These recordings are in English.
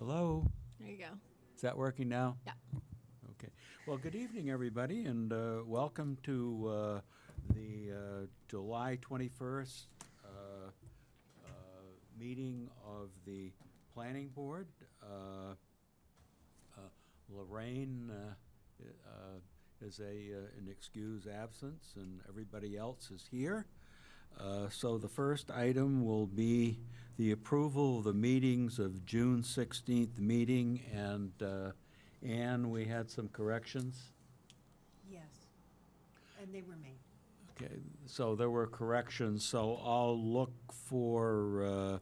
Hello? There you go. Is that working now? Yeah. Okay. Well, good evening, everybody, and welcome to the July 21st meeting of the Planning Board. Lorraine is an excused absence, and everybody else is here. So the first item will be the approval of the meetings of June 16th meeting, and Anne, we had some corrections. Yes, and they were made. Okay, so there were corrections, so I'll look for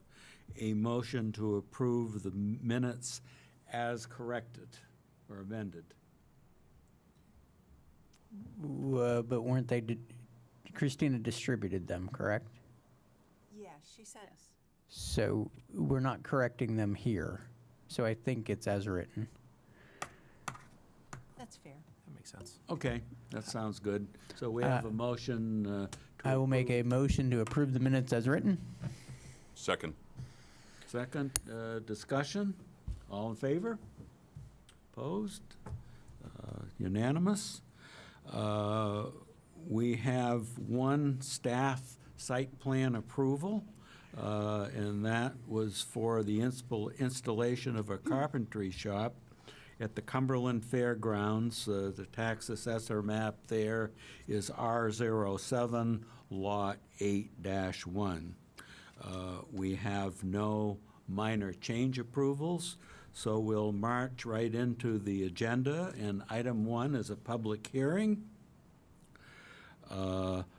a motion to approve the minutes as corrected or amended. But weren't they, Christina distributed them, correct? Yeah, she sent. So we're not correcting them here. So I think it's as written. That's fair. That makes sense. Okay, that sounds good. So we have a motion to I will make a approve. motion to approve the minutes as written. Second. Second, discussion. All in favor? Opposed? Unanimous. We have one staff site plan approval, and that was for the installation of a carpentry shop at the Cumberland Fairgrounds. The tax assessor map there is R07, Lot 8-1. We have no minor change approvals, so we'll march right into the agenda, and item 1 is a public hearing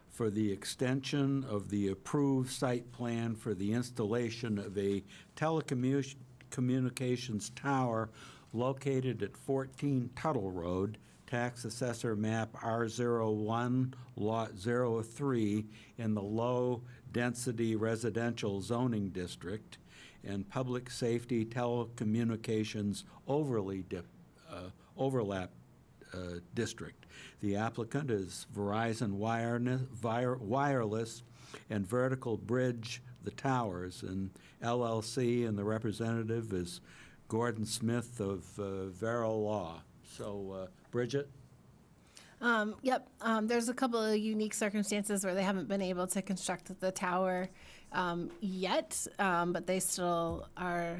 for the extension of the approved site plan for the installation of a telecommunications tower located at 14 Tuttle Road, tax assessor map R01, lot 03, in the low-density residential zoning district and public safety telecommunications overlap district. The applicant is Verizon Wireless and Vertical Bridge the Towers, and LLC, and the representative is Gordon Smith of Vero Law. So, Bridget? Yep. There's a couple of unique circumstances where they haven't been able to construct the tower yet, but they still are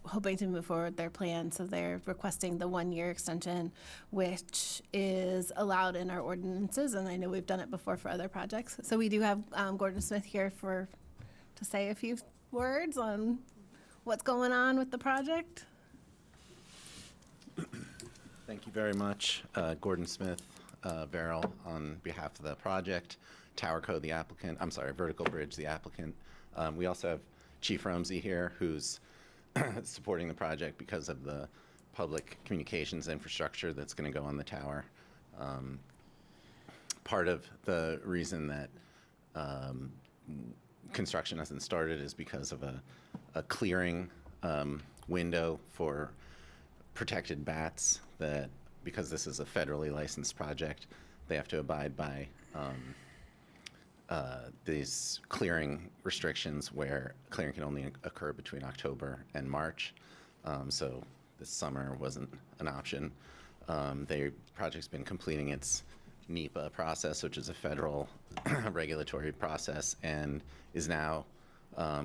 hoping to move forward their plan. So they're requesting the 1-year extension, which is allowed in our ordinances. And I know we've done it before for other projects. So we do have Gordon Smith here to say a few words on what's going on with the project. Thank you very much. Gordon Smith, Verrill, on behalf of the project, Tower Co, the applicant, I'm sorry, Vertical Bridge, the applicant. We also have Chief Rumsey here, who's supporting the project because of the public communications infrastructure that's going to go on the tower. Part of the reason that construction hasn't started is because of a clearing window for protected bats that, because this is a federally licensed project, they have to abide by these clearing restrictions where clearing can only occur between October and March. So this summer wasn't an option. The project's been completing its NEPA process, which is a federal regulatory process, and is now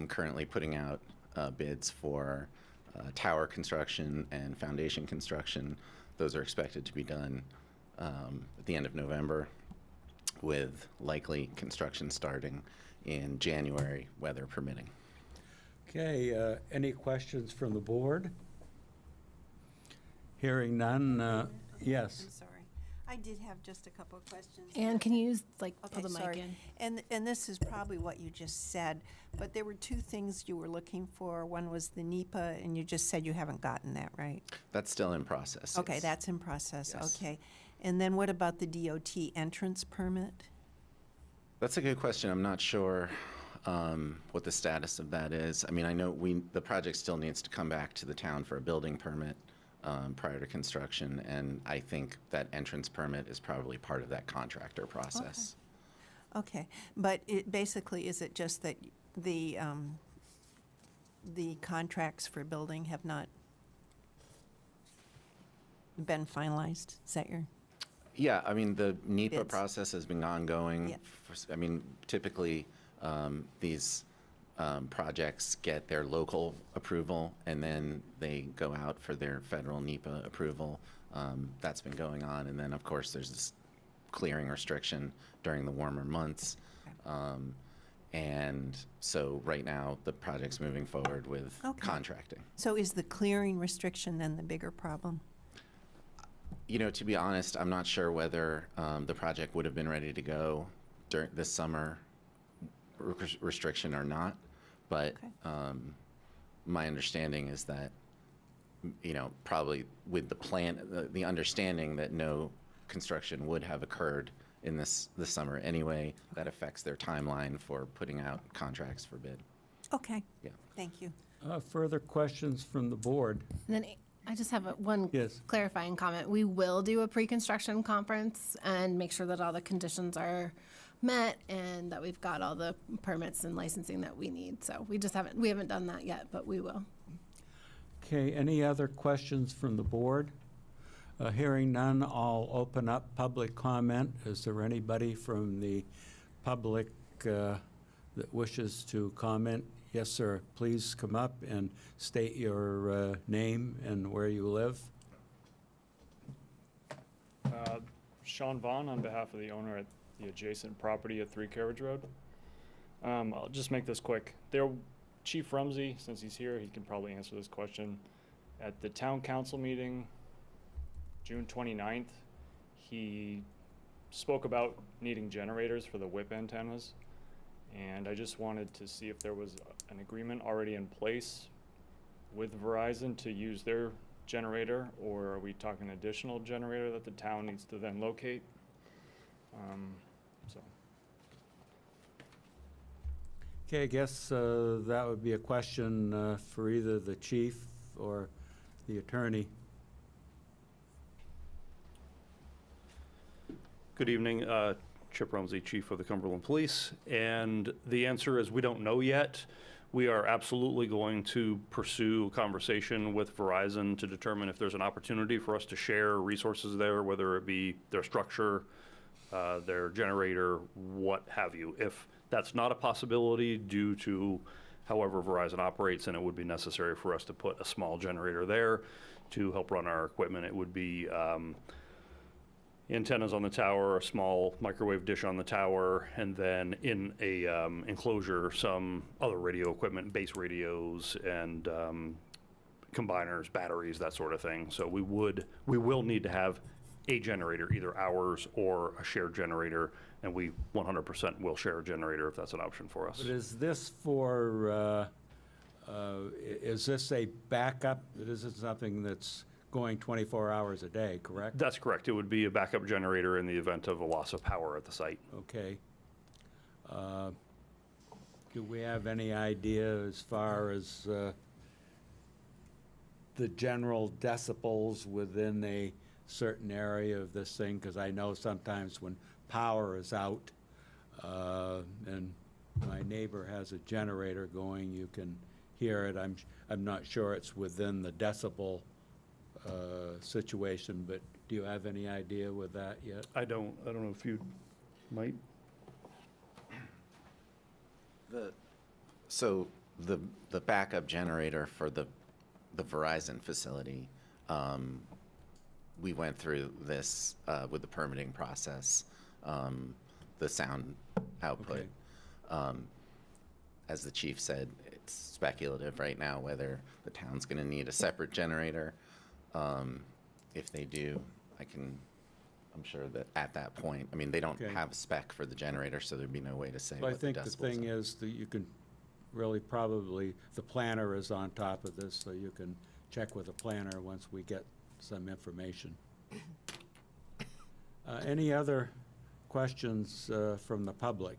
currently putting out bids for tower construction and foundation construction. Those are expected to be done at the end of November, with likely construction starting in January, weather permitting. Okay, any questions from the board? Hearing none, yes. I'm sorry. I did have just a couple of questions. And can you pull Okay, the mic sorry. in? And this is probably what you just said, but there were two things you were looking for. One was the NEPA, and you just said you haven't gotten that, right? That's still in process. Okay, yes. that's in process, Yes. okay. And then what about the DOT entrance permit? That's a good question. I'm not sure what the status of that is. I mean, I know the project still needs to come back to the town for a building permit prior to construction, and I think that entrance permit is probably part of that contractor process. Okay, but it basically, is it just that the contracts for building have not been finalized? Is that your? Yeah, I mean, the NEPA Bids. process has been ongoing. Yeah. I mean, typically, these projects get their local approval, and then they go out for their federal NEPA approval. That's been going on, and then, of course, there's this clearing restriction during the warmer months. And so right now, the project's moving forward with Okay. contracting. So is the clearing restriction then the bigger problem? You know, to be honest, I'm not sure whether the project would have been ready to go during this summer restriction or not, but Okay. my understanding is that, you know, probably with the plan, the understanding that no construction would have occurred in this summer anyway, that affects their timeline for putting out contracts for bid. Okay. Yeah. Thank you. Further questions from the board? And then I just have one Yes. clarifying comment. We will do a pre-construction conference and make sure that all the conditions are met and that we've got all the permits and licensing that we need. So we haven't done that yet, but we will. Okay, any other questions from the board? Hearing none, I'll open up public comment. Is there anybody from the public that wishes to comment? Yes, sir. Please come up and state your name and where you live. Sean Vaughn on behalf of the owner at the adjacent property at 3 Carriage Road. I'll just make this quick. Chief Rumsey, since he's here, he can probably answer this question. At the town council meeting, June 29th, he spoke about needing generators for the whip antennas. And I just wanted to see if there was an agreement already in place with Verizon to use their generator, or are we talking additional generator that the town needs to then locate? So. Okay, I guess that would be a question for either the chief or the attorney. Good evening, Chip Rumsey, Chief of the Cumberland Police. And the answer is we don't know yet. We are absolutely going to pursue a conversation with Verizon to determine if there's an opportunity for us to share resources there, whether it be their structure, their generator, what have you. If that's not a possibility due to however Verizon operates, and it would be necessary for us to put a small generator there to help run our equipment, it would be antennas on the tower, a small microwave dish on the tower, and then in a enclosure, some other radio equipment, base radios and combiners, batteries, that sort of thing. So we will need to have a generator, either ours or a shared generator, and we 100% will share a generator if that's an option for us. But is this for, is this a backup? This is something that's going 24 hours a day, correct? That's correct. It would be a backup generator in the event of a loss of power at the site. Okay. Do we have any idea as far as the general decibels within a certain area of this thing? Because I know sometimes when power is out and my neighbor has a generator going, you can hear it. I'm not sure it's within the decibel situation, but do you have any idea with that yet? I don't know if you might. So the backup generator for the Verizon facility, we went through this with the permitting process, the sound output. Okay. As the chief said, it's speculative right now whether the town's going to need a separate generator. If they do, I'm sure that at that point, I mean, they don't Okay. have a spec for the generator, so there'd be no way to say Well, I what the think the decibels thing are. is that you can really probably, the planner is on top of this, so you can check with the planner once we get some information. Any other questions from the public?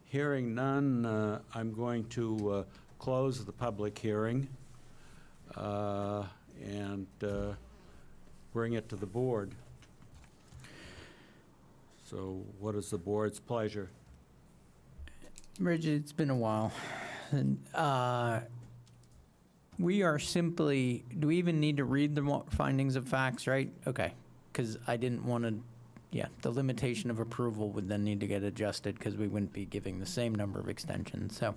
Hearing none, I'm going to close the public hearing and bring it to the board. So what is the board's pleasure? Bridget, it's been a while. And, We are simply, do we even need to read the findings of facts, right? Okay, because I didn't want to, yeah, the limitation of approval would then need to get adjusted because we wouldn't be giving the same number of extensions. So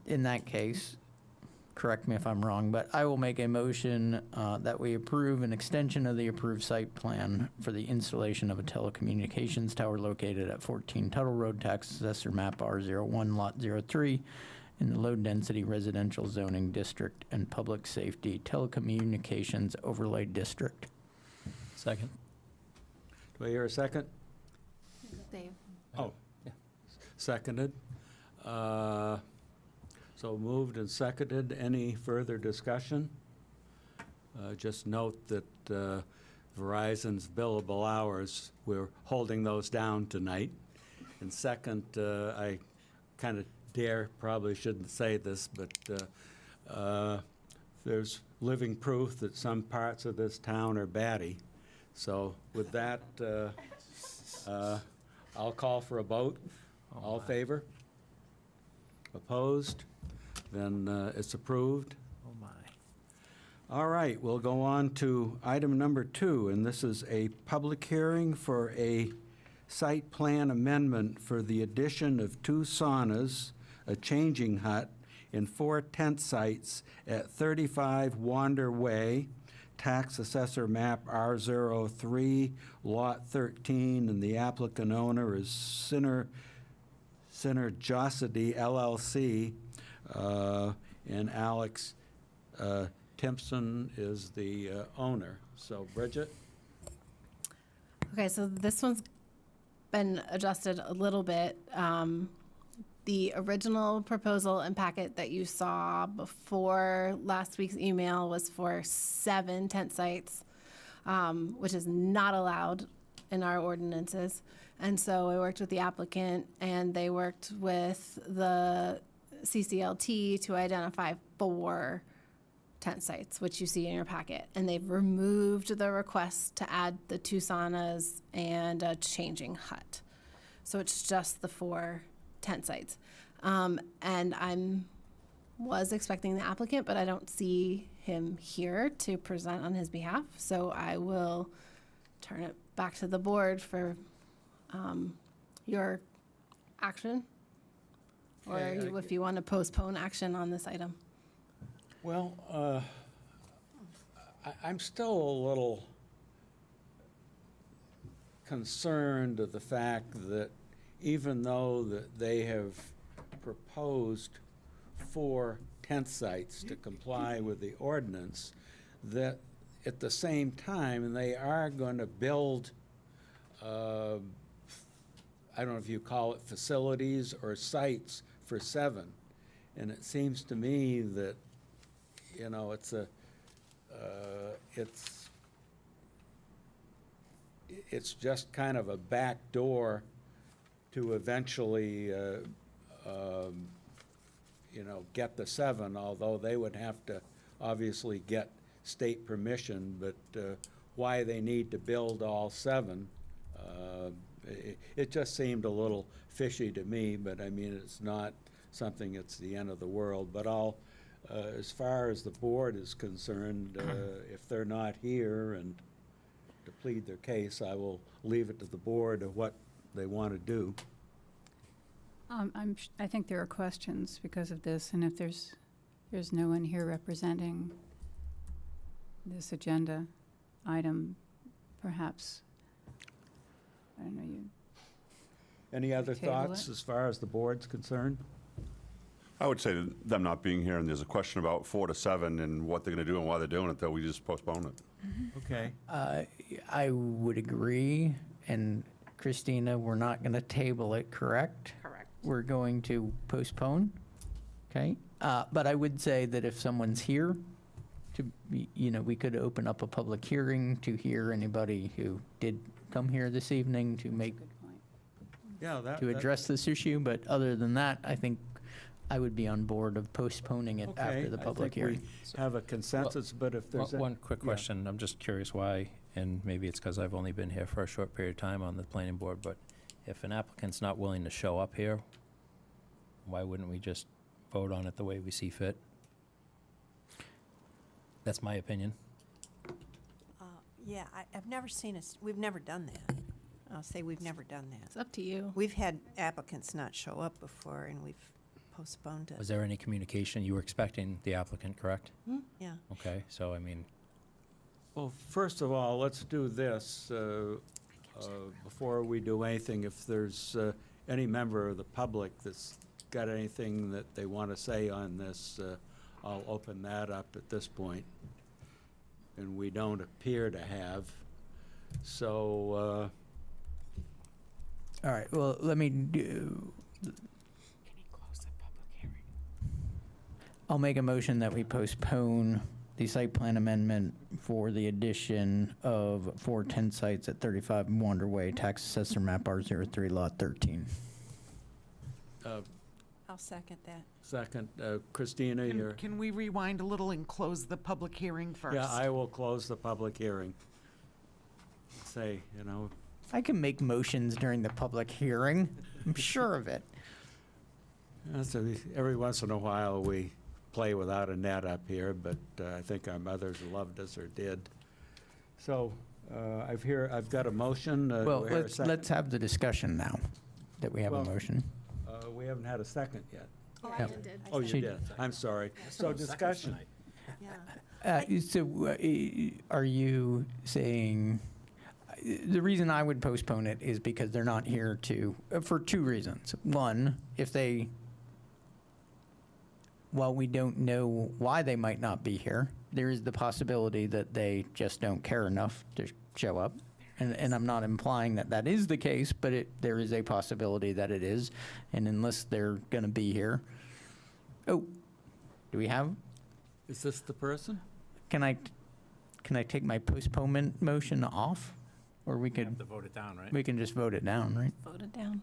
in that case, correct me if I'm wrong, but I will make a motion that we approve an extension of the approved site plan for the installation of a telecommunications tower located at 14 Tuttle Road, Tax Assessor Map R01, Lot 03, in the low-density residential zoning district and public safety telecommunications overlay district. Second. Do I hear a second? Dave. Oh, seconded. So moved and seconded. Any further discussion? Just note that Verizon's billable hours, we're holding those down tonight. And second, I kind of probably shouldn't say this, but there's living proof that some parts of this town are batty. So with that, I'll call for a vote. All in favor? Opposed? Then it's approved. Oh, my. All right, we'll go on to item number 2, and this is a public hearing for a site plan amendment for the addition of 2 saunas, a changing hut, and 4 tent sites at 35 Wander Way, Tax Assessor Map R03, Lot 13, and the applicant owner is Synergosity LLC, and Alex Timpson is the owner. So, Bridget? Okay, so this one's been adjusted a little bit. The original proposal and packet that you saw before last week's email was for 7 tent sites, which is not allowed in our ordinances. And so I worked with the applicant, and they worked with the CCLT to identify 4 tent sites, which you see in your packet. And they've removed the request to add the 2 saunas and a changing hut. So it's just the 4 tent sites. And was expecting the applicant, but I don't see him here to present on his behalf. So I will turn it back to the board for your action, or Okay, if you want to postpone action on this item. Well, I'm still a little concerned of the fact that even though that they have proposed 4 tent sites to comply with the ordinance, that at the same time, they are going to build, I don't know if you call it facilities or sites for 7. And it seems to me that, you know, it's just kind of a back door to eventually, you know, get the 7, although they would have to obviously get state permission, but why they need to build all 7, it just seemed a little fishy to me, but I mean, it's not something that's the end of the world. But as far as the board is concerned, if they're not here and to plead their case, I will leave it to the board of what they want to do. I think there are questions because of this, and if there's no one here representing this agenda item, perhaps, I don't know, you. Any other Table thoughts it. as far as the board's concerned? I would say that them not being here, and there's a question about 4 to 7 and what they're going to do and why they're doing it, that we just postpone it. Okay. I would agree, and Christina, we're not going to table it, correct? Correct. We're going to postpone, okay? But I would say that if someone's here, we could open up a public hearing to hear anybody who did come here this evening to make, Good point. Yeah, to address this issue, but other than that, I think I would be on board of postponing it after the public hearing. We have a consensus, but if there's. One quick yeah. question. I'm just curious why, and maybe it's because I've only been here for a short period of time on the planning board, but if an applicant's not willing to show up here, why wouldn't we just vote on it the way we see fit? That's my opinion. Yeah, I've never seen us, we've never done that. I'll say we've never done It's that. up to you. We've had applicants not show up before, and we've postponed Was it. there any communication? You were expecting the applicant, correct? Yeah. Okay, so I mean, Well, first of all, let's do this. Before we do anything, if there's any member of the public that's got anything that they want to say on this, I'll open that up at this point. And we don't appear to have. So, All right, well, let me do. I'll make a motion that we postpone the site plan amendment for the addition of 4 tent sites at 35 Wander Way, tax assessor map R03, lot 13. I'll second that. second, Christina, you're... Can we rewind a little and close the public hearing first? Yeah, I will close the public hearing. Say, I can make motions during the public hearing. I'm sure of it. so every once in a while, we play without a net up here, but I think our mothers loved us or did. So I've got a motion. Do Well, I hear a second? let's have the discussion now that we have a Well, motion. We haven't had a second yet. Oh, Yep. I did. Oh, you She- did. I'm sorry. So discussion. Yeah. Are you saying, the reason I would postpone it is because they're not here for 2 reasons. One, while we don't know why they might not be here, there is the possibility that they just don't care enough to show up. And I'm not implying that that is the case, but there is a possibility that it is. And unless they're going to be here. Oh, do we have? Is this the person? Can I take my postponement motion off? Or we could, vote it down, right? we can just vote it down, right? Voted down.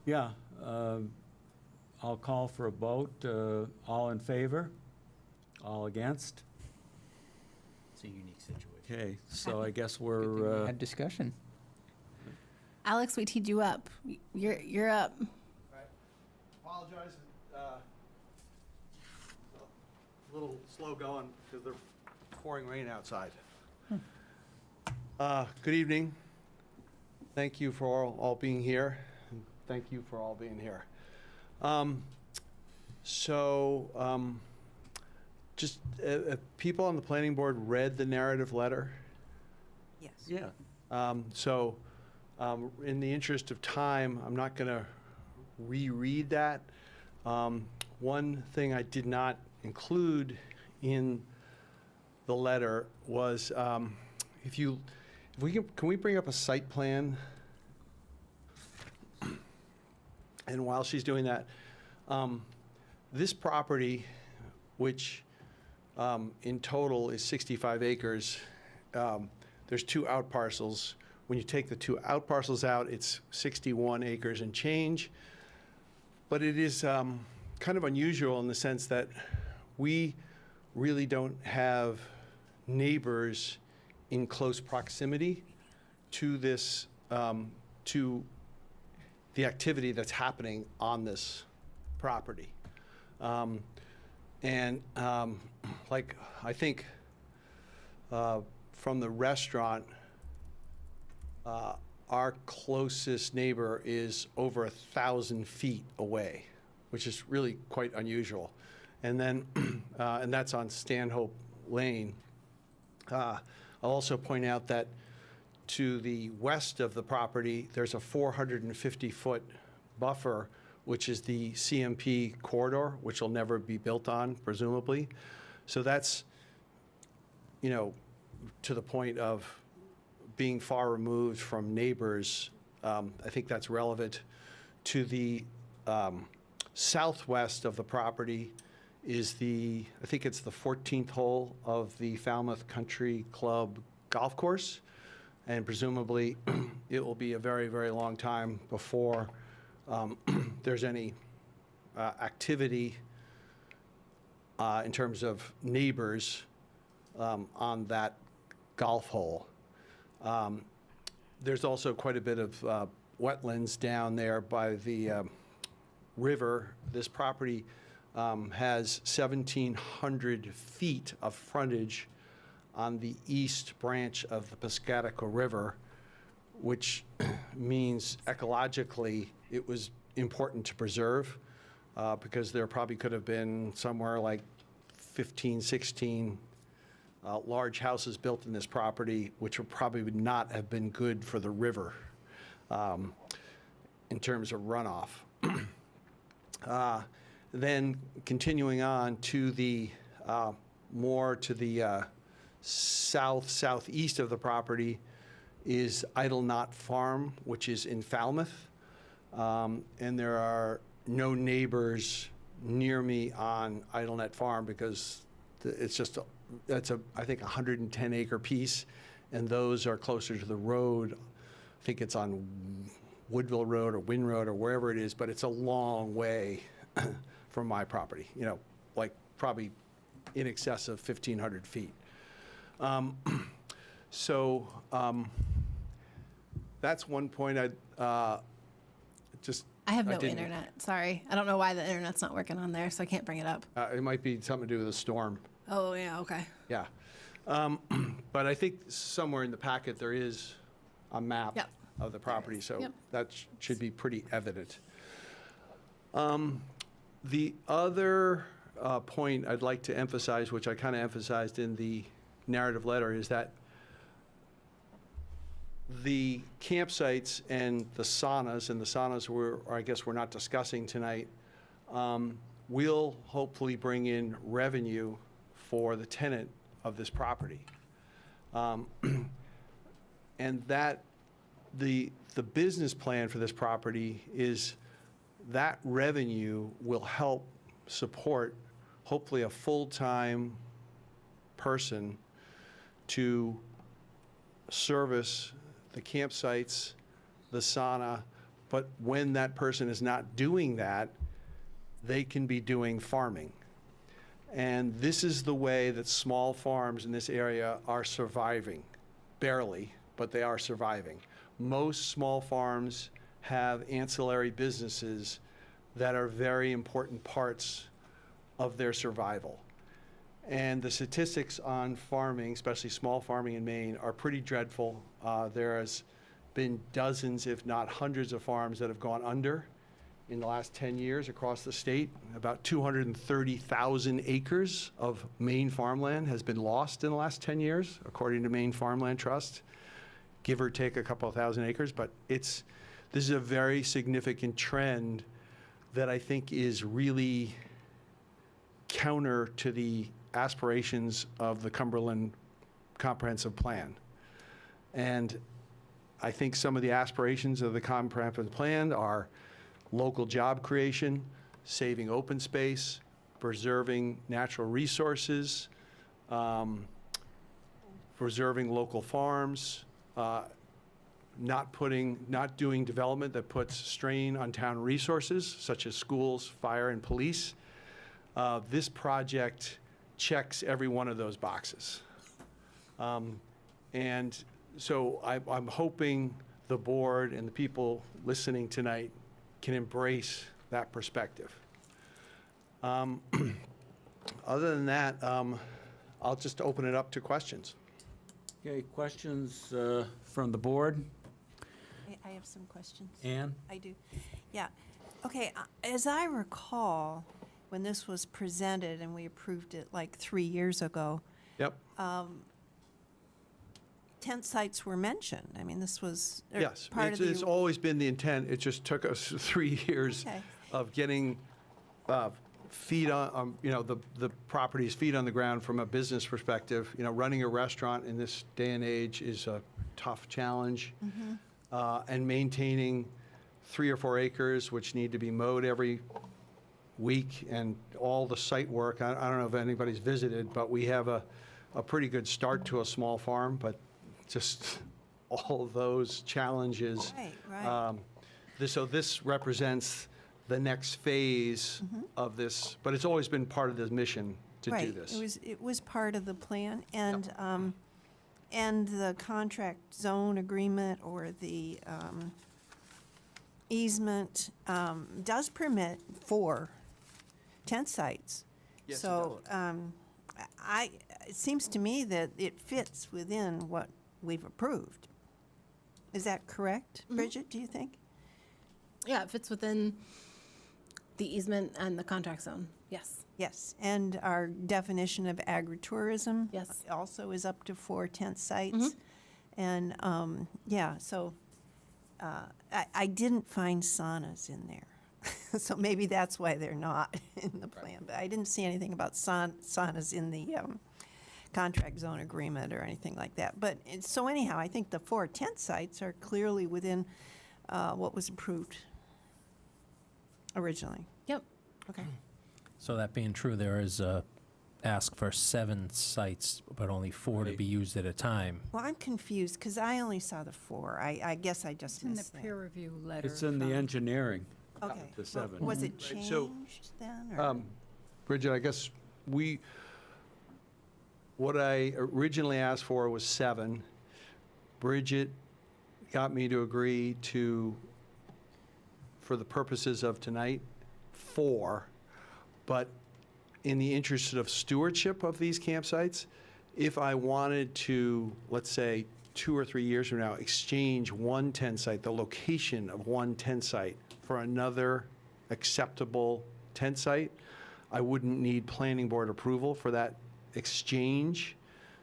Yeah. I'll call for a vote. All in favor? All against? It's a unique situation. Okay, so I guess Good thing we we're, had discussion. Alex, we teed you up. You're up. Apologize, a little slow going because they're pouring rain outside. Good evening. Thank you for all being here, and thank you for all being here. Just, people on the planning board read the narrative letter. Yes. yeah. In the interest of time, I'm not going to reread that. One thing I did not include in the letter was, can we bring up a site plan? And while she's doing that, this property, which in total is 65 acres, there's 2 out parcels. When you take the 2 out parcels out, it's 61 acres and change. But it is kind of unusual in the sense that we really don't have neighbors in close proximity to this, to the activity that's happening on this property. Like, I think from the restaurant, our closest neighbor is over 1,000 feet away, which is really quite unusual. And then, and that's on Stanhope Lane. I'll also point out that to the west of the property, there's a 450-foot buffer, which is the CMP corridor, which will never be built on, presumably. So that's, to the point of being far removed from neighbors. I think that's relevant. To the southwest of the property is I think it's the 14th hole of the Falmouth Country Club golf course. And presumably, it will be a very, very long time before there's any activity in terms of neighbors on that golf hole. There's also quite a bit of wetlands down there by the river. This property has 1,700 feet of frontage on the east branch of the Piscataqua River, which means ecologically it was important to preserve, because there probably could have been somewhere like 15, 16 large houses built in this property, which would not have been good for the river in terms of runoff. Then continuing on to the more to the southeast of the property is Idle Knot Farm, which is in Falmouth. And there are no neighbors near me on Idle Knot Farm because it's just, that's a, I think, 110 acre piece. And those are closer to the road. I think it's on Woodville Road or Wynn Road or wherever it is, but it's a long way from my property, you know, like probably in excess of 1,500 feet. That's one point I I have no didn't- internet, sorry. I don't know why the internet's not working on there, so I can't bring it up. It might be something to do with the storm. Oh, yeah, okay. Yeah. But I think somewhere in the packet there is a map Yep. of the property, so Yep. that should be pretty evident. The other point I'd like to emphasize, which I kind of emphasized in the narrative letter, is that the campsites and the saunas I guess we're not discussing tonight, will hopefully bring in revenue for the tenant of this property. And that, the business plan for this property is that revenue will help support hopefully a full-time person to service the campsites, the sauna, but when that person is not doing that, they can be doing farming. And this is the way that small farms in this area are surviving. Barely, but they are surviving. Most small farms have ancillary businesses that are very important parts of their survival. And the statistics on farming, especially small farming in Maine, are pretty dreadful. There has been dozens, if not hundreds, of farms that have gone under in the last 10 years across the state. About 230,000 acres of Maine farmland has been lost in the last 10 years, according to Maine Farmland Trust, give or take a couple of thousand acres. But this is a very significant trend that I think is really counter to the aspirations of the Cumberland Comprehensive Plan. And I think some of the aspirations of the Comprehensive Plan are local job creation, saving open space, preserving natural resources, preserving local farms, not doing development that puts strain on town resources, such as schools, fire, and police. This project checks every one of those boxes. And so I'm hoping the board and the people listening tonight can embrace that perspective. Other than that, I'll just open it up to questions. Okay, questions from the board? I have some questions. Ann? I do. Yeah. Okay, as I recall, when this was presented and we approved it like 3 years ago, Yep. tent sites were mentioned. I mean, this was Yes, part of it's the. always been the intent. It just took us 3 years Okay. of getting feet on, the property's feet on the ground from a business perspective. You know, running a restaurant in this day and age is a tough challenge. And maintaining 3 or 4 acres, which need to be mowed every week, and all the site work. I don't know if anybody's visited, but we have a pretty good start to a small farm, but just all of those challenges. Right. So this represents the next phase of this, but it's always been part of the mission to do this. It was part of the plan, and the contract zone agreement or the easement does permit 4 tent sites. Yes, it So it seems to me that it fits within what we've approved. Is that correct, Bridget, do you think? Yeah, it fits within the easement and the contract zone. Yes. Yes, and our definition of agritourism Yes. also is up to 4 tent sites. And, so I didn't find saunas in there. So maybe that's why they're not in the plan. But I didn't see anything about saunas in the contract zone agreement or anything like that. But, so anyhow, I think the 4 tent sites are clearly within what was approved originally. Yep. Okay. So that being true, there is a ask for 7 sites, but only 4 to be used at a time. Well, I'm confused because I only saw the 4. I guess I just It's in the missed that. peer review letter. It's in the from- engineering, Okay. the Well, 7. was it Right, so, changed then? Or? Bridget, I guess what I originally asked for was 7. Bridget got me to agree to, for the purposes of tonight, 4. But in the interest of stewardship of these campsites, if I wanted to, let's say, 2 or 3 years from now, exchange one tent site, the location of one tent site, for another acceptable tent site, I wouldn't need planning board approval for that exchange.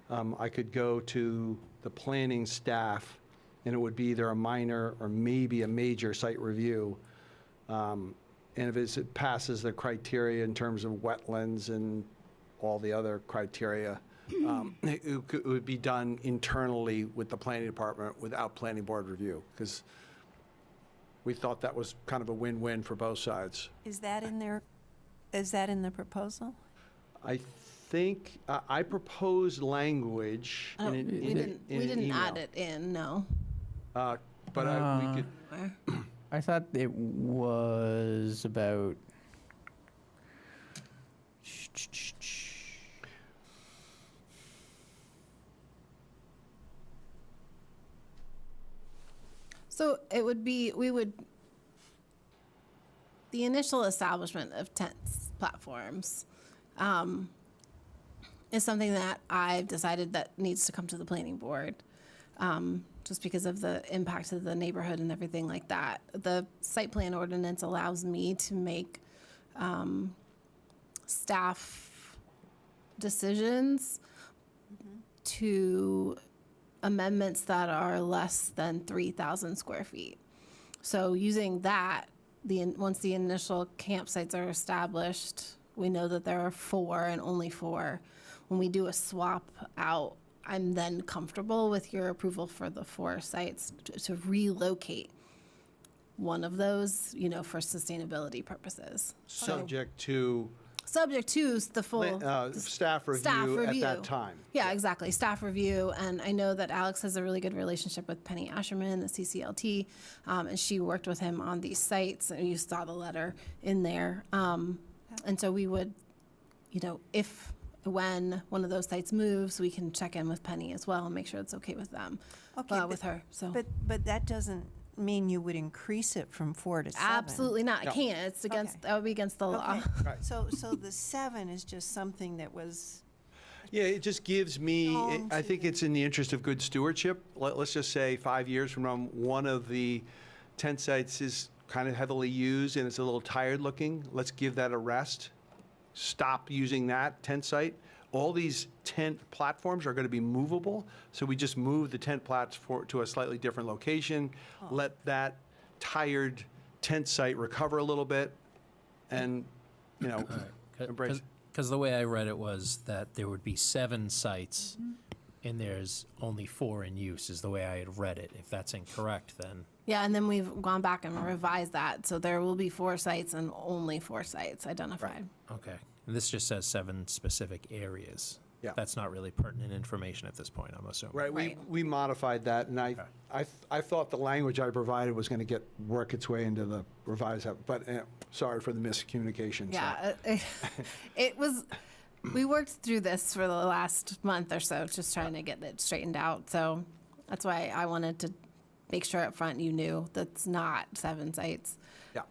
I could go to the planning staff, and it would be either a minor or maybe a major site review. And if it passes the criteria in terms of wetlands and all the other criteria, it would be done internally with the planning department without planning board review, because we thought that was kind of a win-win for both sides. Is that in there? Is that in the proposal? I think, I proposed language Oh, in an we in didn't an add email. it in, no. But we could, I thought it was about. So it would be, the initial establishment of tents platforms is something that I've decided that needs to come to the planning board, just because of the impact of the neighborhood and everything like that. The site plan ordinance allows me to make staff decisions to amendments that are less than 3,000 square feet. So using that, once the initial campsites are established, we know that there are 4 and only 4. When we do a swap out, I'm then comfortable with your approval for the 4 sites to relocate one of those, for sustainability purposes. subject to Subject to the full staff staff review at review. that time. Yeah, exactly. Staff review. And I know that Alex has a really good relationship with Penny Asherman, the CCLT, and she worked with him on these sites. And you saw the letter in there. And so we would, when one of those sites moves, we can check in with Penny as well and make sure it's okay with them, with her. So But that doesn't mean you would increase it from 4 to 7. absolutely not. I No. can't. It's against, Okay. that would be against the law. Okay. So the 7 is just something that was, Yeah, it just gives me, Home I to think the- it's in the interest of good stewardship. Let's just say 5 years from now, one of the tent sites is kind of heavily used and it's a little tired looking. Let's give that a rest. Stop using that tent site. All these tent platforms are going to be movable, so we just move the tent platform to a slightly different location, let that tired tent site recover a little bit, and, embrace. Because the way I read it was that there would be 7 sites, and there's only 4 in use, is the way I had read it. If that's incorrect, then, Yeah, and then we've gone back and revised that. So there will be 4 sites and only 4 sites identified. okay. And this just says 7 specific areas. Yeah. That's not really pertinent information at this point, I'm assuming. Right, Right. we modified that, and I thought the language I provided was going to work its way into the revised, but sorry for the miscommunication. so. Yeah, it was, we worked through this for the last month or so, just trying to get it straightened out. So that's why I wanted to make sure up front you knew that's not 7 sites. Yeah.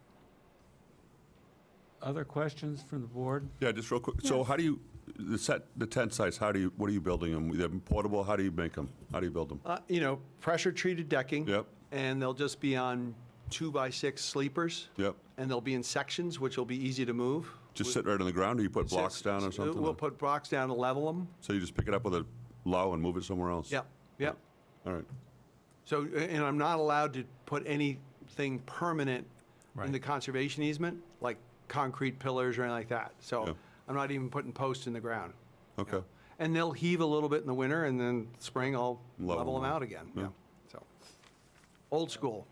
Other questions from the board? Yeah, just real quick. So how do you, the tent sites, what are you building them? They're portable, how do you make them? How do you build them? Pressure-treated decking. Yep. And they'll just be on 2x6 sleepers. Yep. And they'll be in sections, which will be easy to move. Just sit right on the ground, or you put blocks down or something? We'll put blocks down to level them. So you just pick it up with a low and move it somewhere else? Yep, yep. All right. So, and I'm not allowed to put anything permanent in the conservation easement, like concrete pillars or anything like that. So Yeah. I'm not even putting posts in the ground. Okay. And they'll heave a little bit in the winter, and then spring I'll level them them out out. again. Yeah. Yeah. So, old school.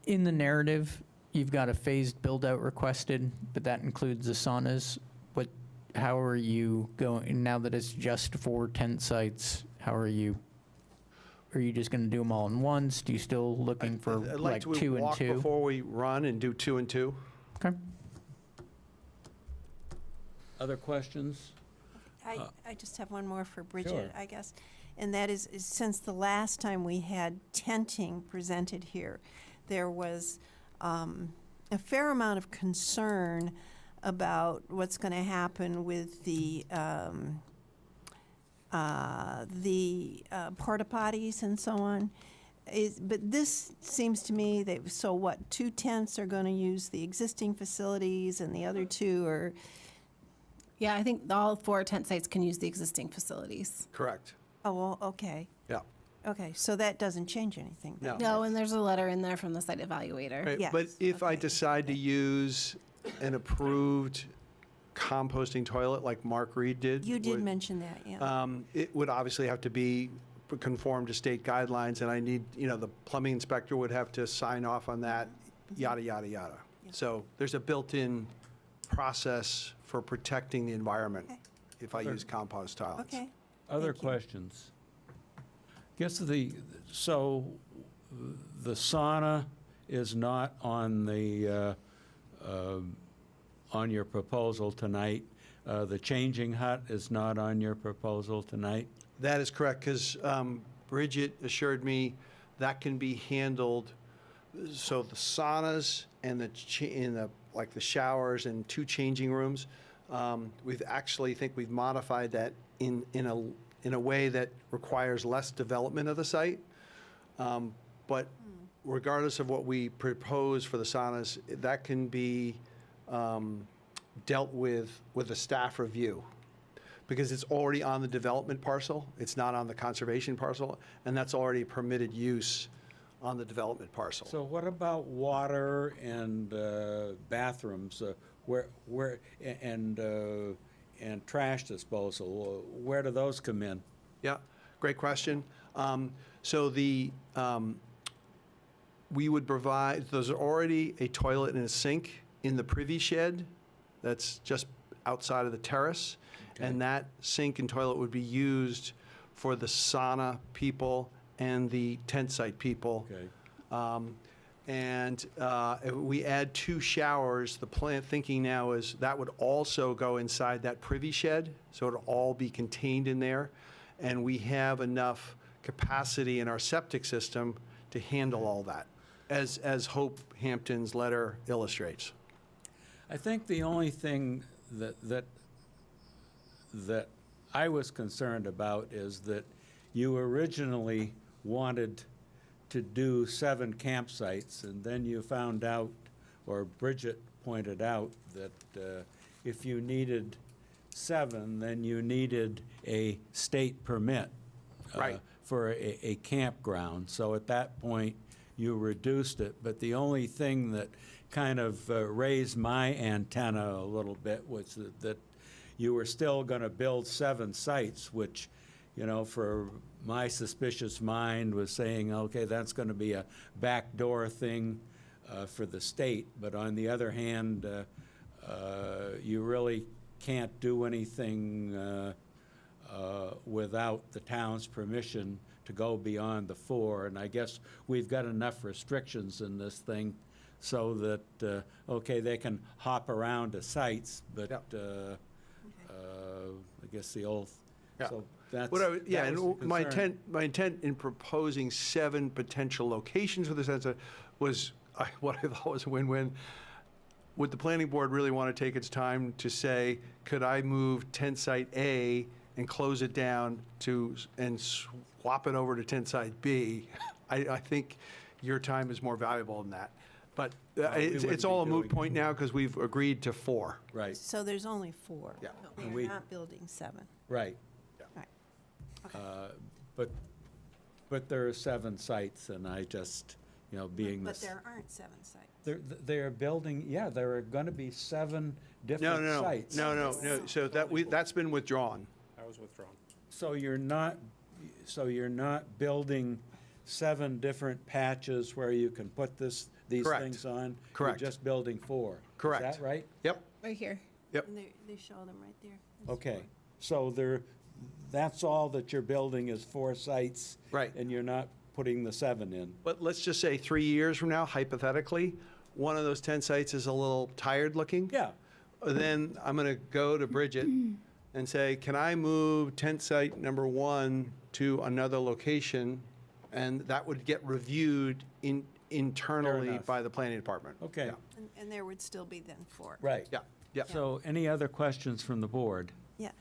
In the narrative, you've got a phased build-out requested, but that includes the saunas. How are you going, now that it's just 4 tent sites, are you just going to do them all in once? Do you still looking for I'd like to 2 and walk 2? before we run and do 2 and 2. Okay. Other questions? I just have one more for Bridget, Sure. I guess. And that is since the last time we had tenting presented here, there was a fair amount of concern about what's going to happen with the porta potties and so on. But this seems to me that, so what, 2 tents are going to use the existing facilities and the other 2 are, Yeah, I think all 4 tent sites can use the existing facilities. Correct. oh, well, okay. Yeah. Okay, so that doesn't change anything. then. No, and there's a letter in there from the site evaluator. Right, Yes, but if I okay. decide to use an approved composting toilet like Mark Reed did. You did would- mention that, yeah. It would obviously have to be conform to state guidelines, and I need, the plumbing inspector would have to sign off on that, yada, yada, yada. So there's a built-in process for protecting the environment Okay. if I use compost toilets. Okay. Other Thank you. questions? So the sauna is not on on your proposal tonight. The changing hut is not on your proposal tonight. That is correct, because Bridget assured me that can be handled, so the saunas and like the showers and 2 changing rooms, we've actually think we've modified that in a way that requires less development of the site. But regardless of what we propose for the saunas, that can be dealt with a staff review, because it's already on the development parcel, it's not on the conservation parcel, and that's already permitted use on the development parcel. So what about water and bathrooms, and trash disposal? Where do those come in? Yeah, great question. So we would provide, there's already a toilet and a sink in the privy shed that's just outside of the terrace. And that sink and toilet would be used for the sauna people and the tent site people. Okay. And if we add 2 showers, the plan thinking now is that would also go inside that privy shed, so it'll all be contained in there. And we have enough capacity in our septic system to handle all that, as Hope Hampton's letter illustrates. I think the only thing that I was concerned about is that you originally wanted to do 7 campsites, and then you found out, or Bridget pointed out, that if you needed 7, then you needed a state permit Right. for a campground. So at that point, you reduced it. But the only thing that kind of raised my antenna a little bit was that you were still going to build 7 sites, which, for my suspicious mind was saying, okay, that's going to be a backdoor thing for the state. But on the other hand, you really can't do anything without the town's permission to go beyond the 4. And I guess we've got enough restrictions in this thing so that, okay, they can hop around to sites, but Yep. I guess the old, Yeah. so that's. What I would- Yeah, that was and the my concern. intent in proposing 7 potential locations for the center was, what I thought was a win-win. would the planning board really want to take its time to say, could I move tent site A and close it down and swap it over to tent site B? I think your time is more valuable than that. But it's wouldn't all a be moot doing- point now because we've agreed to 4. Right, So there's only 4. Yeah. And We're we- not building 7. right. Right. Okay. But there are 7 sites, and I just, being But this. there aren't 7 sites. They're building, yeah, there are going to be 7 different No. sites. No. So that's been withdrawn. That was withdrawn. So you're not building 7 different patches where you can put these Correct. things on? Correct. You're just building 4? Correct. Is that right? Yep. Right here. And they show them right there. There's Okay, so that's all that you're building is 4 sites? Right. And you're not putting the 7 in? But let's just say 3 years from now, hypothetically, one of those 10 sites is a little tired looking. Yeah, Then I'm going to go to Bridget and say, can I move tent site number 1 to another location? And that would get reviewed internally enough. by the planning department. okay, Yeah. And there would still be then 4. right. Yeah. So any other questions from the board? Yeah,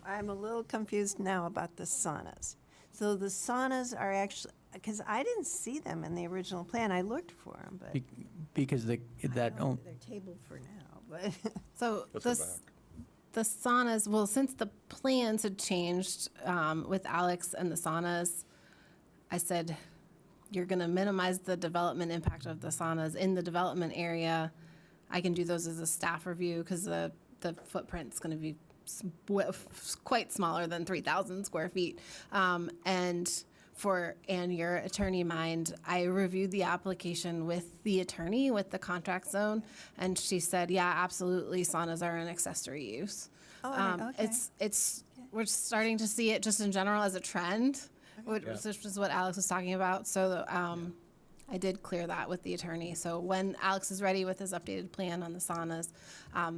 I'm a little confused now about the saunas. So the saunas are actually, because I didn't see them in the original plan. I looked for them, but Because I don't know if they're tabled for now, but. So Let's go the saunas, well, since the plans had changed with Alex and the saunas, I said, you're going to minimize the development impact of the saunas in the development area. I can do those as a staff review because the footprint's going to be quite smaller than 3,000 square feet. And your attorney mind, I reviewed the application with the attorney with the contract zone, and she said, yeah, absolutely, saunas are an accessory use. Oh, okay. We're starting to see it just in general as a trend, which is what Alex was talking about. So I did clear that with the attorney. So when Alex is ready with his updated plan on the saunas,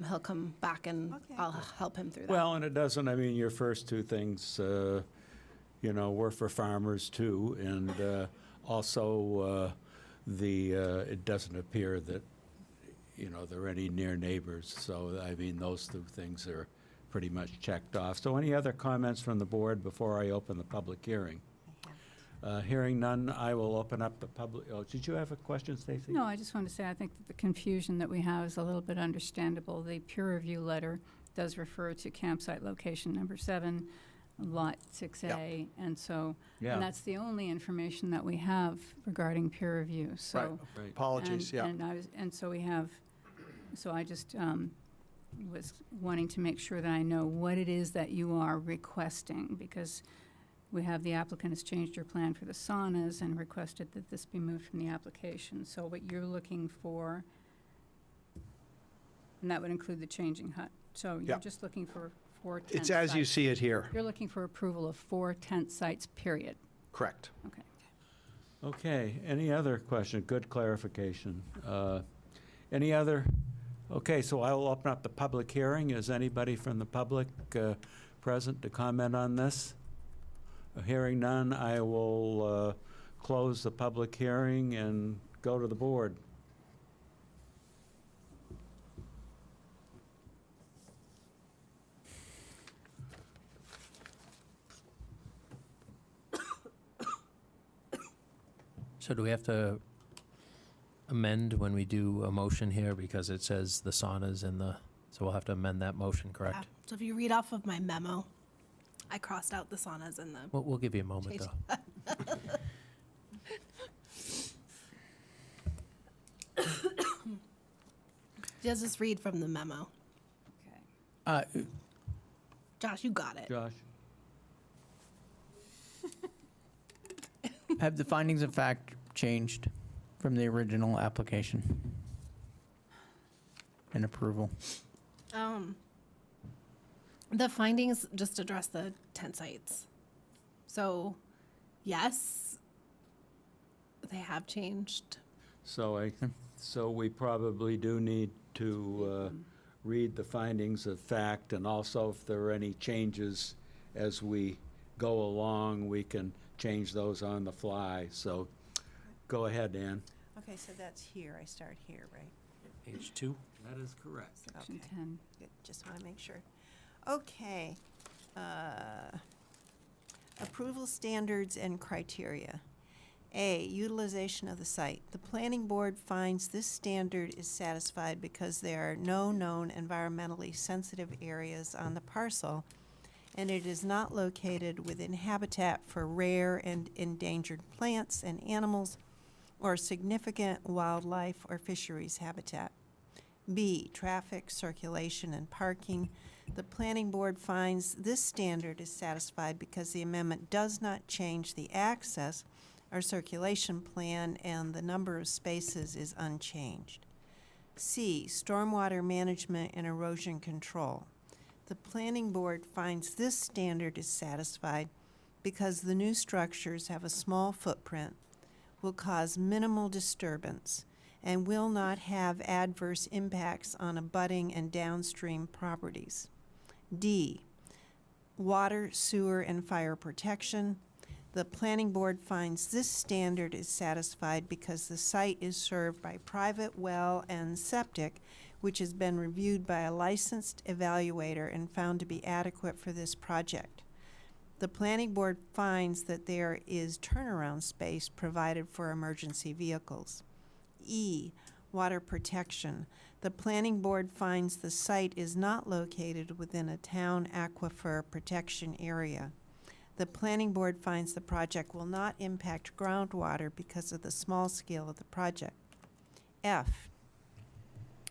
he'll come back and Okay. I'll help him through that. Well, and it doesn't, your first 2 things, were for farmers too, and also it doesn't appear that, there are any near neighbors. So, those 2 things are pretty much checked off. So any other comments from the board before I open the public hearing? Hearing none, I will open up the public, did you have a question, Stacy? No, I just wanted to say, I think that the confusion that we have is a little bit understandable. The peer review letter does refer to campsite location number 7, lot 6A, and so, Yeah. and that's the only information that we have regarding peer review, so. Right. Apologies, yeah. So I just was wanting to make sure that I know what it is that you are requesting, because we have the applicant has changed your plan for the saunas and requested that this be moved from the application. So what you're looking for, and that would include the changing hut. So Yeah. you're just looking for 4 tent It's as you sites. see it here. You're looking for approval of 4 tent sites, period. Correct. Okay. Okay, any other question? Good clarification. Any other? Okay, so I will open up the public hearing. Is anybody from the public present to comment on this? Hearing none, I will close the public hearing and go to the board. So do we have to amend when we do a motion here because it says the saunas in the, so we'll have to amend that motion, correct? Yeah. So if you read off of my memo, I crossed out the saunas and the. We'll give you a moment, Change. though. Just read from the memo. Okay. Josh, you got it. Josh? Have the findings of fact changed from the original application and approval? The findings just address the tent sites. So, yes, they have changed. So we probably do need to read the findings of fact, and also if there are any changes as we go along, we can change those on the fly. So go ahead, Ann. Okay, so that's here. I start here, right? Page 2. That is correct. Section Okay. 10. Good, just want to make sure. Okay. Approval standards and criteria. A, utilization of the site. The planning board finds this standard is satisfied because there are no known environmentally sensitive areas on the parcel, and it is not located within habitat for rare and endangered plants and animals or significant wildlife or fisheries habitat. B, traffic, circulation, and parking. The planning board finds this standard is satisfied because the amendment does not change the access or circulation plan and the number of spaces is unchanged. C, stormwater management and erosion control. The planning board finds this standard is satisfied because the new structures have a small footprint, will cause minimal disturbance, and will not have adverse impacts on abutting and downstream properties. D, water, sewer, and fire protection. The planning board finds this standard is satisfied because the site is served by private well and septic, which has been reviewed by a licensed evaluator and found to be adequate for this project. The planning board finds that there is turnaround space provided for emergency vehicles. E, water protection. The planning board finds the site is not located within a town aquifer protection area. The planning board finds the project will not impact groundwater because of the small scale of the project. F,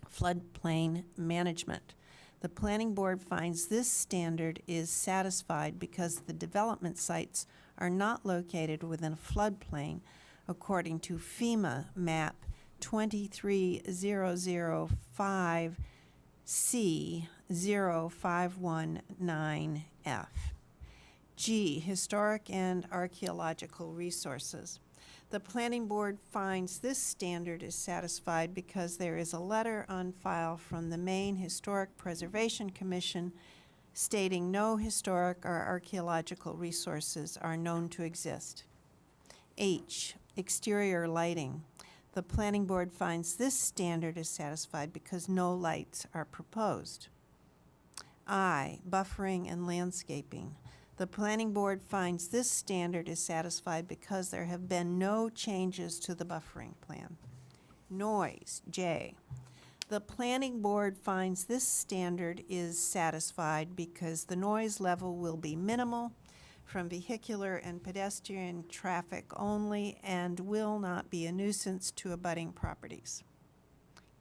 floodplain management. The planning board finds this standard is satisfied because the development sites are not located within a floodplain according to FEMA map 23005C0519F. G, historic and archaeological resources. The planning board finds this standard is satisfied because there is a letter on file from the Maine Historic Preservation Commission stating no historic or archaeological resources are known to exist. H, exterior lighting. The planning board finds this standard is satisfied because no lights are proposed. I, buffering and landscaping. The planning board finds this standard is satisfied because there have been no changes to the buffering plan. Noise, J. The planning board finds this standard is satisfied because the noise level will be minimal from vehicular and pedestrian traffic only and will not be a nuisance to abutting properties.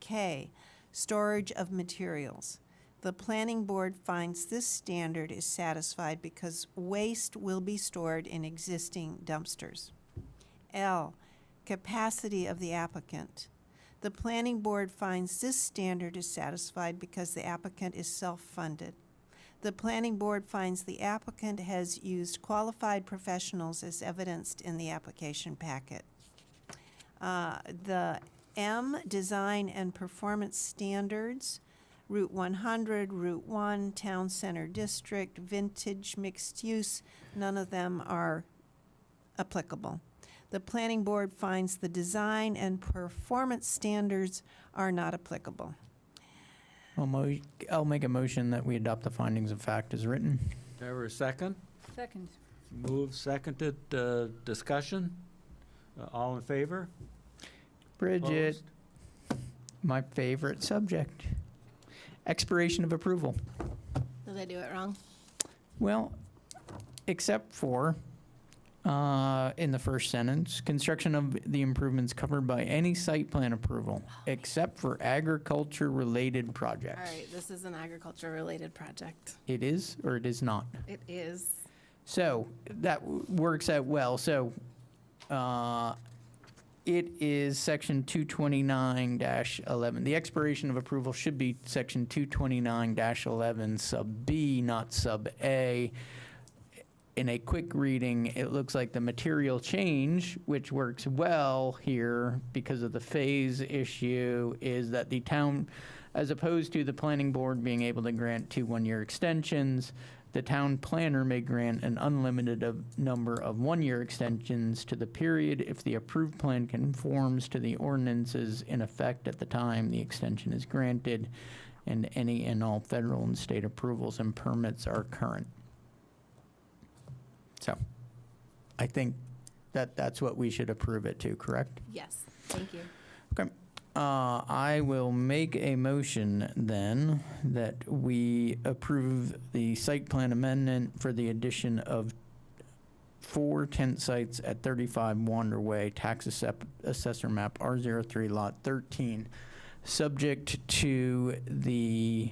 K, storage of materials. The planning board finds this standard is satisfied because waste will be stored in existing dumpsters. L, capacity of the applicant. The planning board finds this standard is satisfied because the applicant is self-funded. The planning board finds the applicant has used qualified professionals as evidenced in the application packet. The M, design and performance standards. Route 100, Route 1, Town Center District, Vintage, Mixed Use, none of them are applicable. The planning board finds the design and performance standards are not applicable. I'll make a motion that we adopt the findings of fact as written. Ever a second? Second. Moved, seconded, discussion? All in favor? Bridget, Opposed? my favorite subject. Expiration of approval. Did I do it wrong? Well, except for, in the first sentence, construction of the improvements covered by any site plan approval, except for agriculture-related All projects. right, this is an agriculture-related project. It is, or it is not? It is. So, that works out well. So, it is section 229-11. The expiration of approval should be section 229-11 sub B, not sub A. In a quick reading, it looks like the material change, which works well here because of the phase issue, is that the town, as opposed to the planning board being able to grant 2 one-year extensions, The town planner may grant an unlimited number of one-year extensions to the period if the approved plan conforms to the ordinances in effect at the time the extension is granted, and any and all federal and state approvals and permits are current. So, I think that that's what we should approve it to, correct? Yes, thank you. Okay. I will make a motion then that we approve the site plan amendment for the addition of 4 tent sites at 35 Wander Way, tax assessor map R03 lot 13, subject to the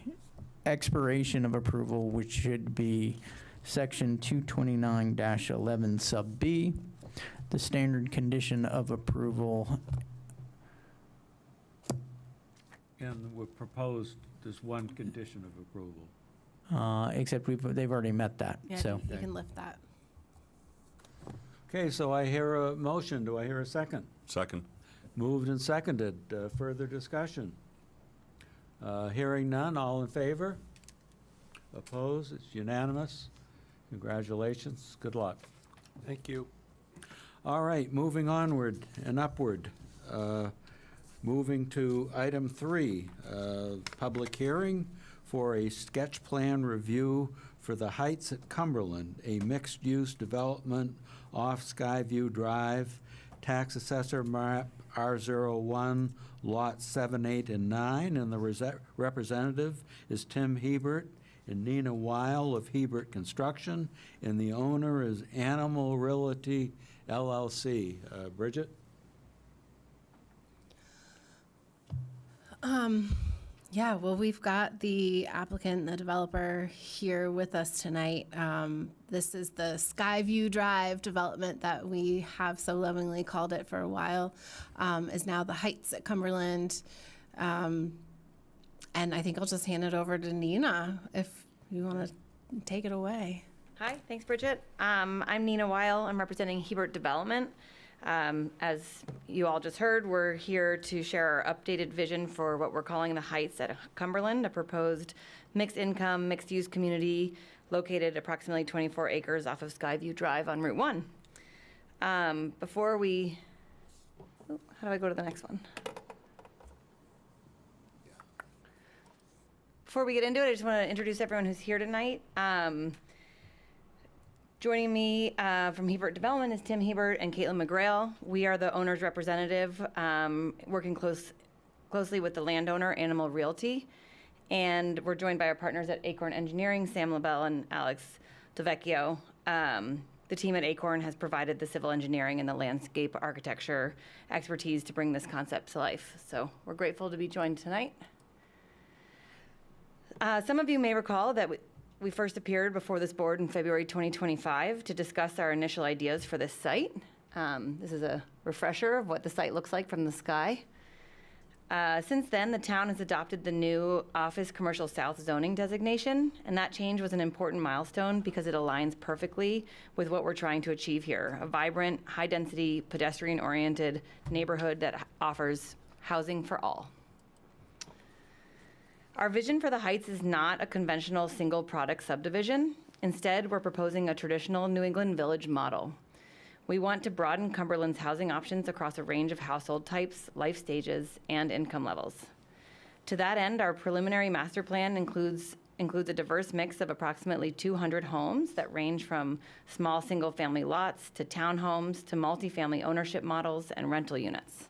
expiration of approval, which should be section 229-11 sub B, the standard condition of approval. And we've proposed, there's one condition of approval. Except they've already met that, Yeah, so. you can lift that. Okay, so I hear a motion. Do I hear a second? Second. Moved and seconded. Further discussion? Hearing none, all in favor? Opposed? It's unanimous. Congratulations. Good luck. Thank you. All right, moving onward and upward. Moving to item 3, public hearing for a sketch plan review for the Heights at Cumberland, a mixed-use development off Skyview Drive, tax assessor map R01, lot 7, 8, and 9, and the representative is Tim Hebert and Nina Weil of Hebert Construction, and the owner is Animal Realty LLC. Bridget? Yeah, well, we've got the applicant and the developer here with us tonight. This is the Skyview Drive development that we have so lovingly called it for a while, is now the Heights at Cumberland. And I think I'll just hand it over to Nina if you want to take it away. Hi, thanks, Bridget. I'm Nina Weil. I'm representing Hebert Development. As you all just heard, we're here to share our updated vision for what we're calling the Heights at Cumberland, a proposed mixed-income, mixed-use community located approximately 24 acres off of Skyview Drive on Route 1. How do I go to the next one? Before we get into it, I just want to introduce everyone who's here tonight. Joining me from Hebert Development is Tim Hebert and Caitlin McGrail. We are the owner's representative, working closely with the landowner, Animal Realty. And we're joined by our partners at Acorn Engineering, Sam LaBelle and Alex DeVecchio. The team at Acorn has provided the civil engineering and the landscape architecture expertise to bring this concept to life. So we're grateful to be joined tonight. Some of you may recall that we first appeared before this board in February 2025 to discuss our initial ideas for this site. This is a refresher of what the site looks like from the sky. Since then, the town has adopted the new Office Commercial South zoning designation, and that change was an important milestone because it aligns perfectly with what we're trying to achieve here, a vibrant, high-density, pedestrian-oriented neighborhood that offers housing for all. Our vision for the Heights is not a conventional single product subdivision. Instead, we're proposing a traditional New England village model. We want to broaden Cumberland's housing options across a range of household types, life stages, and income levels. To that end, our preliminary master plan includes a diverse mix of approximately 200 homes that range from small single-family lots to townhomes to multifamily ownership models and rental units.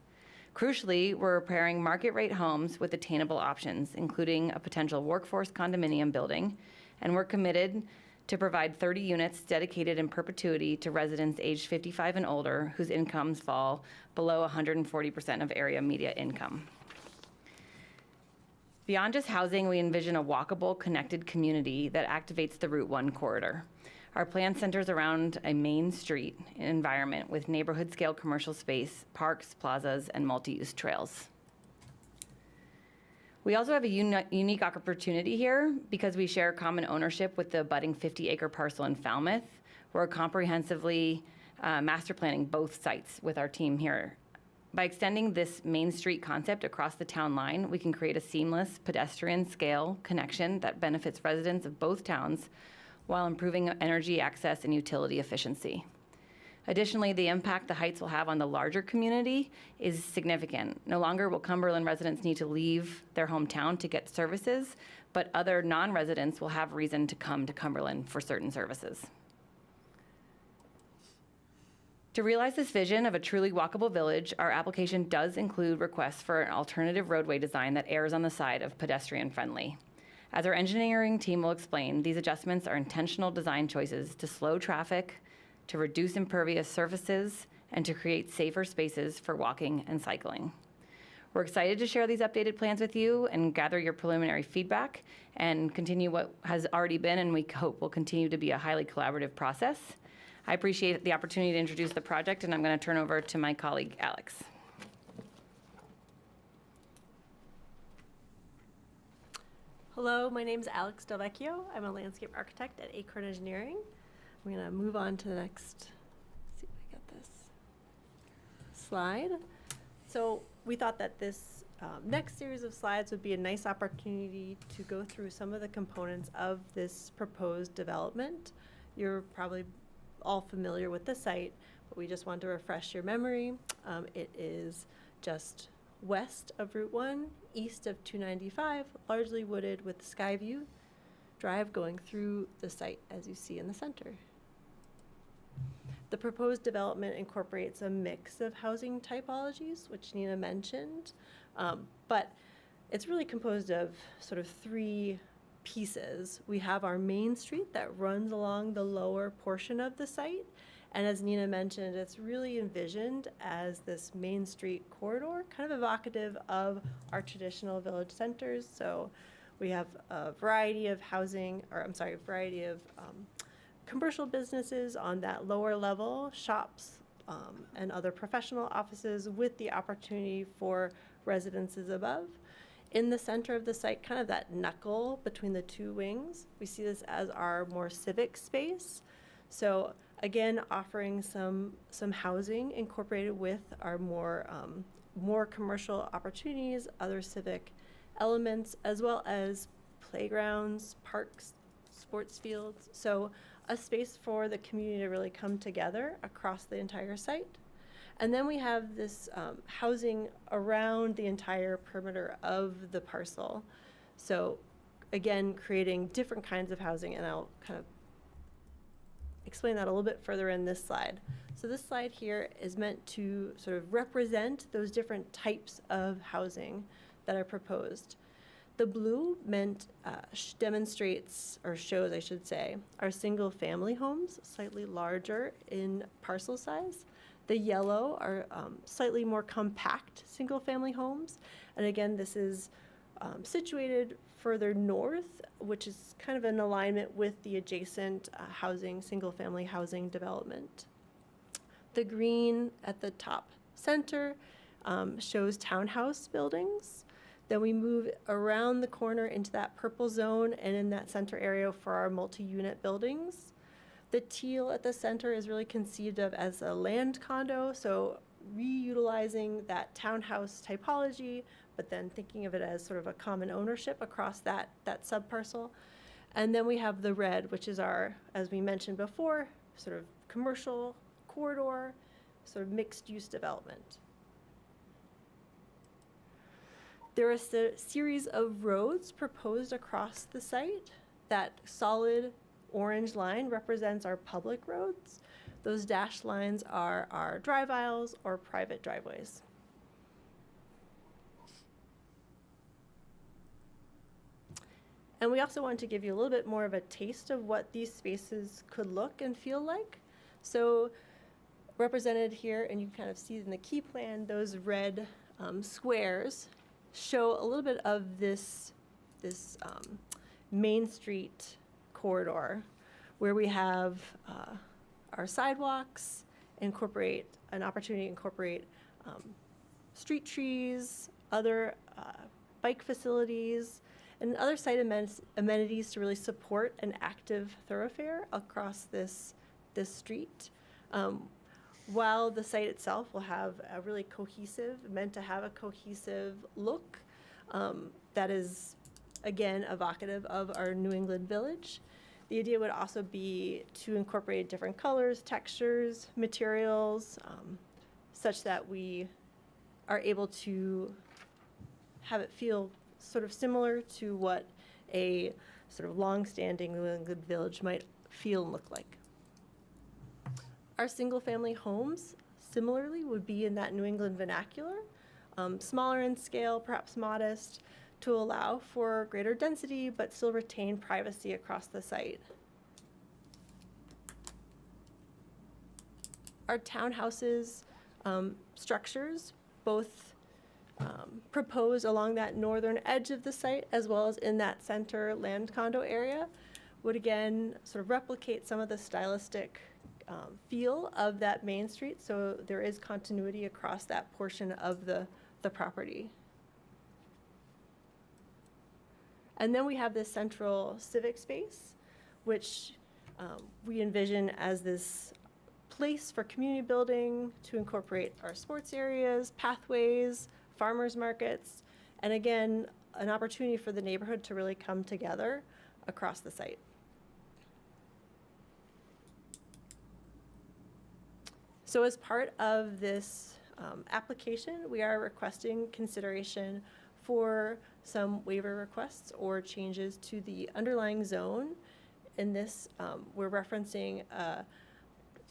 Crucially, we're pairing market-rate homes with attainable options, including a potential workforce condominium building, and we're committed to provide 30 units dedicated in perpetuity to residents aged 55 and older whose incomes fall below 140% of area media income. Beyond just housing, we envision a walkable, connected community that activates the Route 1 corridor. Our plan centers around a main street environment with neighborhood-scale commercial space, parks, plazas, and multi-use trails. We also have a unique opportunity here because we share common ownership with the abutting 50-acre parcel in Falmouth. We're comprehensively master planning both sites with our team here. By extending this Main Street concept across the town line, we can create a seamless pedestrian scale connection that benefits residents of both towns while improving energy access and utility efficiency. Additionally, the impact the Heights will have on the larger community is significant. No longer will Cumberland residents need to leave their hometown to get services, but other non-residents will have reason to come to Cumberland for certain services. To realize this vision of a truly walkable village, our application does include requests for an alternative roadway design that errs on the side of pedestrian-friendly. As our engineering team will explain, these adjustments are intentional design choices to slow traffic, to reduce impervious surfaces, and to create safer spaces for walking and cycling. We're excited to share these updated plans with you and gather your preliminary feedback and continue what has already been and we hope will continue to be a highly collaborative process. I appreciate the opportunity to introduce the project, and I'm going to turn over to my colleague, Alex. Hello, my name is Alex Del Vecchio. I'm a landscape architect at Acorn Engineering. I'm going to move on to the next, see if I get this slide. So we thought that this next series of slides would be a nice opportunity to go through some of the components of this proposed development. You're probably all familiar with the site, but we just want to refresh your memory. It is just west of Route 1, east of 295, largely wooded with Skyview Drive going through the site as you see in the center. The proposed development incorporates a mix of housing typologies, which Nina mentioned, but it's really composed of sort of three pieces. We have our main street that runs along the lower portion of the site. And as Nina mentioned, it's really envisioned as this main street corridor, kind of evocative of our traditional village centers. So we have a variety of commercial businesses on that lower level, shops and other professional offices with the opportunity for residences above. In the center of the site, kind of that knuckle between the two wings, we see this as our more civic space. So again, offering some housing incorporated with our more commercial opportunities, other civic elements, as well as playgrounds, parks, sports fields. So a space for the community to really come together across the entire site. And then we have this housing around the entire perimeter of the parcel. So again, creating different kinds of housing, and I'll kind of explain that a little bit further in this slide. So this slide here is meant to sort of represent those different types of housing that are proposed. The blue demonstrates, or shows, I should say, our single family homes, slightly larger in parcel size. The yellow are slightly more compact single-family homes. And again, this is situated further north, which is kind of in alignment with the adjacent single-family housing development. The green at the top center shows townhouse buildings. Then we move around the corner into that purple zone and in that center area for our multi-unit buildings. The teal at the center is really conceived of as a land condo, so reutilizing that townhouse typology, but then thinking of it as sort of a common ownership across that subparcel. And then we have the red, which is our, as we mentioned before, sort of commercial corridor, sort of mixed-use development. There is a series of roads proposed across the site. That solid orange line represents our public roads. Those dashed lines are our drive aisles or private driveways. And we also want to give you a little bit more of a taste of what these spaces could look and feel like. So represented here, and you kind of see in the key plan, those red squares show a little bit of this Main Street corridor where we have our sidewalks, incorporate an opportunity to incorporate street trees, other bike facilities, and other site amenities to really support an active thoroughfare across this street. While the site itself will have a really meant to have a cohesive look that is, again, evocative of our New England village. The idea would also be to incorporate different colors, textures, materials, such that we are able to have it feel sort of similar to what a sort of long-standing New England village might feel and look like. Our single-family homes, similarly, would be in that New England vernacular, smaller in scale, perhaps modest, to allow for greater density, but still retain privacy across the site. Our townhouses structures, both proposed along that northern edge of the site, as well as in that center land condo area, would again sort of replicate some of the stylistic feel of that main street, so there is continuity across that portion of the property. And then we have this central civic space, which we envision as this place for community building to incorporate our sports areas, pathways, farmers markets, and again, an opportunity for the neighborhood to really come together across the site. So as part of this application, we are requesting consideration for some waiver requests or changes to the underlying zone. In this, we're referencing a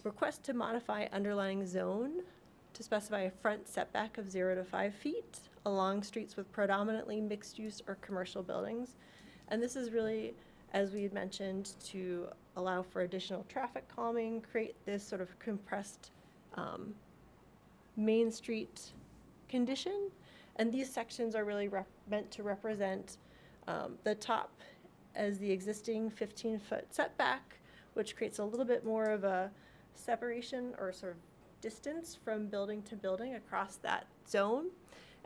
request to modify underlying zone to specify a front setback of 0 to 5 feet along streets with predominantly mixed use or commercial buildings. And this is really, as we had mentioned, to allow for additional traffic calming, create this sort of compressed Main Street condition. And these sections are really meant to represent the top as the existing 15-foot setback, which creates a little bit more of a separation or sort of distance from building to building across that zone.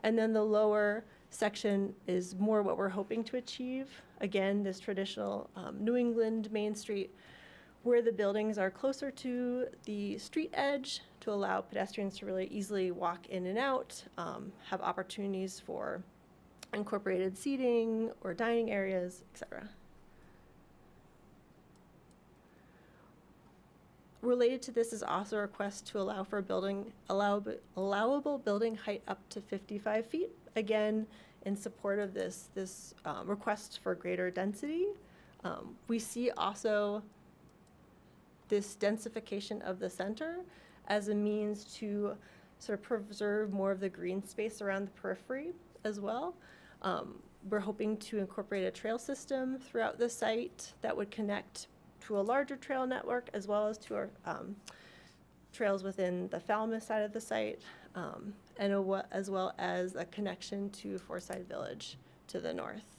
And then the lower section is more what we're hoping to achieve. Again, this traditional New England Main Street, where the buildings are closer to the street edge to allow pedestrians to really easily walk in and out, have opportunities for incorporated seating or dining areas, etc. Related to this is also a request to allow for allowable building height up to 55 feet. Again, in support of this request for greater density. We see also this densification of the center as a means to sort of preserve more of the green space around the periphery as well. We're hoping to incorporate a trail system throughout the site that would connect to a larger trail network, as well as to our trails within the Falmouth side of the site, as well as a connection to Forsyth Village to the north.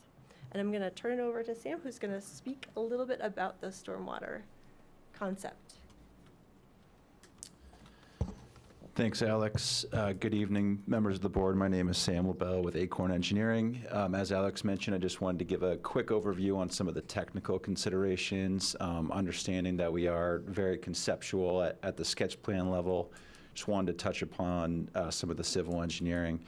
And I'm going to turn it over to Sam, who's going to speak a little bit about the stormwater concept. Thanks, Alex. Good evening, members of the board. My name is Sam LaBelle with Acorn Engineering. As Alex mentioned, I just wanted to give a quick overview on some of the technical considerations, understanding that we are very conceptual at the sketch plan level. Just wanted to touch upon some of the civil engineering.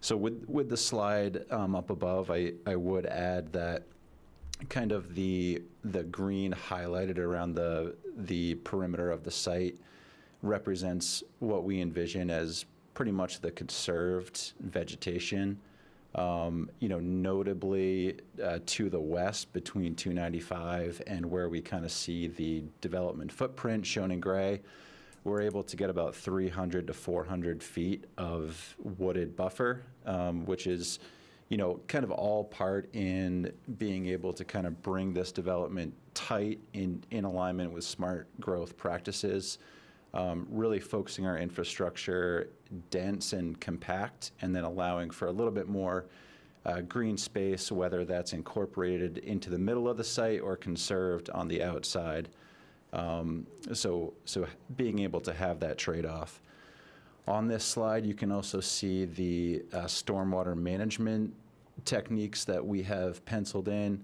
So with the slide up above, I would add that kind of the green highlighted around the perimeter of the site represents what we envision as pretty much the conserved vegetation. Notably to the west between 295 and where we kind of see the development footprint shown in gray, we're able to get about 300 to 400 feet of wooded buffer, which is, kind of all part in being able to kind of bring this development tight in alignment with smart growth practices. Really focusing our infrastructure dense and compact, and then allowing for a little bit more green space, whether that's incorporated into the middle of the site or conserved on the outside. So being able to have that trade-off. On this slide, you can also see the stormwater management techniques that we have penciled in.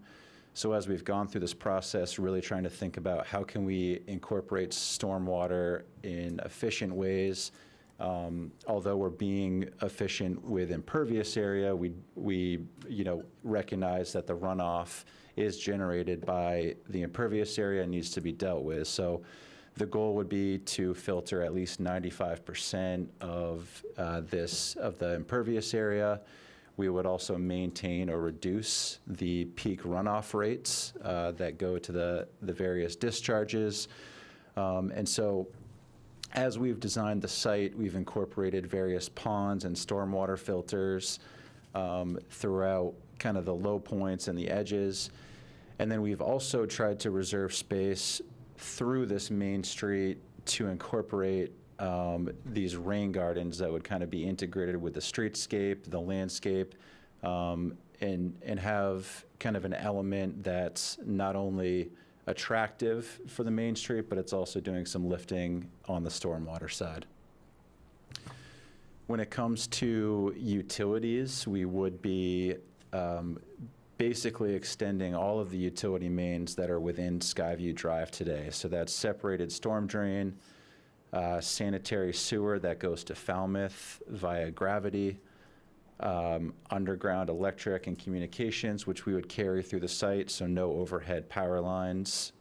So as we've gone through this process, really trying to think about how can we incorporate stormwater in efficient ways, Although we're being efficient with impervious area, we recognize that the runoff is generated by the impervious area and needs to be dealt with. So the goal would be to filter at least 95% of the impervious area. We would also maintain or reduce the peak runoff rates that go to the various discharges. And so as we've designed the site, we've incorporated various ponds and stormwater filters throughout kind of the low points and the edges. And then we've also tried to reserve space through this main street to incorporate these rain gardens that would kind of be integrated with the streetscape, the landscape, and have kind of an element that's not only attractive for the main street, but it's also doing some lifting on the stormwater side. When it comes to utilities, we would be basically extending all of the utility mains that are within Skyview Drive today. So that's separated storm drain, sanitary sewer that goes to Falmouth via gravity, underground electric and communications, which we would carry through the site, so no overhead power lines.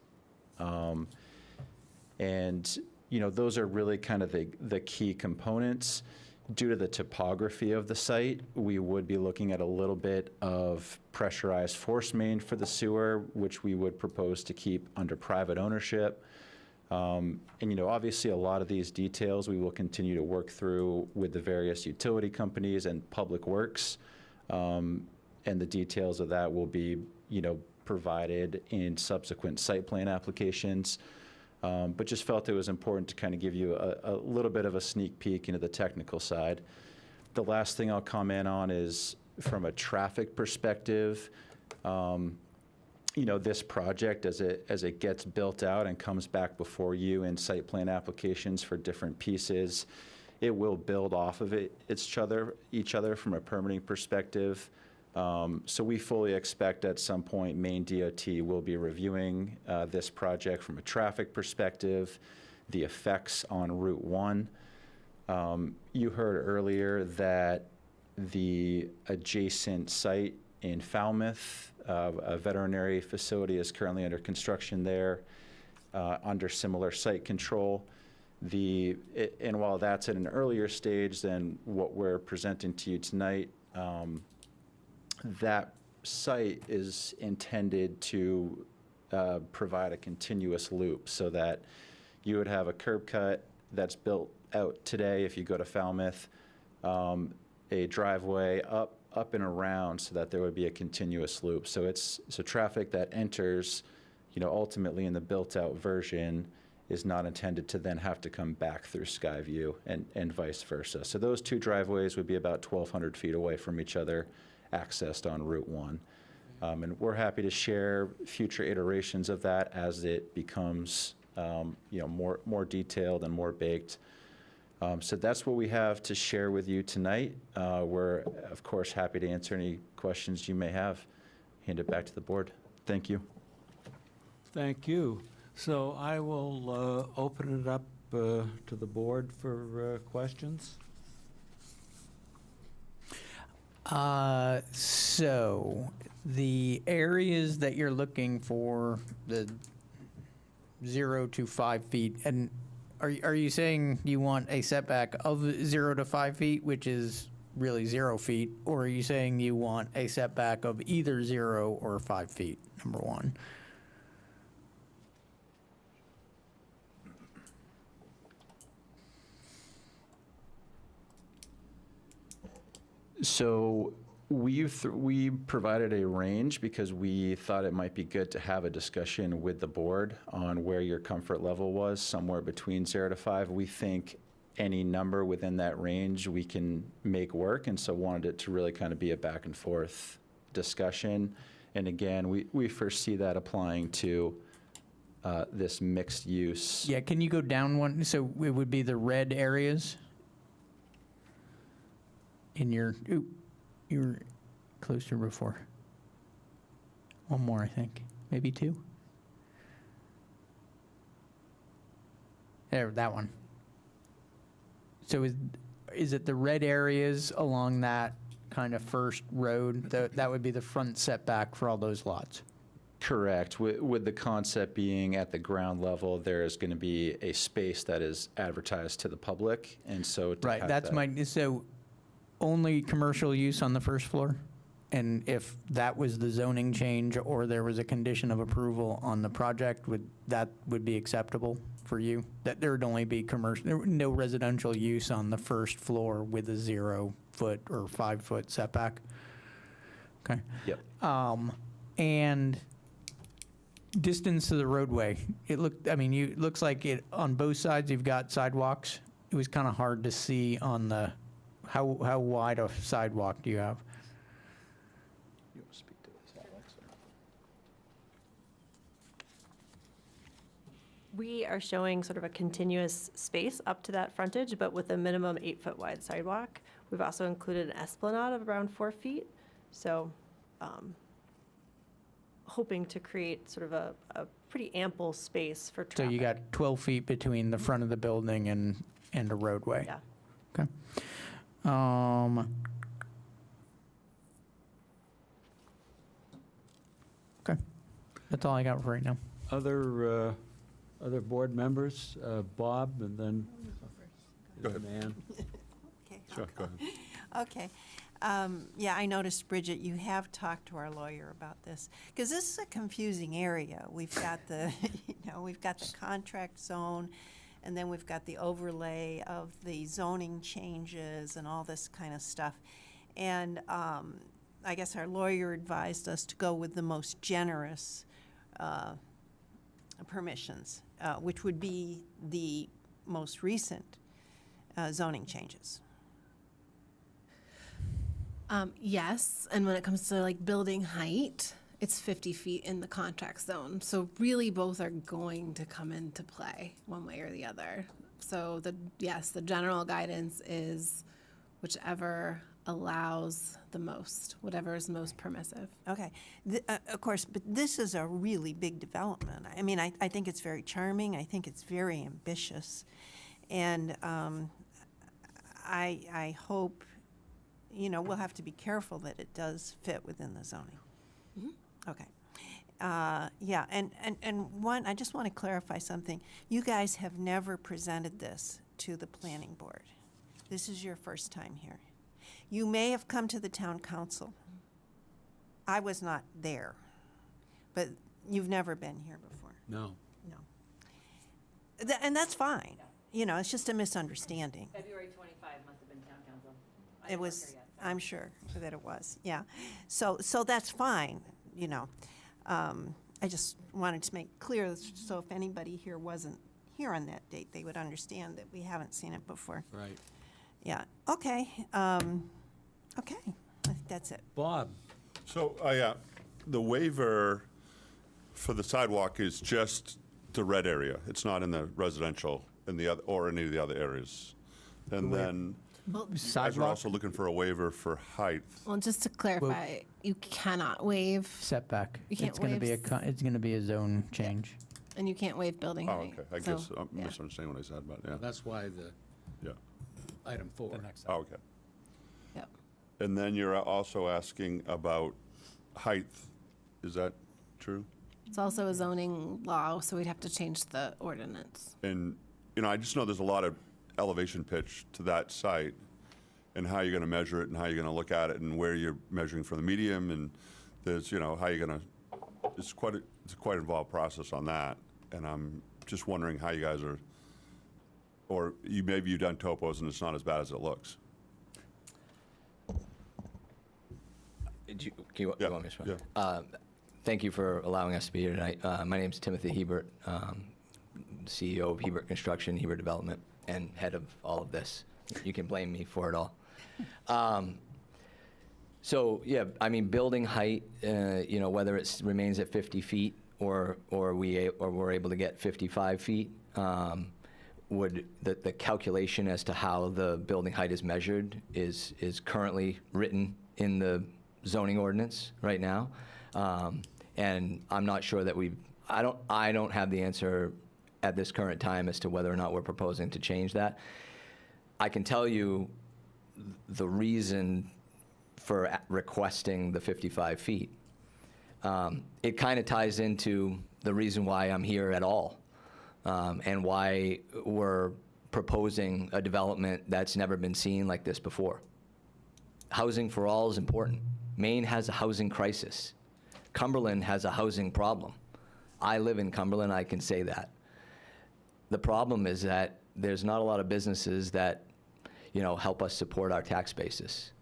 And, those are really kind of the key components. Due to the topography of the site, we would be looking at a little bit of pressurized force main for the sewer, which we would propose to keep under private ownership. And, obviously a lot of these details we will continue to work through with the various utility companies and Public Works. And the details of that will be, provided in subsequent site plan applications. But just felt it was important to kind of give you a little bit of a sneak peek into the technical side. The last thing I'll comment on is from a traffic perspective, this project, as it gets built out and comes back before you in site plan applications for different pieces, it will build off of each other from a permitting perspective. So we fully expect at some point Maine DOT will be reviewing this project from a traffic perspective, the effects on Route 1. You heard earlier that the adjacent site in Falmouth, a veterinary facility is currently under construction there, under similar site control. And while that's at an earlier stage than what we're presenting to you tonight, that site is intended to provide a continuous loop so that you would have a curb cut that's built out today if you go to Falmouth, a driveway up and around so that there would be a continuous loop. So traffic that enters, ultimately in the built-out version is not intended to then have to come back through Skyview and vice versa. So those two driveways would be about 1,200 feet away from each other, accessed on Route 1. And we're happy to share future iterations of that as it becomes more detailed and more baked. So that's what we have to share with you tonight. We're, of course, happy to answer any questions you may have. Hand it back to the board. Thank you. Thank you. So I will open it up to the board for questions. So the areas that you're looking for, the 0 to 5 feet, and are you saying you want a setback of 0 to 5 feet, which is really 0 feet, or are you saying you want a setback of either 0 or 5 feet, number one? So we provided a range because we thought it might be good to have a discussion with the board on where your comfort level was, somewhere between 0 to 5. We think any number within that range we can make work, and so wanted it to really kind of be a back and forth discussion. And again, we foresee that applying to this mixed use. Yeah, can you go down one? So it would be the red areas? In your, you were closer before. One more, I think. Maybe two. There, that one. So is it the red areas along that kind of first road? That would be the front setback for all those lots? Correct. With the concept being at the ground level, there is going to be a space that is advertised to the public, and so to Right, have that's that- so only commercial use on the first floor? And if that was the zoning change or there was a condition of approval on the project, that would be acceptable for you? That there would only be no residential use on the first floor with a 0-foot or 5-foot setback? Okay. Yep. And distance to the roadway, it looks like it, on both sides, you've got sidewalks. It was kind of hard to see on the, how wide a sidewalk do you have? You want to speak to this, Alex? We are showing sort of a continuous space up to that frontage, but with a minimum 8-foot wide sidewalk. We've also included an esplanade of around 4 feet. So hoping to create sort of a pretty ample space for So traffic. you got 12 feet between the front of the building and a roadway? Yeah. Okay. Okay. That's all I got for right now. Other board members, Bob, and then Go ahead. Ann. Okay, Sure, go ahead. Okay. Yeah, I noticed, Bridget, you have talked to our lawyer about this, because this is a confusing area. We've got the, we've got the contract zone, and then we've got the overlay of the zoning changes and all this kind of stuff. And I guess our lawyer advised us to go with the most generous permissions, which would be the most recent zoning changes. Yes, and when it comes to like building height, it's 50 feet in the contract zone. So really both are going to come into play one way or the other. So the general guidance is whichever allows the most, whatever is most permissive. Okay, of course, but this is a really big development. I mean, I think it's very charming. I think it's very ambitious. And I hope, we'll have to be careful that it does fit within the zoning. Mm-hmm. Okay. Yeah, and one, I just want to clarify something. You guys have never presented this to the planning board. This is your first time here. You may have come to the town council. I was not there, but you've never been here before. No. No. And that's fine. It's just a misunderstanding. February 25 must have been town council. It was, I'm sure that it was, yeah. So that's fine, I just wanted to make clear, so if anybody here wasn't here on that date, they would understand that we haven't seen it before. Right. Yeah, okay. Okay, I think that's it. Bob? So, yeah, the waiver for the sidewalk is just the red area. It's not in the residential or any of the other areas. And then you guys are Sidewalk? also looking for a waiver for height. Well, just to clarify, you cannot waive, Setback. You can't It's going to be it's going to be a zone change. and you can't waive building Oh, height. okay, I So, guess I'm yeah. misunderstanding what I said, but yeah, That's why the yeah. item 4. The next Oh, okay. Yep. And then you're also asking about height. Is that true? It's also a zoning law, so we'd have to change the ordinance. And, I just know there's a lot of elevation pitch to that site and how you're going to measure it and how you're going to look at it and where you're measuring from the medium and there's, how you're going to, it's quite an involved process on that. And I'm just wondering how you guys are, or maybe you've done topos and it's not as bad as it looks. You want me to respond? Thank you for allowing us to be here tonight. My name is Timothy Hebert, CEO of Hebert Construction, Hebert Development, and head of all of this. You can blame me for it all. So, yeah, building height, whether it remains at 50 feet or we're able to get 55 feet, the calculation as to how the building height is measured is currently written in the zoning ordinance right now. And I'm not sure that I don't have the answer at this current time as to whether or not we're proposing to change that. I can tell you the reason for requesting the 55 feet. It kind of ties into the reason why I'm here at all, and why we're proposing a development that's never been seen like this before. Housing for all is important. Maine has a housing crisis. Cumberland has a housing problem. I live in Cumberland, I can say that. The problem is that there's not a lot of businesses that, help us support our tax basis.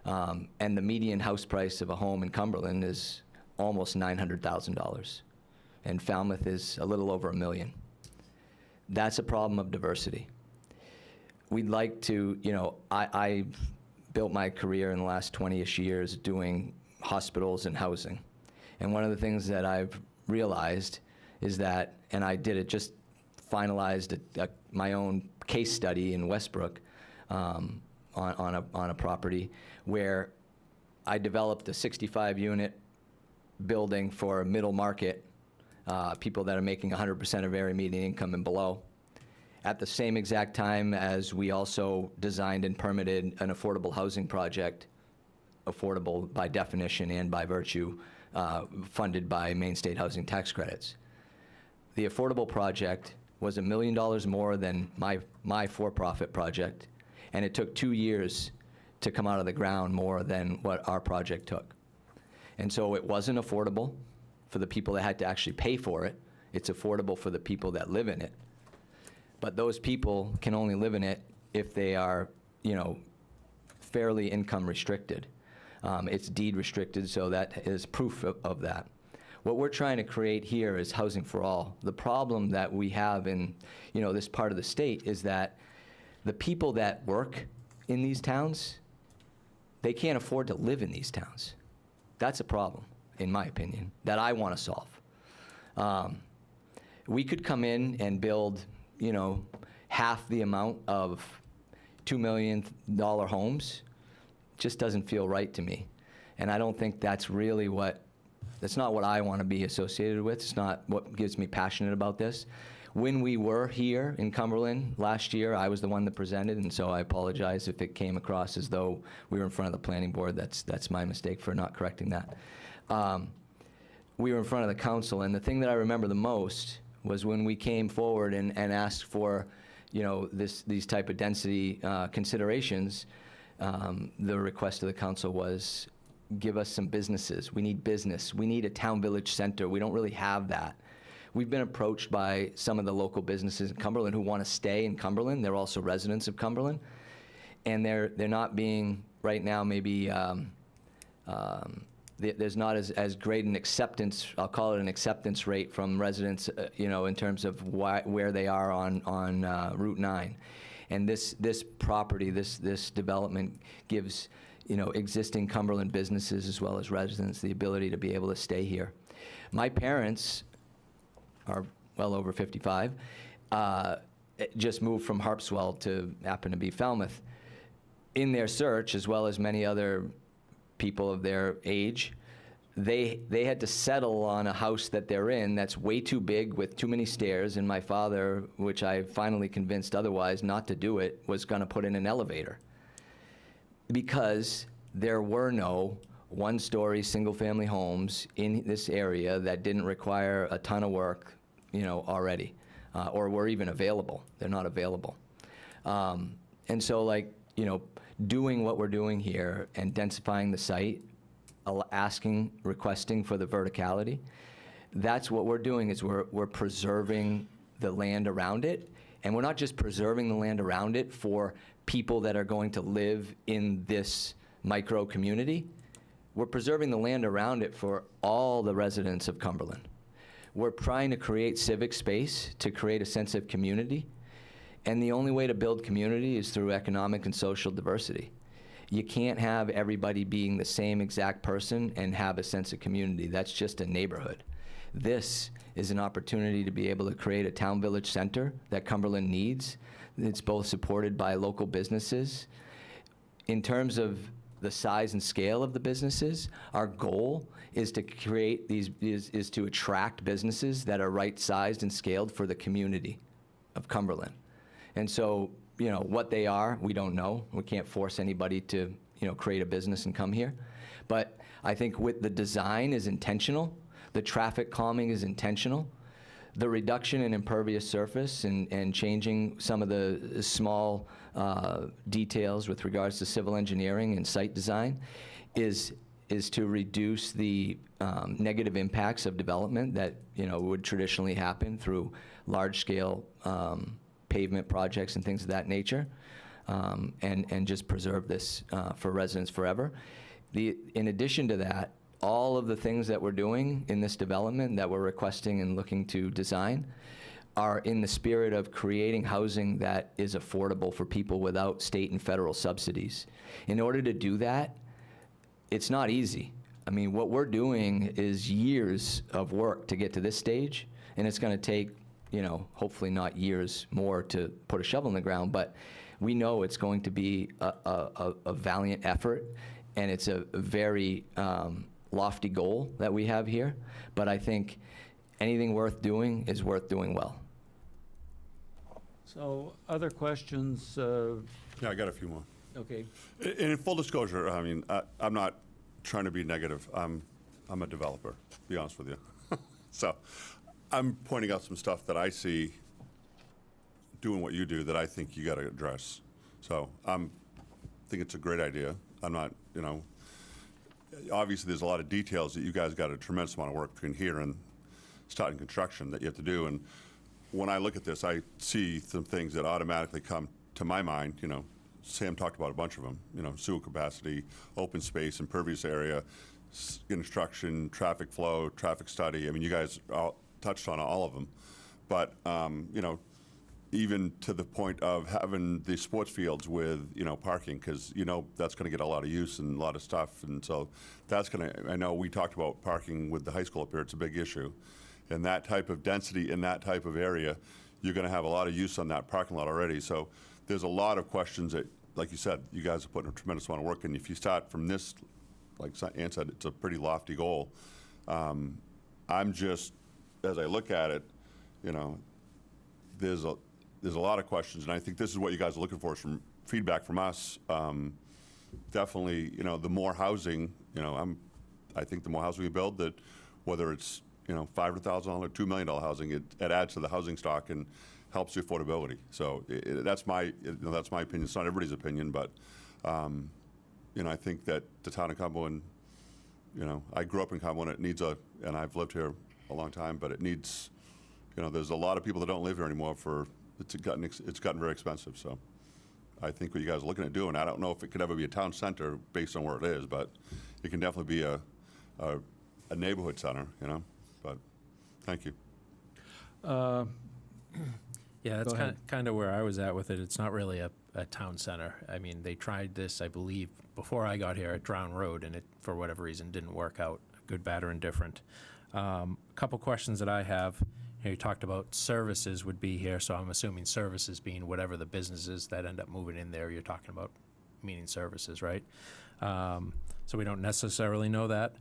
And the median house price of a home in Cumberland is almost $900,000. And Falmouth is a little over $1 million. That's a problem of diversity. We'd like to, I built my career in the last 20-ish years doing hospitals and housing. And one of the things that I've realized is that, and I did it, just finalized my own case study in Westbrook on a property where I developed a 65-unit building for middle market, people that are making 100% of area median income and below. At the same exact time as we also designed and permitted an affordable housing project, affordable by definition and by virtue, funded by Maine State Housing Tax Credits. The affordable project was $1 million more than my for-profit project, and it took 2 years to come out of the ground more than what our project took. And so it wasn't affordable for the people that had to actually pay for it. It's affordable for the people that live in it. But those people can only live in it if they are, fairly income restricted. It's deed restricted, so that is proof of that. What we're trying to create here is housing for all. The problem that we have in, this part of the state is that the people that work in these towns, they can't afford to live in these towns. That's a problem, in my opinion, that I want to solve. We could come in and build, half the amount of $2 million homes. Just doesn't feel right to me. And I don't think that's really that's not what I want to be associated with. It's not what gets me passionate about this. When we were here in Cumberland last year, I was the one that presented, and so I apologize if it came across as though we were in front of the planning board. That's my mistake for not correcting that. We were in front of the council, and the thing that I remember the most was when we came forward and asked for, these type of density considerations. The request of the council was, give us some businesses. We need business. We need a town village center. We don't really have that. We've been approached by some of the local businesses in Cumberland who want to stay in Cumberland. They're also residents of Cumberland. And they're not being, right now, maybe, there's not as great an acceptance, I'll call it an acceptance rate from residents, in terms of where they are on Route 9. And this property, this development gives, existing Cumberland businesses as well as residents the ability to be able to stay here. My parents are well over 55, just moved from Harpswell to happen to be Falmouth. In their search, as well as many other people of their age, they had to settle on a house that they're in that's way too big with too many stairs, and my father, which I finally convinced otherwise not to do it, was going to put in an elevator. Because there were no one-story single-family homes in this area that didn't require a ton of work, already, or were even available. They're not available. And so, doing what we're doing here and densifying the site, requesting for the verticality, that's what we're doing, is we're preserving the land around it. And we're not just preserving the land around it for people that are going to live in this micro community. We're preserving the land around it for all the residents of Cumberland. We're trying to create civic space to create a sense of community. And the only way to build community is through economic and social diversity. You can't have everybody being the same exact person and have a sense of community. That's just a neighborhood. This is an opportunity to be able to create a town village center that Cumberland needs. It's both supported by local businesses. In terms of the size and scale of the businesses, our goal is to create is to attract businesses that are right-sized and scaled for the community of Cumberland. And so, what they are, we don't know. We can't force anybody to, create a business and come here. But I think with the design is intentional, the traffic calming is intentional, the reduction in impervious surface and changing some of the small details with regards to civil engineering and site design is to reduce the negative impacts of development that would traditionally happen through large-scale pavement projects and things of that nature, and just preserve this for residents forever. In addition to that, all of the things that we're doing in this development that we're requesting and looking to design are in the spirit of creating housing that is affordable for people without state and federal subsidies. In order to do that, it's not easy. I mean, what we're doing is years of work to get to this stage, and it's going to take, hopefully not years more to put a shovel in the ground, but we know it's going to be a valiant effort, and it's a very lofty goal that we have here, but I think anything worth doing is worth doing well. So, other questions? Yeah, I got a few more. Okay. In full disclosure, I mean, I'm not trying to be negative. I'm a developer, to be honest with you. So I'm pointing out some stuff that I see doing what you do that I think you got to address. So I think it's a great idea. I'm not, obviously there's a lot of details that you guys got a tremendous amount of work between here and starting construction that you have to do. And when I look at this, I see some things that automatically come to my mind. Sam talked about a bunch of them, sewer capacity, open space, impervious area, construction, traffic flow, traffic study. I mean, you guys all touched on all of them. But, even to the point of having the sports fields with, parking, because, that's going to get a lot of use and a lot of stuff. And so that's going to, I know we talked about parking with the high school up here. It's a big issue. And that type of density in that type of area, you're going to have a lot of use on that parking lot already. So there's a lot of questions that, like you said, you guys are putting a tremendous amount of work in. If you start from this, like Ann said, it's a pretty lofty goal. I'm just, as I look at it, there's a lot of questions, and I think this is what you guys are looking for, is from feedback from us. Definitely, the more housing, I think the more housing we build, that whether it's $500,000, $2 million housing, it adds to the housing stock and helps the affordability. So that's my opinion. It's not everybody's opinion, but I think that the town of Cumberland, I grew up in Cumberland. It needs and I've lived here a long time, but it needs, there's a lot of people that don't live here anymore. It's gotten very expensive. So I think what you guys are looking at doing, I don't know if it could ever be a town center based on where it is, but it can definitely be a neighborhood center. But thank you. Yeah, that's Go ahead. kind of where I was at with it. It's not really a town center. I mean, they tried this, I believe, before I got here at Drown Road, and it, for whatever reason, didn't work out, good, bad, or indifferent. A couple questions that I have. You talked about services would be here, so I'm assuming services being whatever the businesses that end up moving in there you're talking about, meaning services, right? So we don't necessarily know that.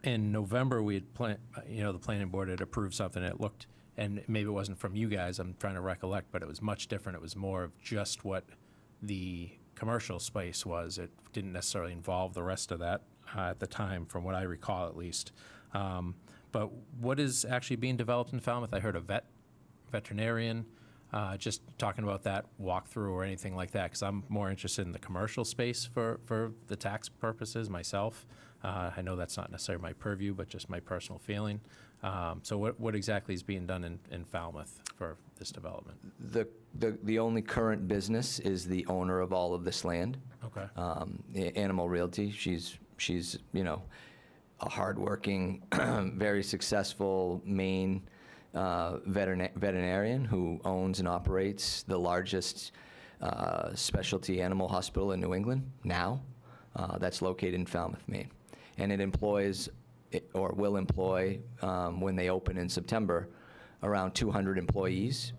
In November, we had the planning board had approved something. It looked, and maybe it wasn't from you guys, I'm trying to recollect, but it was much different. It was more of just what the commercial space was. It didn't necessarily involve the rest of that at the time, from what I recall at least. But what is actually being developed in Falmouth? I heard a veterinarian, just talking about that walkthrough or anything like that, because I'm more interested in the commercial space for the tax purposes myself. I know that's not necessarily my purview, but just my personal feeling. So what exactly is being done in Falmouth for this development? The only current business is the owner of all of this land. Okay. Animal Realty. She's a hardworking, very successful Maine veterinarian who owns and operates the largest specialty animal hospital in New England now. That's located in Falmouth, Maine. And it employs, or will employ, when they open in September, around 200 employees.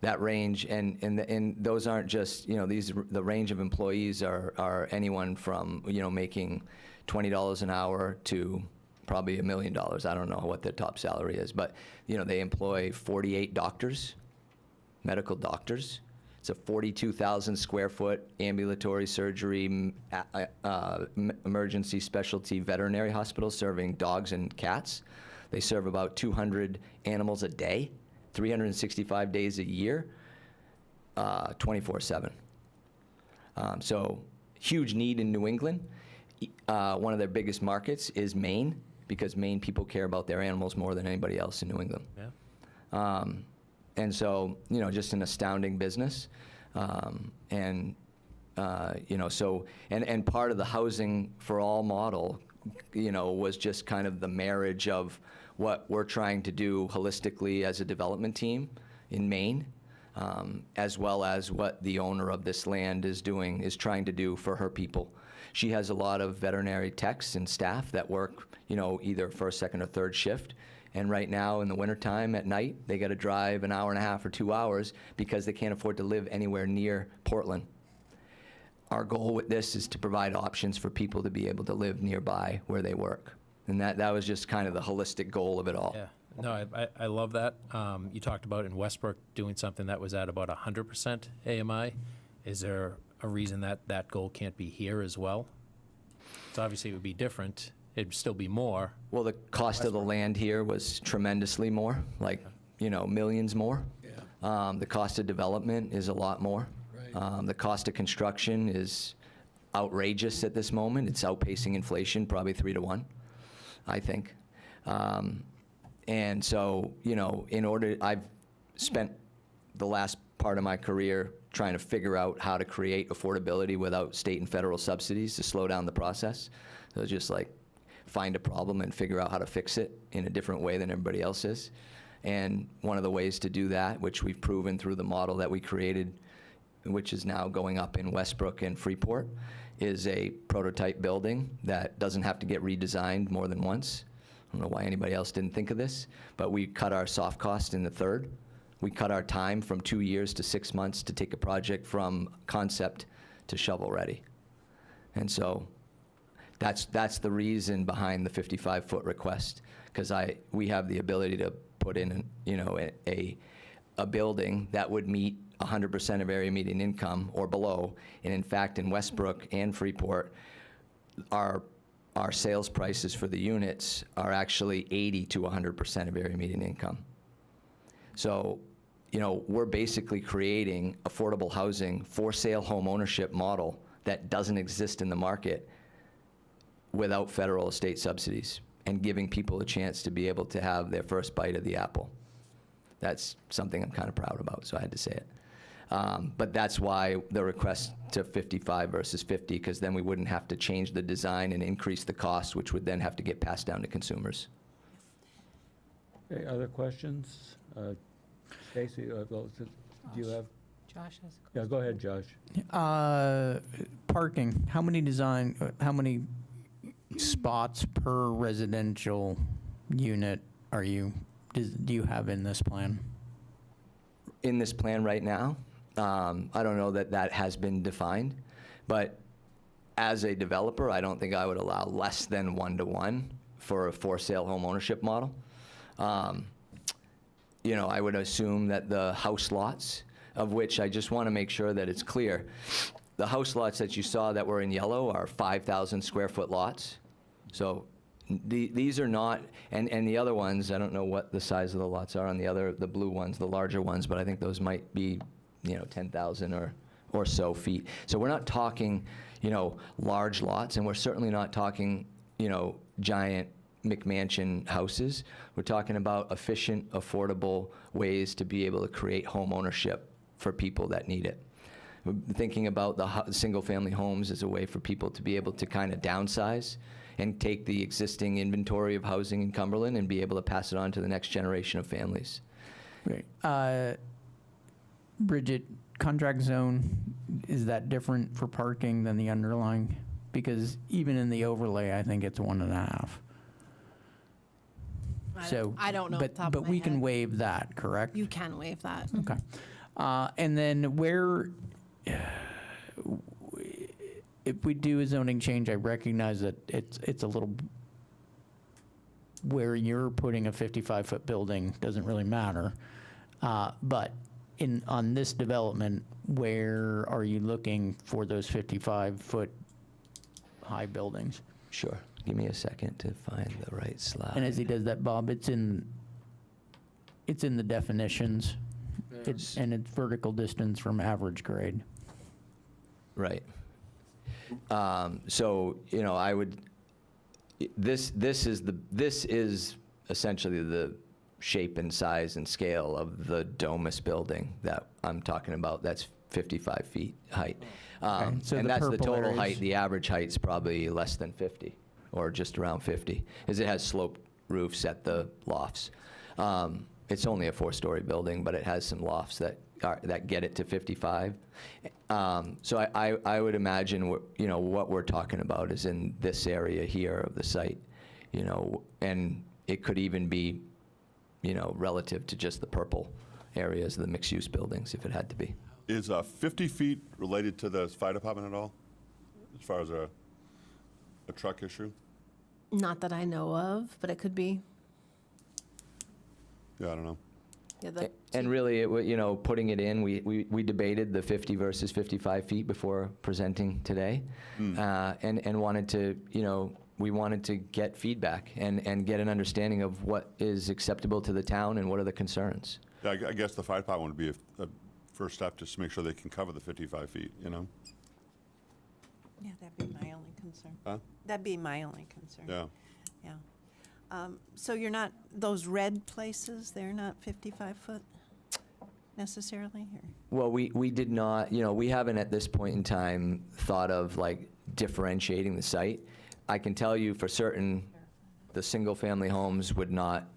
That range, and those aren't just, the range of employees are anyone from, making $20 an hour to probably $1 million. I don't know what their top salary is, but, they employ 48 doctors, medical doctors. It's a 42,000 square foot ambulatory surgery, emergency specialty veterinary hospital serving dogs and cats. They serve about 200 animals a day, 365 days a year, 24/7. So huge need in New England. One of their biggest markets is Maine, because Maine people care about their animals more than anybody else in New England. Yeah. And so, just an astounding business. And part of the Housing for All model, was just kind of the marriage of what we're trying to do holistically as a development team in Maine, as well as what the owner of this land is trying to do for her people. She has a lot of veterinary techs and staff that work, either first, second, or third shift. And right now, in the wintertime at night, they got to drive an hour and a half or 2 hours because they can't afford to live anywhere near Portland. Our goal with this is to provide options for people to be able to live nearby where they work. And that was just kind of the holistic goal of it all. Yeah. No, I love that. You talked about in Westbrook doing something that was at about 100% AMI. Is there a reason that that goal can't be here as well? So obviously it would be different. It'd still be more. Well, the cost of the land here was tremendously more, millions more. Yeah. The cost of development is a lot more. Right. The cost of construction is outrageous at this moment. It's outpacing inflation, probably 3 to 1, I think. And so, I've spent the last part of my career trying to figure out how to create affordability without state and federal subsidies to slow down the process. So just find a problem and figure out how to fix it in a different way than everybody else is. And one of the ways to do that, which we've proven through the model that we created, which is now going up in Westbrook and Freeport, is a prototype building that doesn't have to get redesigned more than once. I don't know why anybody else didn't think of this, but we cut our soft cost in the third. We cut our time from 2 years to 6 months to take a project from concept to shovel ready. And so that's the reason behind the 55-foot request, because we have the ability to put in a building that would meet 100% of area median income or below. And in fact, in Westbrook and Freeport, our sales prices for the units are actually 80 to 100% of area median income. So, we're basically creating affordable housing for sale home ownership model that doesn't exist in the market without federal or state subsidies, and giving people a chance to be able to have their first bite of the apple. That's something I'm kind of proud about, so I had to say it. But that's why the request to 55 versus 50, because then we wouldn't have to change the design and increase the cost, which would then have to get passed down to consumers. Okay, other questions? Casey, do you have? Josh has a question. Yeah, go ahead, Josh. Parking, how many spots per residential unit do you have in this plan? In this plan right now, I don't know that has been defined, but as a developer, I don't think I would allow less than 1-to-1 for a for-sale home ownership model. I would assume that the house lots, of which I just want to make sure that it's clear, the house lots that you saw that were in yellow are 5,000 square foot lots. So these are not, and the other ones, I don't know what the size of the lots are on the blue ones, the larger ones, but I think those might be, 10,000 or so feet. So we're not talking, large lots, and we're certainly not talking, giant McMansion houses. We're talking about efficient, affordable ways to be able to create home ownership for people that need it. We're thinking about the single-family homes as a way for people to be able to kind of downsize and take the existing inventory of housing in Cumberland and be able to pass it on to the next generation of families. Great. Bridget, contract zone, is that different for parking than the underlying? Because even in the overlay, I think it's 1.5. I don't know off the top of But my we can head. waive that, correct? You can waive that. Okay. And then if we do a zoning change, I recognize that it's a little, where you're putting a 55-foot building doesn't really matter. But on this development, where are you looking for those 55-foot high buildings? Sure. Give me a second to find the right slide. And as he does that, Bob, it's in the definitions, and it's vertical distance from average grade. Right. So, you know, I would, this is essentially the shape and size and scale of the Domus building that I'm talking about. That's 55 feet height. So and the that's the purple total areas- height. The average height's probably less than 50, or just around 50, as it has sloped roofs at the lofts. It's only a 4-story building, but it has some lofts that get it to 55. So I would imagine what we're talking about is in this area here of the site, and it could even be, relative to just the purple areas of the mixed-use buildings if it had to be. Is 50 feet related to the fire department at all, as far as a truck issue? Not that I know of, but it could be. Yeah, I don't know. Yeah, And really, putting it in, we debated the 50 versus 55 feet before presenting today, and wanted to, we wanted to get feedback and get an understanding of what is acceptable to the town and what are the concerns. Yeah, I guess the fire department would be a first step, just to make sure they can cover the 55 feet, Yeah, that'd be my only concern. Huh? That'd be my only concern. Yeah. Yeah. So you're not, those red places, they're not 55 foot necessarily? Or? Well, we did not, we haven't at this point in time thought of like differentiating the site. I can tell you for certain, the single-family homes would not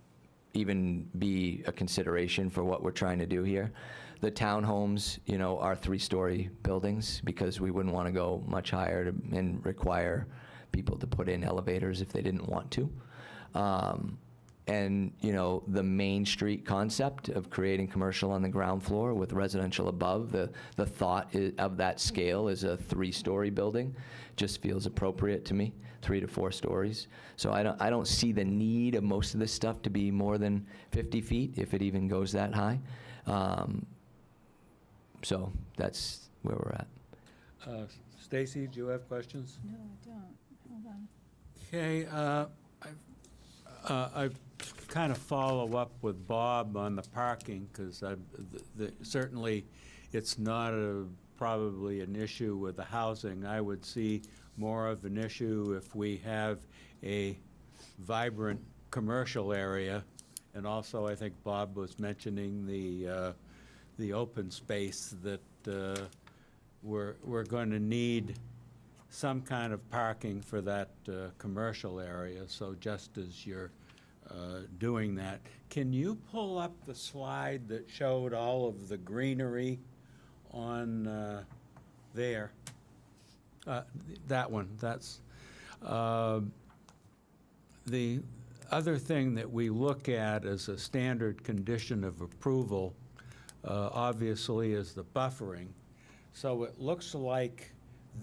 even be a consideration for what we're trying to do here. The townhomes, are 3-story buildings because we wouldn't want to go much higher and require people to put in elevators if they didn't want to. And, the Main Street concept of creating commercial on the ground floor with residential above, the thought of that scale is a 3-story building just feels appropriate to me, 3 to 4 stories. So I don't see the need of most of this stuff to be more than 50 feet, if it even goes that high. So that's where we're at. Stacy, do you have questions? No, I don't. Hold on. Okay, I kind of follow up with Bob on the parking, because certainly it's not probably an issue with the housing. I would see more of an issue if we have a vibrant commercial area. And also, I think Bob was mentioning the open space that we're going to need some kind of parking for that commercial area. So just as you're doing that, can you pull up the slide that showed all of the greenery on there? That one, that's the other thing that we look at as a standard condition of approval, obviously, is the buffering. So it looks like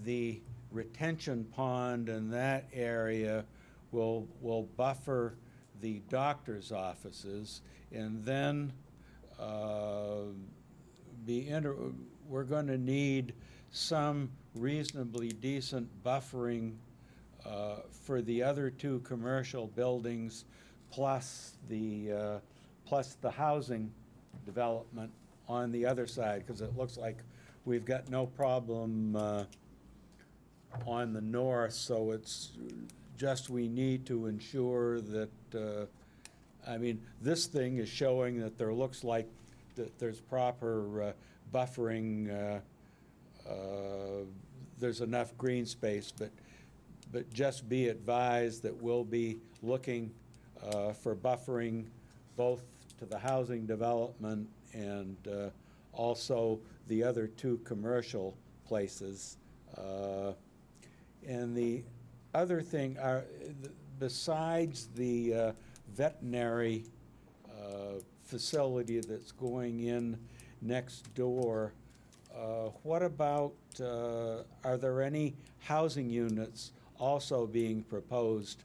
the retention pond in that area will buffer the doctor's offices, and then we're going to need some reasonably decent buffering for the other 2 commercial buildings, plus the housing development on the other side, because it looks like we've got no problem on the north, so it's just we need to ensure that, I mean, this thing is showing that there looks like that there's proper buffering, there's enough green space, but just be advised that we'll be looking for buffering both to the housing development and also the other 2 commercial places. And the other thing, besides the veterinary facility that's going in next door, what about, are there any housing units also being proposed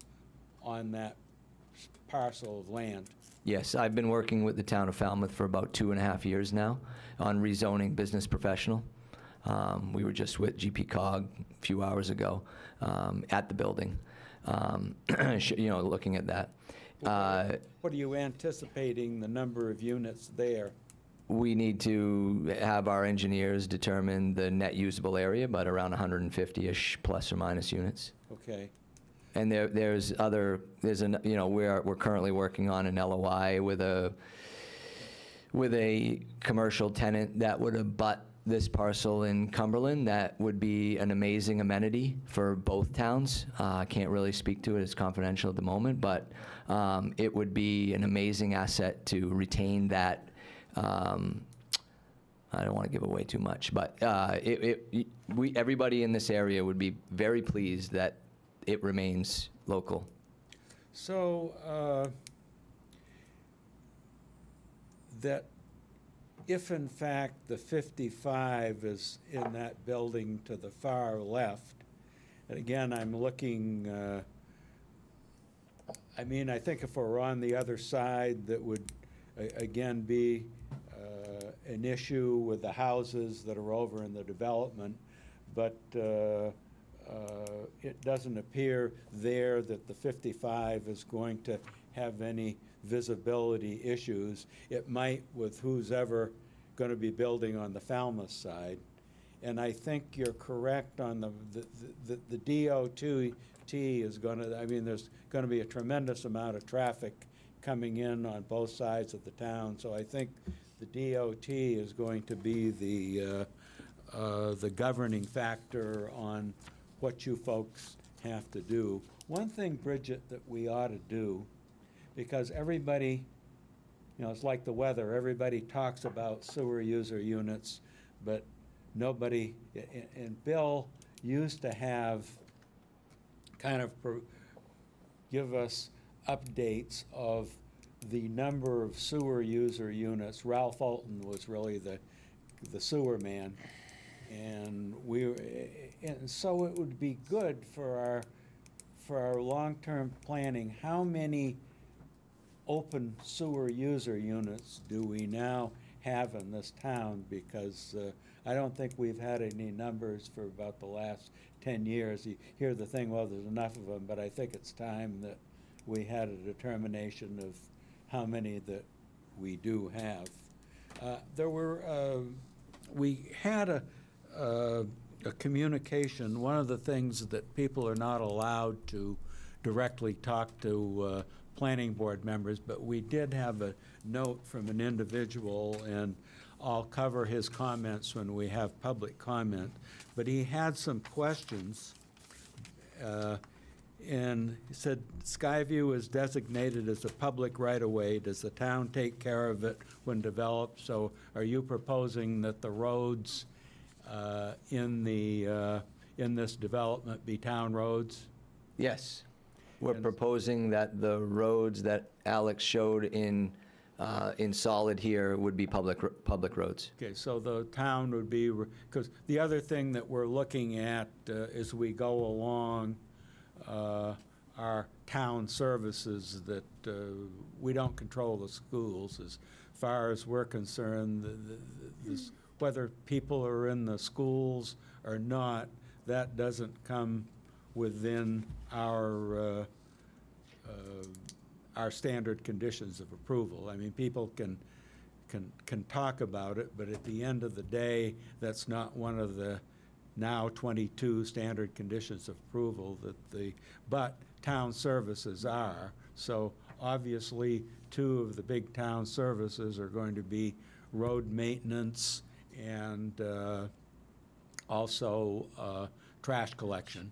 on that parcel of land. Yes, I've been working with the town of Falmouth for about 2.5 years now on rezoning business professional. We were just with GP Cog a few hours ago at the building, looking at that. What are you anticipating the number of units there? We need to have our engineers determine the net usable area, but around 150-ish plus or minus units. Okay. And we're currently working on an LOI with a commercial tenant that would abut this parcel in Cumberland. That would be an amazing amenity for both towns. I can't really speak to it, it's confidential at the moment, but it would be an amazing asset to retain that. I don't want to give away too much, but everybody in this area would be very pleased that it remains local. So, that if in fact the 55 is in that building to the far left, and again, I'm looking, I think if we're on the other side, that would, again, be an issue with the houses that are over in the development, but it doesn't appear there that the 55 is going to have any visibility issues. It might with who's ever going to be building on the Falmouth side. And I think you're correct on the DOT is going to, there's going to be a tremendous amount of traffic coming in on both sides of the town. So I think the DOT is going to be the governing factor on what you folks have to do. One thing, Bridget, that we ought to do, because everybody, it's like the weather, everybody talks about sewer user units, but nobody, and Bill used to have kind of give us updates of the number of sewer user units. Ralph Alton was really the sewer man. And so it would be good for our long-term planning, how many open sewer user units do we now have in this town? Because I don't think we've had any numbers for about the last 10 years. You hear the thing, well, there's enough of them, but I think it's time that we had a determination of how many that we do have. We had a communication. One of the things that people are not allowed to directly talk to planning board members, but we did have a note from an individual, and I'll cover his comments when we have public comment. But he had some questions, and he said, Skyview is designated as a public right-of-way. Does the town take care of it when developed? So are you proposing that the roads in this development be town roads? Yes. We're proposing that the roads that Alex showed in solid here would be public roads. Okay, so the town would be, because the other thing that we're looking at as we go along are town services that we don't control the schools. As far as we're concerned, whether people are in the schools or not, that doesn't come within our standard conditions of approval. People can talk about it, but at the end of the day, that's not one of the now 22 standard conditions of approval but town services are. So obviously, two of the big town services are going to be road maintenance and also trash collection.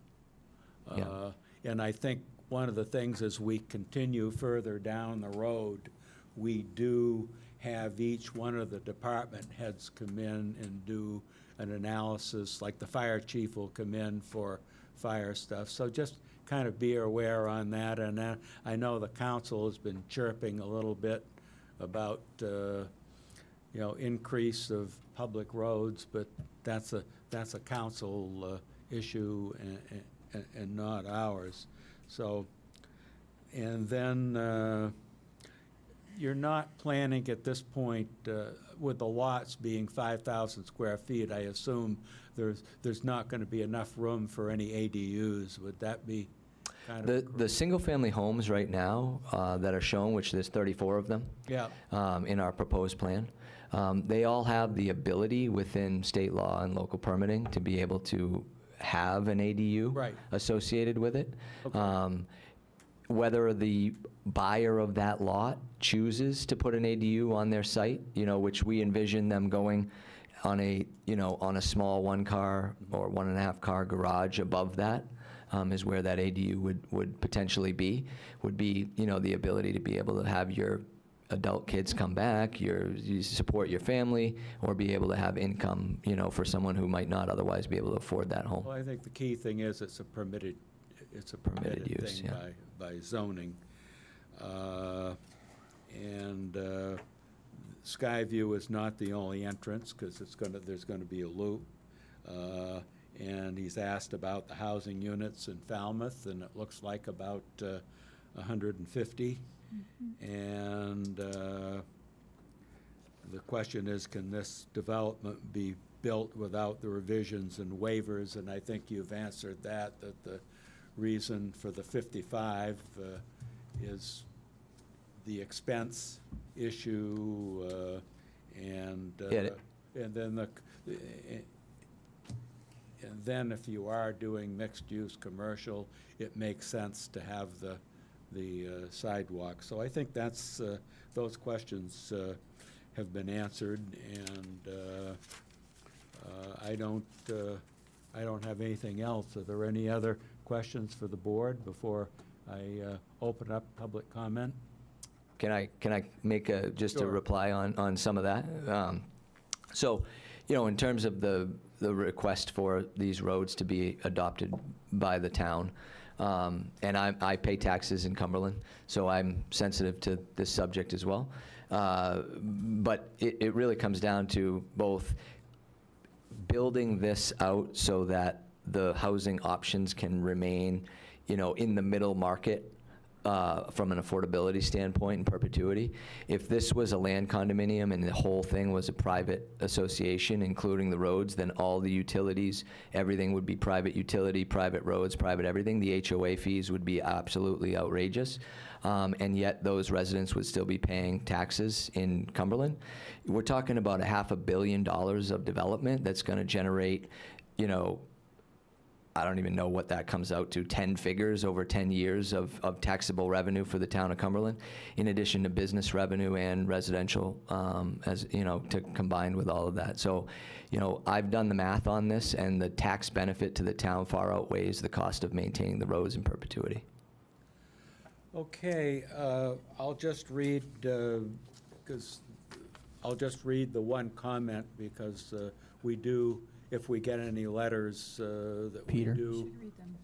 Yeah. And I think one of the things as we continue further down the road, we do have each one of the department heads come in and do an analysis, like the fire chief will come in for fire stuff. So just kind of be aware on that. And I know the council has been chirping a little bit about increase of public roads, but that's a council issue and not ours. So, And then you're not planning at this point, with the lots being 5,000 square feet, I assume there's not going to be enough room for any ADUs. Would that be kind of? The single-family homes right now that are shown, which there's 34 of them Yeah. in our proposed plan, they all have the ability within state law and local permitting to be able to have an ADU Right. associated with it. Okay. Whether the buyer of that lot chooses to put an ADU on their site, which we envision them going on a small one-car or one-and-a-half-car garage above that, is where that ADU would potentially be, would be, the ability to be able to have your adult kids come back, you support your family, or be able to have income, for someone who might not otherwise be able to afford that home. Well, I think the key thing is it's a permitted Permitted use, thing yeah. by zoning. And Skyview is not the only entrance, because there's gonna be a loop. And he's asked about the housing units in Falmouth, and it looks like about 150. And the question is, can this development be built without the revisions and waivers? And I think you've answered that the reason for the 55 is the expense issue, and then if you are doing mixed-use commercial, it makes sense to have the sidewalk. So I think that's those questions have been answered, and I don't have anything else. Are there any other questions for the board before I open up public comment? Can I make just a Sure. reply on some of that? So, in terms of the request for these roads to be adopted by the town, and I pay taxes in Cumberland, so I'm sensitive to this subject as well. But it really comes down to both building this out so that the housing options can remain, in the middle market from an affordability standpoint in perpetuity. If this was a land condominium and the whole thing was a private association, including the roads, then all the utilities, everything would be private utility, private roads, private everything. The HOA fees would be absolutely outrageous. And yet those residents would still be paying taxes in Cumberland. We're talking about $500 million of development that's going to generate, I don't even know what that comes out to, 10 figures over 10 years of taxable revenue for the town of Cumberland, in addition to business revenue and residential, to combine with all of that. So, I've done the math on this, and the tax benefit to the town far outweighs the cost of maintaining the roads in perpetuity. Okay, I'll just read, I'll just read the one comment, because we do, if we get any letters that Peter? we do.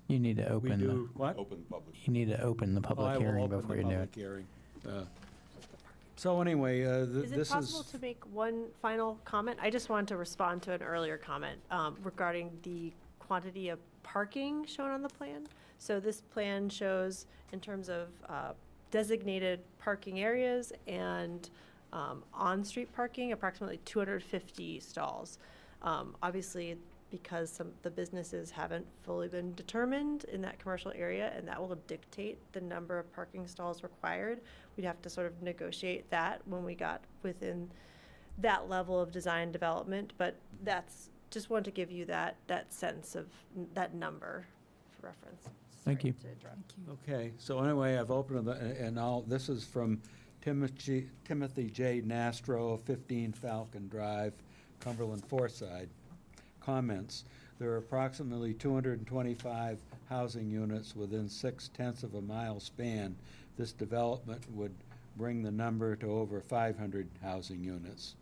You need to We open the, do, what? Open public. you need to open the Oh, I public will hearing open before the you do public it. hearing. So anyway, Is it this possible is, to make one final comment? I just wanted to respond to an earlier comment regarding the quantity of parking shown on the plan. So this plan shows, in terms of designated parking areas and on-street parking, approximately 250 stalls. Obviously, because some of the businesses haven't fully been determined in that commercial area, and that will dictate the number of parking stalls required. We'd have to sort of negotiate that when we got within that level of design development, but that's, just wanted to give you that sense of that number for reference. Thank you. Sorry to interrupt. okay, so anyway, I've opened the, and this is from Timothy J. Nastro, 15 Falcon Drive, Cumberland Foreside. Comments: there are approximately 225 housing units within 6/10 of a mile span. This development would bring the number to over 500 housing units.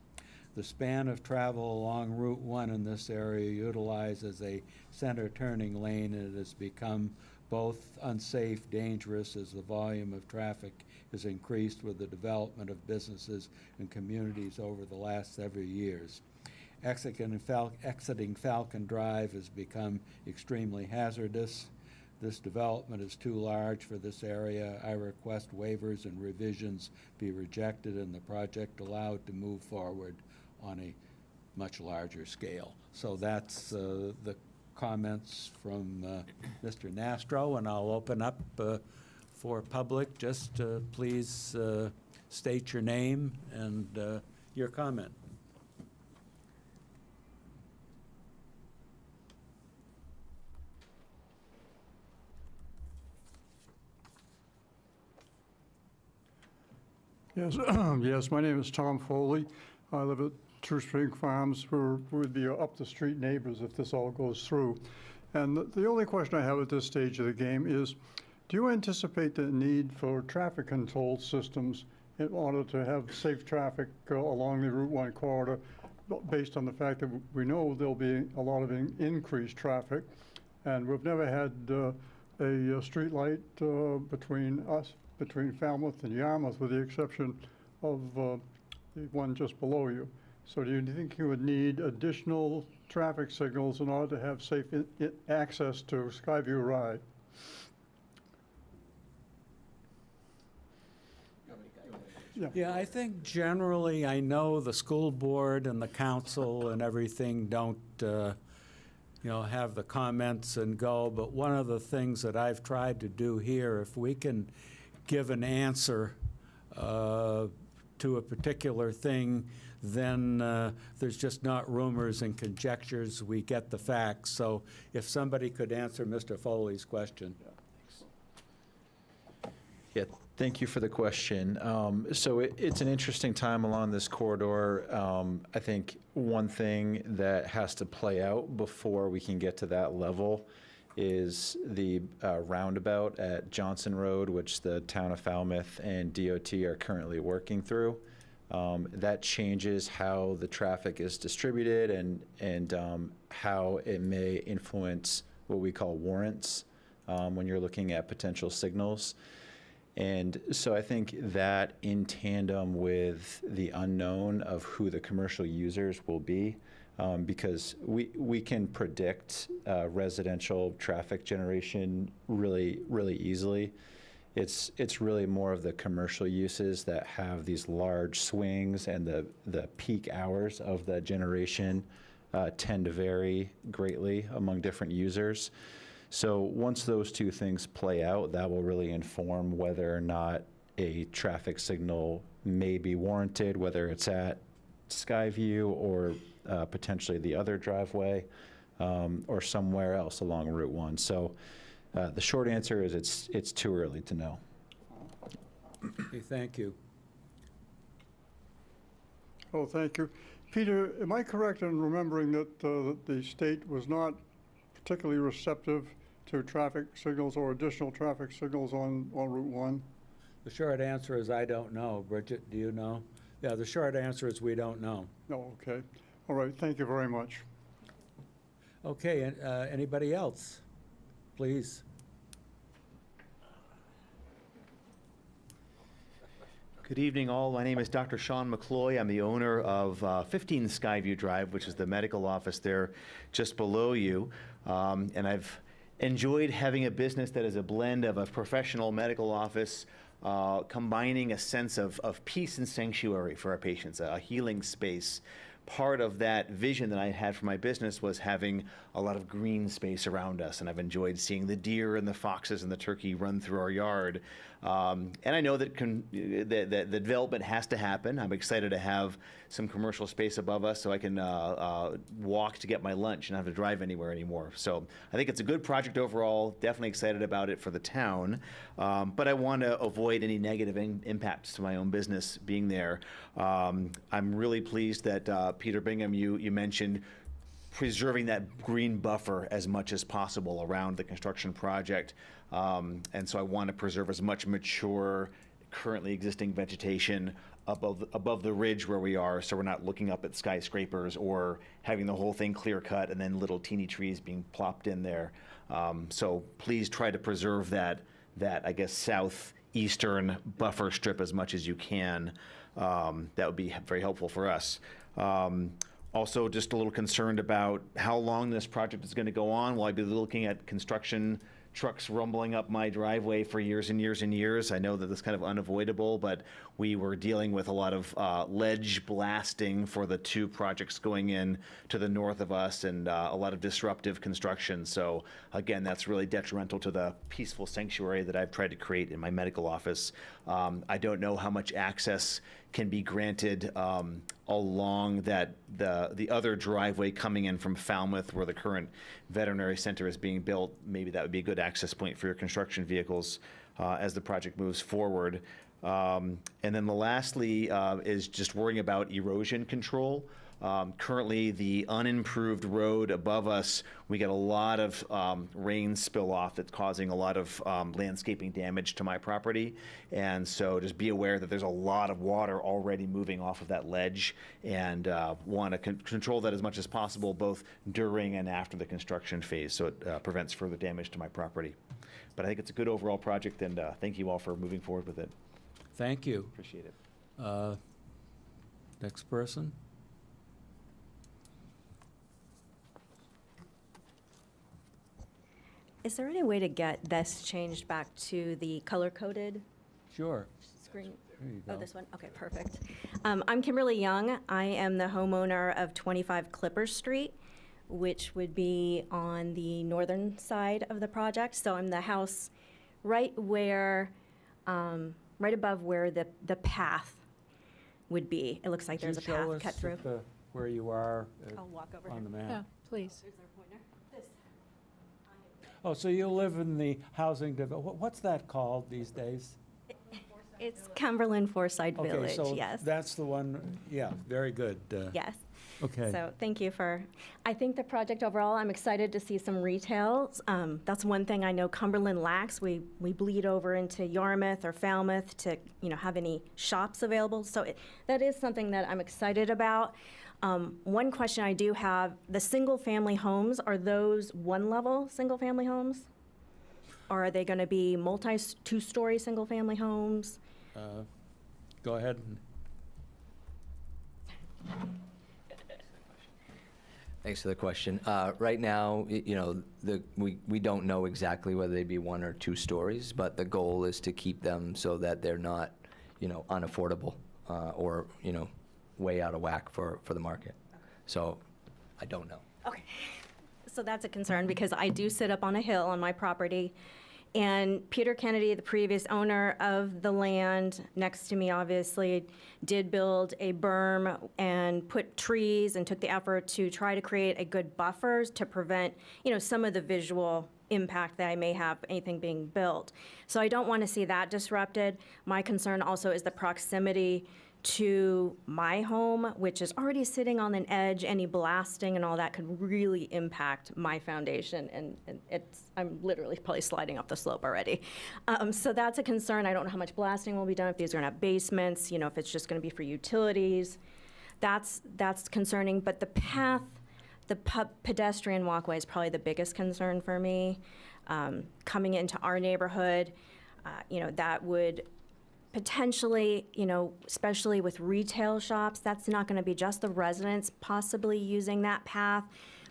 The span of travel along Route 1 in this area utilizes a center turning lane, and it has become both unsafe, dangerous, as the volume of traffic has increased with the development of businesses and communities over the last several years. Exiting Falcon Drive has become extremely hazardous. This development is too large for this area. I request waivers and revisions be rejected and the project allowed to move forward on a much larger scale. So that's the comments from Mr. Nastro, and I'll open up for public. Just please state your name and your comment. Yes, yes, my name is Tom Foley. I live at True Spring Farms. We'd be up the street neighbors if this all goes through. And the only question I have at this stage of the game is, do you anticipate the need for traffic control systems in order to have safe traffic along the Route 1 corridor, based on the fact that we know there'll be a lot of increased traffic, and we've never had a street light between Falmouth and Yarmouth, with the exception of the one just below you. So do you think you would need additional traffic signals in order to have safe access to Skyview Ride? Yeah, I think generally, I know the school board and the council and everything don't, have the comments and go, but one of the things that I've tried to do here, if we can give an answer to a particular thing, then there's just not rumors and conjectures. We get the facts. So if somebody could answer Mr. Foley's question. Yeah, thank you for the question. So it's an interesting time along this corridor. I think one thing that has to play out before we can get to that level is the roundabout at Johnson Road, which the town of Falmouth and DOT are currently working through. That changes how the traffic is distributed and how it may influence what we call warrants when you're looking at potential signals. And so I think that in tandem with the unknown of who the commercial users will be, because we can predict residential traffic generation really, really easily. It's really more of the commercial uses that have these large swings, and the peak hours of the generation tend to vary greatly among different users. So once those two things play out, that will really inform whether or not a traffic signal may be warranted, whether it's at Skyview or potentially the other driveway or somewhere else along Route 1. So the short answer is it's too early to know. Okay, thank you. Oh, thank you. Peter, am I correct in remembering that the state was not particularly receptive to traffic signals or additional traffic signals on Route 1? The short answer is I don't know. Bridget, do you know? Yeah, the short answer is we don't know. No, okay. All right, thank you very much. Okay, anybody else? Please. Good evening, all. My name is Dr. Sean McCloy. I'm the owner of 15 Skyview Drive, which is the medical office there just below you. And I've enjoyed having a business that is a blend of a professional medical office, combining a sense of peace and sanctuary for our patients, a healing space. Part of that vision that I had for my business was having a lot of green space around us, and I've enjoyed seeing the deer and the foxes and the turkey run through our yard. And I know that the development has to happen. I'm excited to have some commercial space above us so I can walk to get my lunch and not have to drive anywhere anymore. So I think it's a good project overall, definitely excited about it for the town. But I want to avoid any negative impacts to my own business being there. I'm really pleased that Peter Bingham, you mentioned preserving that green buffer as much as possible around the construction project. And so I want to preserve as much mature, currently existing vegetation above the ridge where we are, so we're not looking up at skyscrapers or having the whole thing clear cut and then little teeny trees being plopped in there. So please try to preserve that I guess southeastern buffer strip as much as you can. That would be very helpful for us. Also, just a little concerned about how long this project is going to go on. Will I be looking at construction trucks rumbling up my driveway for years and years and years. I know that that's kind of unavoidable, but we were dealing with a lot of ledge blasting for the two projects going in to the north of us, and a lot of disruptive construction. So again, that's really detrimental to the peaceful sanctuary that I've tried to create in my medical office. I don't know how much access can be granted along the other driveway coming in from Falmouth, where the current veterinary center is being built. Maybe that would be a good access point for your construction vehicles as the project moves forward. And then lastly is just worrying about erosion control. Currently, the unimproved road above us, we get a lot of rain spill off that's causing a lot of landscaping damage to my property. And so just be aware that there's a lot of water already moving off of that ledge, and want to control that as much as possible, both during and after the construction phase, so it prevents further damage to my property. But I think it's a good overall project, and thank you all for moving forward with it. Thank you. Appreciate it. Next person. Is there any way to get this changed back to the color-coded Sure. screen? There you Oh, go. this one? Okay, perfect. I'm Kimberly Young. I am the homeowner of 25 Clipper Street, which would be on the northern side of the project. So I'm the house right where, right above where the path would be. It looks like Could there's a you show path us cut through. where you are I'll walk over on here. the map? Yeah, please. Oh, so you live in the housing, what's that called these days? It's Cumberland Forsyth Okay, Village, so yes. that's the one, yeah, very good. Yes. Okay. So thank you for, I think the project overall, I'm excited to see some retail. That's one thing I know Cumberland lacks. We bleed over into Yarmouth or Falmouth to, have any shops available. So that is something that I'm excited about. One question I do have, the single-family homes, are those one-level single-family homes? Or are they going to be two-story single-family homes? Go ahead. Thanks for the question. Right now, we don't know exactly whether they'd be one or two stories, but the goal is to keep them so that they're not, unaffordable or, way out of whack for the market. So I don't know. Okay. So that's a concern because I do sit up on a hill on my property. And Peter Kennedy, the previous owner of the land next to me, obviously, did build a berm and put trees and took the effort to try to create a good buffer to prevent, some of the visual impact that I may have anything being built. So I don't want to see that disrupted. My concern also is the proximity to my home, which is already sitting on an edge. Any blasting and all that could really impact my foundation, and I'm literally probably sliding off the slope already. So that's a concern. I don't know how much blasting will be done, if these are going to have basements, if it's just going to be for utilities. That's concerning. But the path, the pedestrian walkway is probably the biggest concern for me. Coming into our neighborhood, that would potentially, especially with retail shops, that's not going to be just the residents possibly using that path,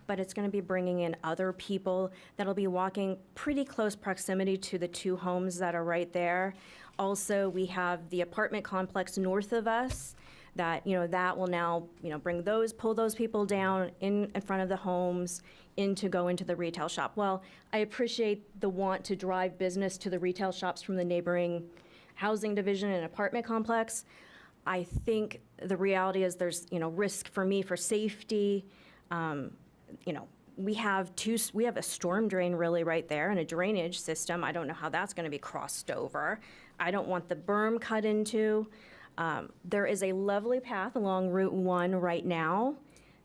but it's going to be bringing in other people that'll be walking pretty close proximity to the two homes that are right there. Also, we have the apartment complex north of us that, that will now, pull those people down in front of the homes go into the retail shop. Well, I appreciate the want to drive business to the retail shops from the neighboring housing division and apartment complex. I think the reality is there's, risk for me for safety. We have a storm drain really right there and a drainage system. I don't know how that's gonna be crossed over. I don't want the berm cut into. There is a lovely path along Route 1 right now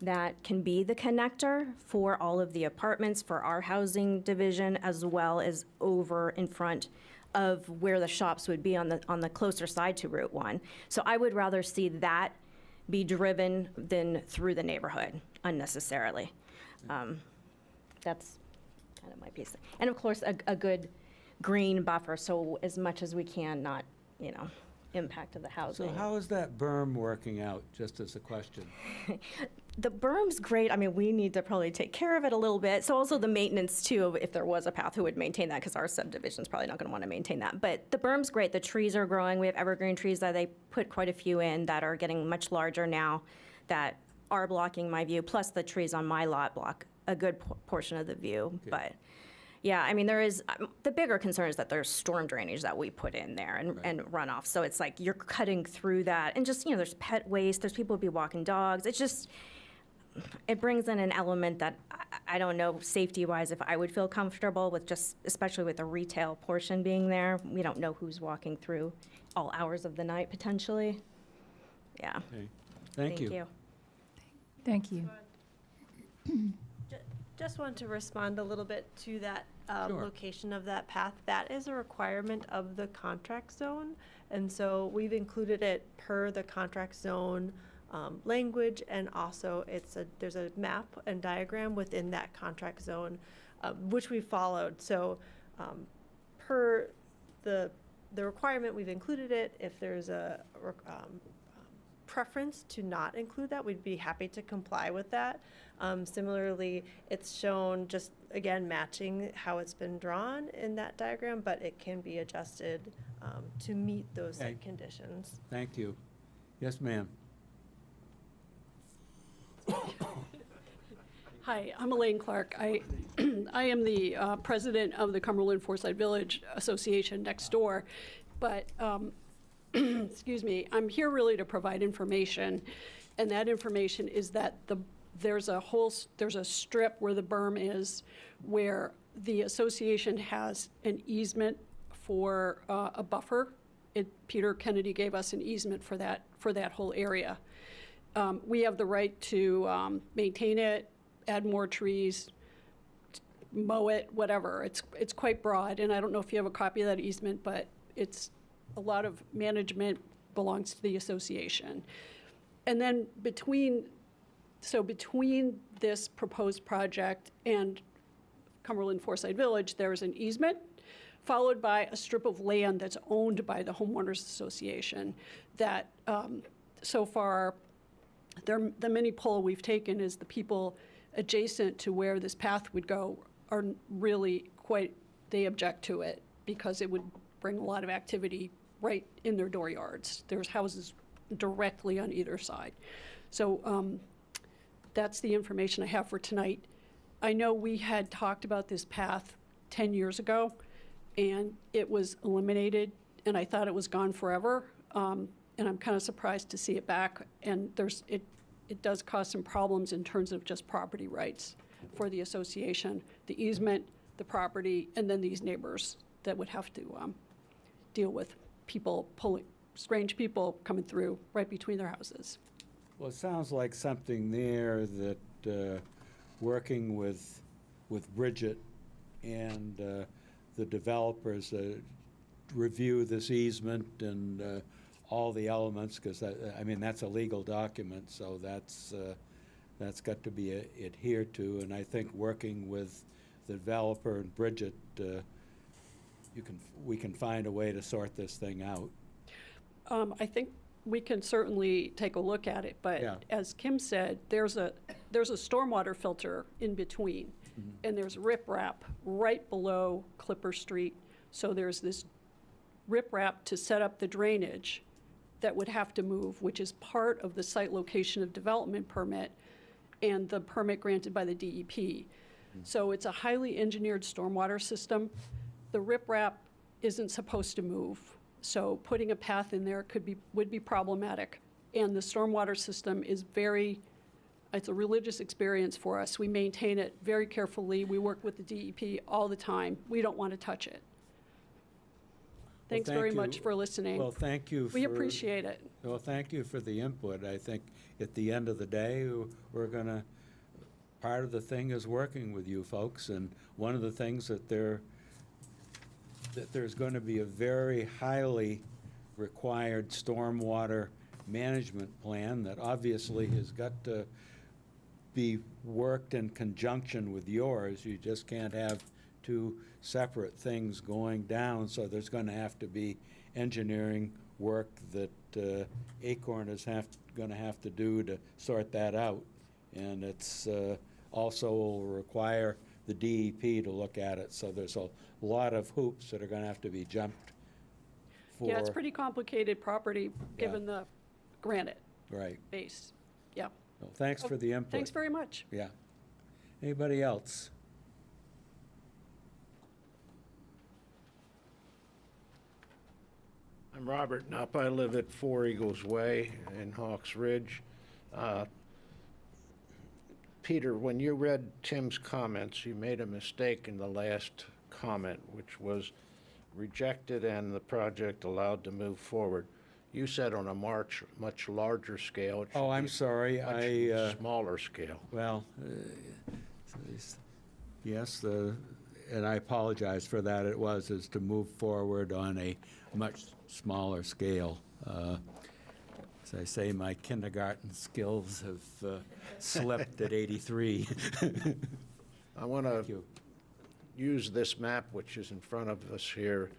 that can be the connector for all of the apartments, for our housing division, as well as over in front of where the shops would be on the closer side to Route 1. So I would rather see that be driven than through the neighborhood unnecessarily. That's kind of my piece. And of course, a good green buffer, so as much as we can not, impact of the housing. So how is that berm working out, just as a question? The berm's great. I mean, we need to probably take care of it a little bit. So also the maintenance too, if there was a path, who would maintain that? Because our subdivision's probably not going to want to maintain that. But the berm's great. The trees are growing. We have evergreen trees that they put quite a few in that are getting much larger now that are blocking my view. Plus the trees on my lot block a good portion of the view. Okay. But yeah, I mean, there is, the bigger concern is that there's storm drainage that we put in there and runoff. So it's like you're cutting through that. And just, there's pet waste. There's people who be walking dogs. It's just, it brings in an element that I don't know, safety-wise, if I would feel comfortable with, just especially with the retail portion being there. We don't know who's walking through all hours of the night, potentially. Yeah. Okay. Thank you. Thank you. Just want to respond a little bit to that Sure. location of that path. That is a requirement of the contract zone. And so we've included it per the contract zone language, and also there's a map and diagram within that contract zone, which we followed. So per the requirement, we've included it. If there's a preference to not include that, we'd be happy to comply with that. Similarly, it's shown just, again, matching how it's been drawn in that diagram, but it can be adjusted to meet those Okay. conditions. Thank you. Yes, ma'am. Hi, I'm Elaine Clark. I am the president of the Cumberland Forsyth Village Association next door, but excuse me, I'm here really to provide information, and that information is that there's a strip where the berm is, where the association has an easement for a buffer. Peter Kennedy gave us an easement for that whole area. We have the right to maintain it, add more trees, mow it, whatever. It's quite broad, and I don't know if you have a copy of that easement, but it's a lot of management belongs to the association. And then between this proposed project and Cumberland Forsyth Village, there's an easement, followed by a strip of land that's owned by the Homeowners Association that so far, the mini poll we've taken is the people adjacent to where this path would go are really they object to it because it would bring a lot of activity right in their dooryards. There's houses directly on either side. So that's the information I have for tonight. I know we had talked about this path 10 years ago, and it was eliminated, and I thought it was gone forever. And I'm kind of surprised to see it back. And it does cause some problems in terms of just property rights for the association, the easement, the property, and then these neighbors that would have to deal with strange people coming through right between their houses. Well, it sounds like something there that working with Bridget and the developers review this easement and all the elements, because I mean, that's a legal document, so that's got to be adhered to. And I think working with the developer and Bridget, we can find a way to sort this thing out. I think we can certainly take a look at it, but Yeah. as Kim said, there's a stormwater filter in between, and there's riprap right below Clipper Street. So there's this riprap to set up the drainage that would have to move, which is part of the site location of development permit and the permit granted by the DEP. So it's a highly engineered stormwater system. The riprap isn't supposed to move. So putting a path in there would be problematic. And the stormwater system is it's a religious experience for us. We maintain it very carefully. We work with the DEP all the time. We don't want to touch it. Thanks thank very you. much for listening. Well, thank you. We appreciate it. Well, thank you for the input. I think at the end of the day, part of the thing is working with you folks, and one of the things that there's going to be a very highly required stormwater management plan that obviously has got to be worked in conjunction with yours. You just can't have two separate things going down, so there's going to have to be engineering work that Acorn is gonna have to do to sort that out. And it's also will require the DEP to look at it, so there's a lot of hoops that are gonna have to be jumped for. Yeah, it's pretty complicated property, given the granite Right. base. Yeah. Well, thanks for the input. Thanks very much. Yeah. Anybody else? I'm Robert Knapp. I live at 4 Eagles Way in Hawks Ridge. Peter, when you read Tim's comments, you made a mistake in the last comment, which was rejected and the project allowed to move forward. You said on a much larger scale. It should Oh, I'm be sorry. much smaller scale. Well, yes, and I apologize for that. It is to move forward on a much smaller scale. As I say, my kindergarten skills have slipped at 83. I want to use this map, which is in front of us here,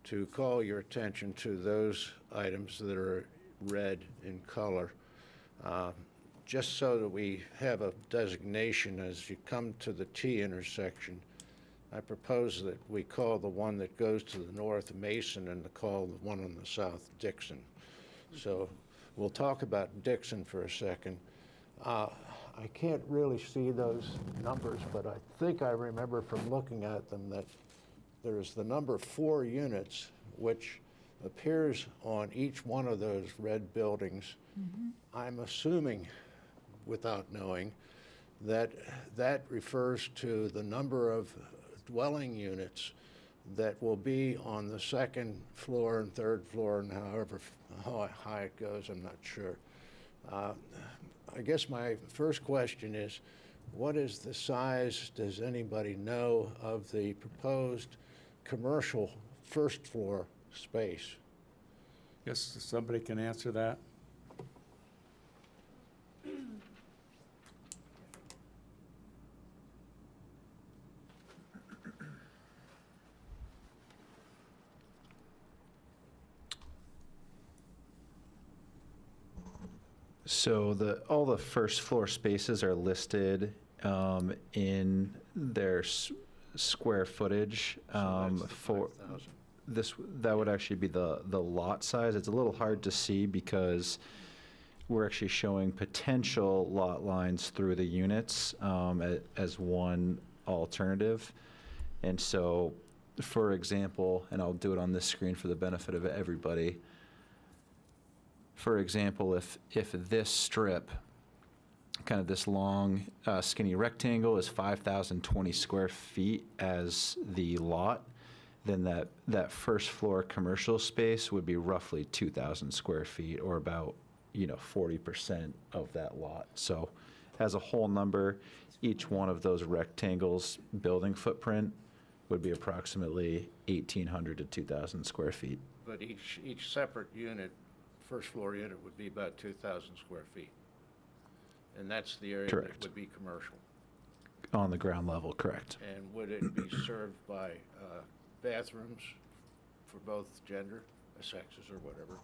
to call your attention to those items that are red in color. Just so that we have a designation as you come to the T intersection, I propose that we call the one that goes to the north Mason and to call the one on the south Dixon. So we'll talk about Dixon for a second. I can't really see those numbers, but I think I remember from looking at them that there's the number 4 units, which appears on each one of those red buildings. I'm assuming, without knowing, that that refers to the number of dwelling units that will be on the 2nd floor and 3rd floor, and however high it goes, I'm not sure. I guess my first question is, what is the size, does anybody know, of the proposed commercial 1st floor space? Yes, somebody can answer that? So all the first floor spaces are listed in their square footage for this. That would actually be the lot size. It's a little hard to see because we're actually showing potential lot lines through the units as one alternative. And so, for example, and I'll do it on this screen for the benefit of everybody. For example, if this strip, kind of this long skinny rectangle, is 5,020 square feet as the lot, then that first floor commercial space would be roughly 2,000 square feet, or about 40% of that lot. So as a whole number, each one of those rectangles building footprint would be approximately 1,800 to 2,000 square feet. But each separate unit, first floor unit, would be about 2,000 square feet. And that's the area Correct. that would be commercial. On the ground level, correct. And would it be served by bathrooms for both gender, sexes, or whatever?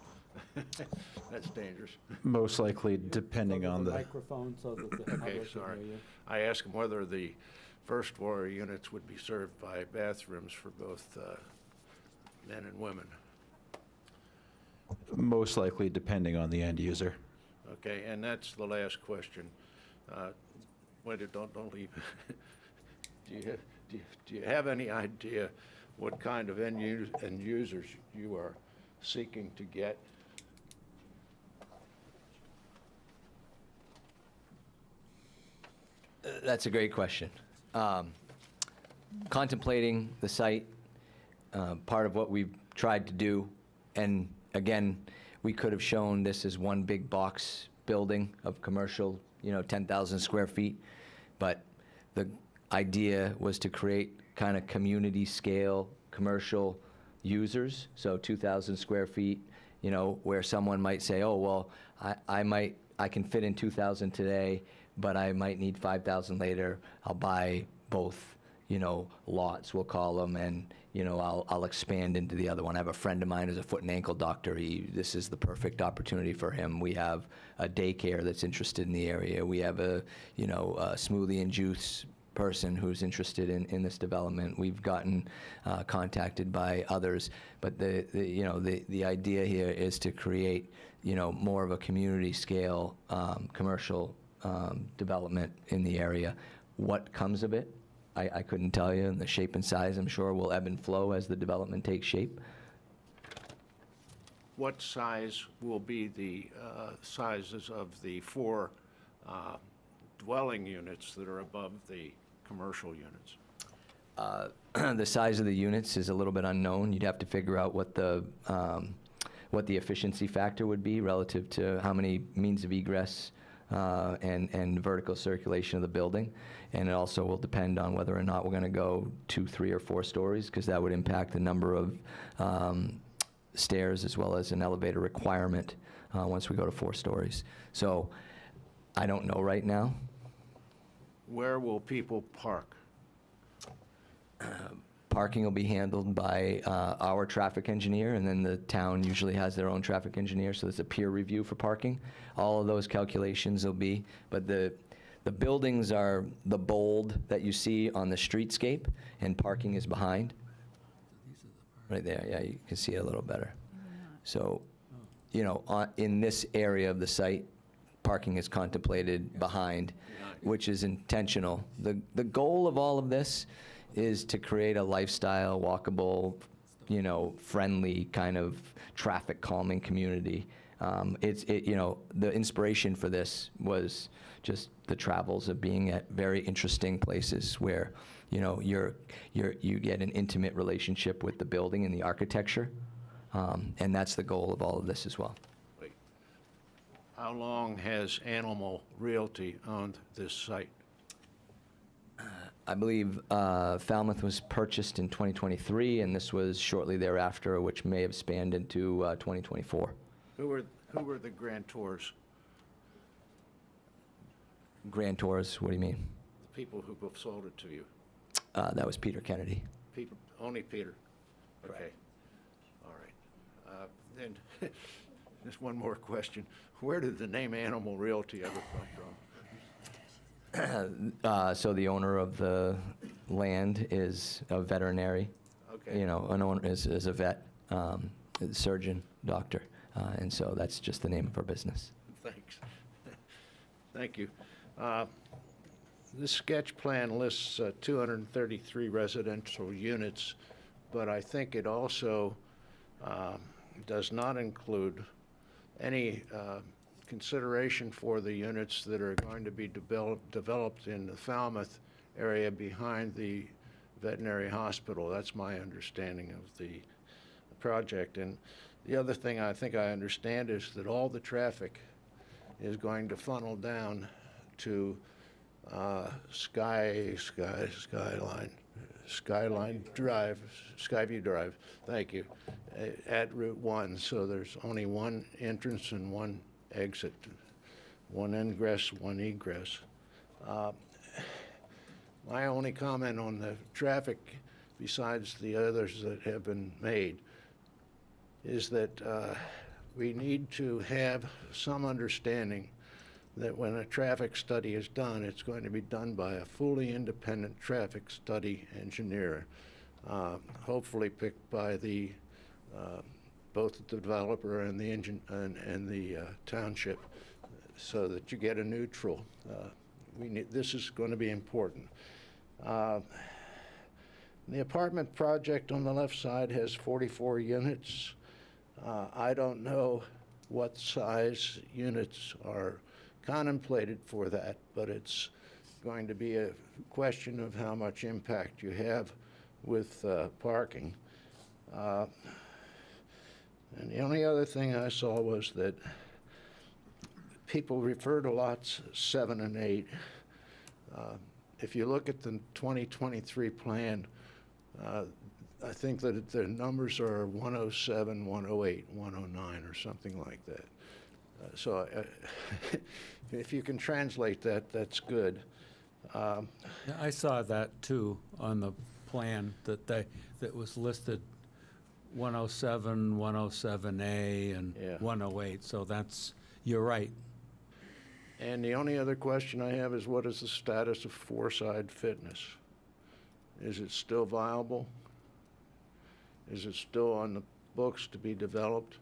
That's dangerous. Most likely, depending on the microphone so that the Okay, public can sorry. hear you. I asked him whether the first floor units would be served by bathrooms for both men and women. most likely depending on the end user. Okay, and that's the last question. Wait, don't leave. Do you have any idea what kind of end users you are seeking to get? That's a great question. Contemplating the site, part of what we've tried to do, and again, we could have shown this as one big box building of commercial, 10,000 square feet, but the idea was to create kind of community scale commercial users, so 2,000 square feet, where someone might say, oh, well, I can fit in 2,000 today, but I might need 5,000 later. I'll buy both, lots, we'll call them, and, I'll expand into the other one. I have a friend of mine who's a foot and ankle doctor. This is the perfect opportunity for him. We have a daycare that's interested in the area. We have a smoothie and juice person who's interested in this development. We've gotten contacted by others, but the idea here is to create, more of a community scale commercial development in the area. What comes of it, I couldn't tell you, and the shape and size, I'm sure, will ebb and flow as the development takes shape. What size will be the sizes of the 4 dwelling units that are above the commercial units? The size of the units is a little bit unknown. You'd have to figure out what the efficiency factor would be relative to how many means of egress and vertical circulation of the building. And it also will depend on whether or not we're going to go 2, 3, or 4 stories, because that would impact the number of stairs as well as an elevator requirement once we go to 4 stories. So I don't know right now. Where will people park? Parking will be handled by our traffic engineer, and then the town usually has their own traffic engineer, so there's a peer review for parking. All of those calculations will be, but the buildings are the bold that you see on the streetscape, and parking is behind. Right there, yeah, you can see it a little better. So, in this area of the site, parking is contemplated behind, which is intentional. The goal of all of this is to create a lifestyle, walkable, friendly kind of traffic calming community. The inspiration for this was just the travels of being at very interesting places where, you get an intimate relationship with the building and the architecture, and that's the goal of all of this as well. Wait. How long has Animal Realty owned this site? I believe Falmouth was purchased in 2023, and this was shortly thereafter, which may have spanned into 2024. Who were the grantors? Grantors, what do you mean? The people who sold it to you? That was Peter Kennedy. Only Peter? Okay. All right. Then, just one more question. Where did the name Animal Realty ever come from? So the owner of the land is a veterinary. Okay. An owner is a vet, surgeon, doctor, and so that's just the name of our business. Thanks. Thank you. This sketch plan lists 233 residential units, but I think it also does not include any consideration for the units that are going to be developed in the Falmouth area behind the veterinary hospital. That's my understanding of the project. And the other thing I think I understand is that all the traffic is going to funnel down to Skyview Drive, thank you, at Route 1. So there's only one entrance and one exit, one ingress, one egress. My only comment on the traffic, besides the others that have been made, is that we need to have some understanding that when a traffic study is done, it's going to be done by a fully independent traffic study engineer, hopefully picked by the both the developer and the township, so that you get a neutral. This is going to be important. The apartment project on the left side has 44 units. I don't know what size units are contemplated for that, but it's going to be a question of how much impact you have with parking. And the only other thing I saw was that people refer to lots 7 and 8. If you look at the 2023 plan, I think that the numbers are 107, 108, 109, or something like that. So if you can translate that, that's good. Yeah, I saw that too on the plan that that was listed 107, 107A, and Yeah. 108, so that's, you're right. And the only other question I have is, what is the status of Fourside Fitness? Is it still viable? Is it still on the books to be developed?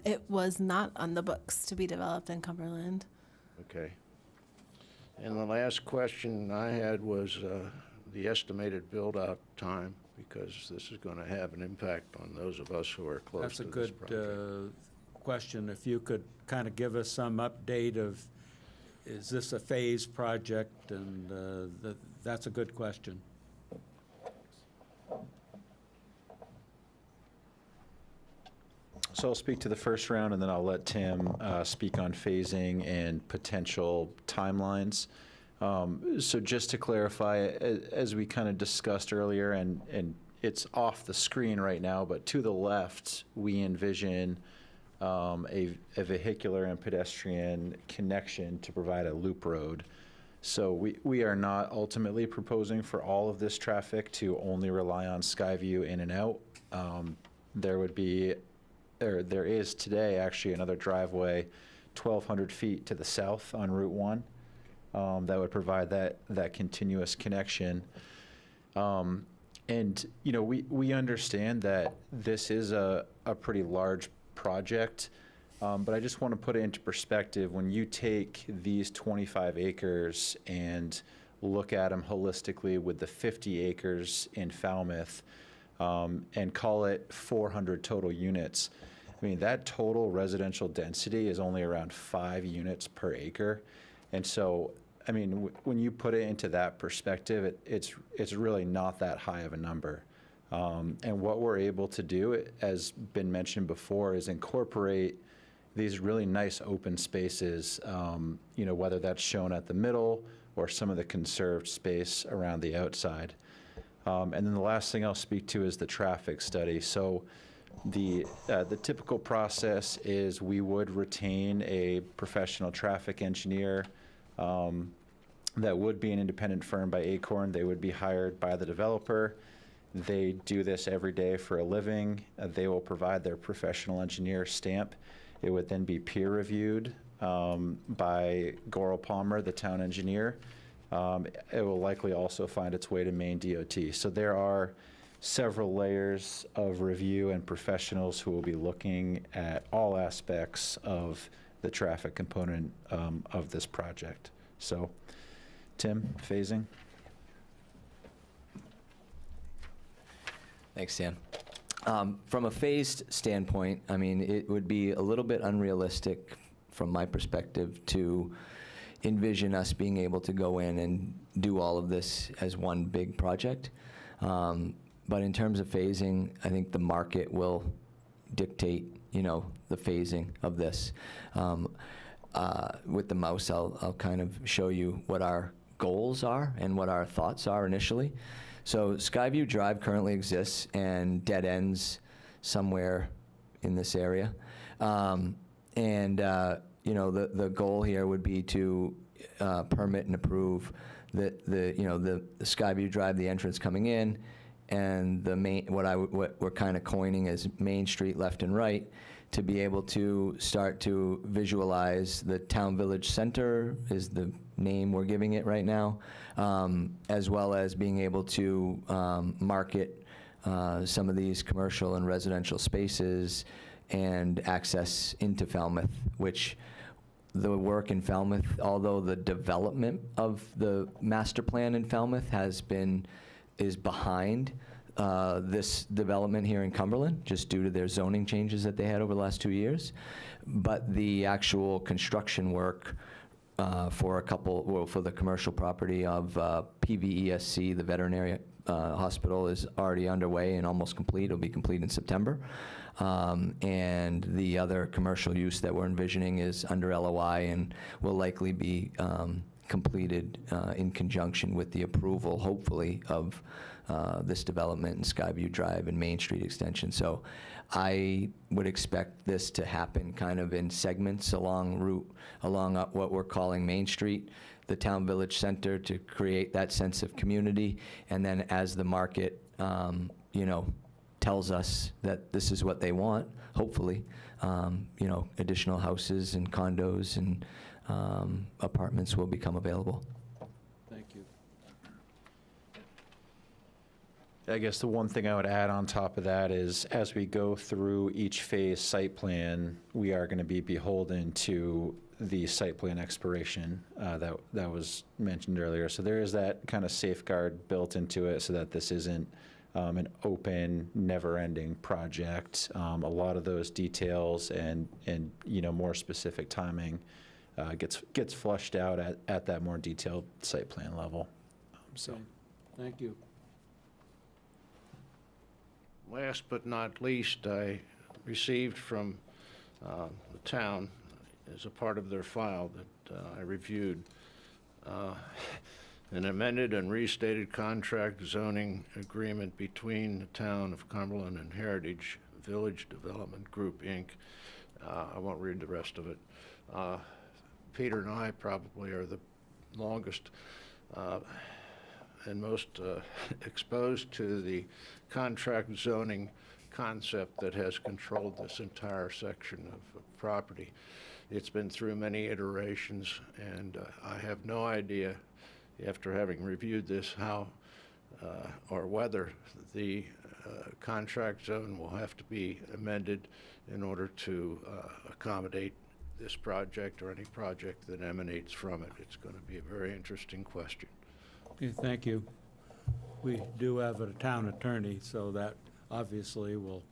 It was not on the books to be developed in Cumberland. Okay. And the last question I had was the estimated build-out time, because this is going to have an impact on those of us who are close That's to a this good project. question. If you could kind of give us some update of, is this a phased project? And that's a good question. So I'll speak to the first round, and then I'll let Tim speak on phasing and potential timelines. So just to clarify, as we kind of discussed earlier, and it's off the screen right now, but to the left, we envision a vehicular and pedestrian connection to provide a loop road. So we are not ultimately proposing for all of this traffic to only rely on Skyview in and out. There is today actually another driveway 1,200 feet to the south on Route 1 that would provide that continuous connection. And, you know, we understand that this is a pretty large project, but I just want to put it into perspective. When you take these 25 acres and look at them holistically with the 50 acres in Falmouth, and call it 400 total units, I mean, that total residential density is only around 5 units per acre. And so, I mean, when you put it into that perspective, it's really not that high of a number. And what we're able to do, as been mentioned before, is incorporate these really nice open spaces, you know, whether that's shown at the middle or some of the conserved space around the outside. And then the last thing I'll speak to is the traffic study. So the typical process is we would retain a professional traffic engineer that would be an independent firm by Acorn. They would be hired by the developer. They do this every day for a living. They will provide their professional engineer stamp. It would then be peer reviewed by Goral Palmer, the town engineer. It will likely also find its way to Maine DOT. So there are several layers of review and professionals who will be looking at all aspects of the traffic component of this project. So, Tim, phasing? Thanks, Dan. From a phased standpoint, I mean, it would be a little bit unrealistic from my perspective to envision us being able to go in and do all of this as one big project. But in terms of phasing, I think the market will dictate, you know, the phasing of this. With the mouse, I'll kind of show you what our goals are and what our thoughts are initially. So Skyview Drive currently exists and dead ends somewhere in this area. You know, the goal here would be to permit and approve the Skyview Drive, the entrance coming in, and the main, what we're kind of coining as Main Street left and right, to be able to start to visualize the Town Village Center is the name we're giving it right now, as well as being able to market some of these commercial and residential spaces and access into Falmouth, which the work in Falmouth, although the development of the master plan in Falmouth is behind this development here in Cumberland, just due to their zoning changes that they had over the last 2 years. But the actual construction work for the commercial property of PVESC, the veterinary hospital, is already underway and almost complete. It'll be complete in September. And the other commercial use that we're envisioning is under LOI and will likely be completed in conjunction with the approval, hopefully, of this development in Skyview Drive and Main Street extension. So I would expect this to happen kind of in segments along what we're calling Main Street, the town village center, to create that sense of community. And then as the market, tells us that this is what they want, hopefully, additional houses and condos and apartments will become available. Thank you. I guess the one thing I would add on top of that is, as we go through each phase site plan, we are going to be beholden to the site plan expiration that was mentioned earlier. So there is that kind of safeguard built into it so that this isn't an open, never-ending project. A lot of those details and more specific timing gets flushed out at that more detailed site plan level. Okay. Thank you. Last but not least, I received from the town, as a part of their file that I reviewed, an amended and restated contract zoning agreement between the town of Cumberland and Heritage Village Development Group, Inc. I won't read the rest of it. Peter and I probably are the longest and most exposed to the contract zoning concept that has controlled this entire section of property. It's been through many iterations, and I have no idea, after having reviewed this, how or whether the contract zone will have to be amended in order to accommodate this project or any project that emanates from it. It's going to be a very interesting question. Okay, thank you. We do have a town attorney, so that obviously will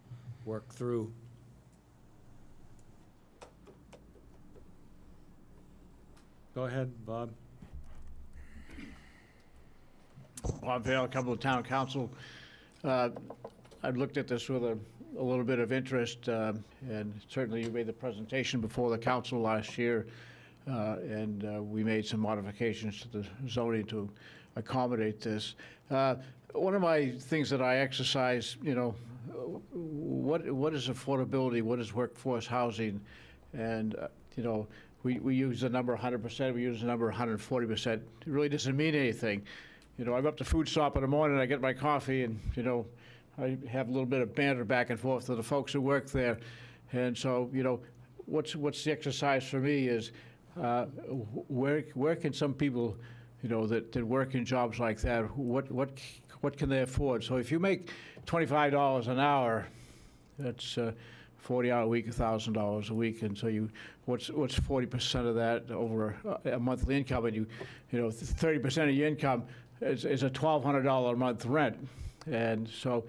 work through. Go ahead, Bob. Bob Vale, Cumberland Town Council. I've looked at this with a little bit of interest, and certainly you made the presentation before the council last year, and we made some modifications to the zoning to accommodate this. One of my things that I exercise, what is affordability, what is workforce housing, and we use the number 100%, we use the number 140%. It really doesn't mean anything. I go up to Food Stop in the morning, I get my coffee, and I have a little bit of banter back and forth with the folks who work there. And so, what's the exercise for me is where can some people, that work in jobs like that, what can they afford? So if you make $25 an hour, that's 40-hour week, $1,000 a week, and so what's 40% of that over a monthly income? And 30% of your income is a $1,200 a month rent. And so,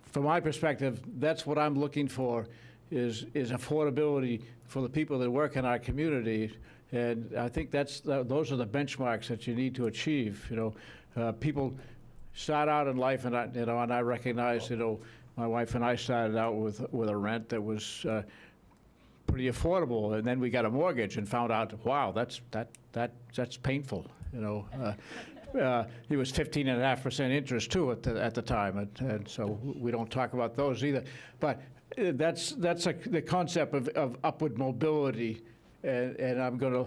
from my perspective, that's what I'm looking for, is affordability for the people that work in our community. And I think those are the benchmarks that you need to achieve. People start out in life, and I recognize, my wife and I started out with a rent that was pretty affordable, and then we got a mortgage and found out, wow, that's painful. It was 15.5% interest too at the time, and so we don't talk about those either. But that's the concept of upward mobility, and I'm going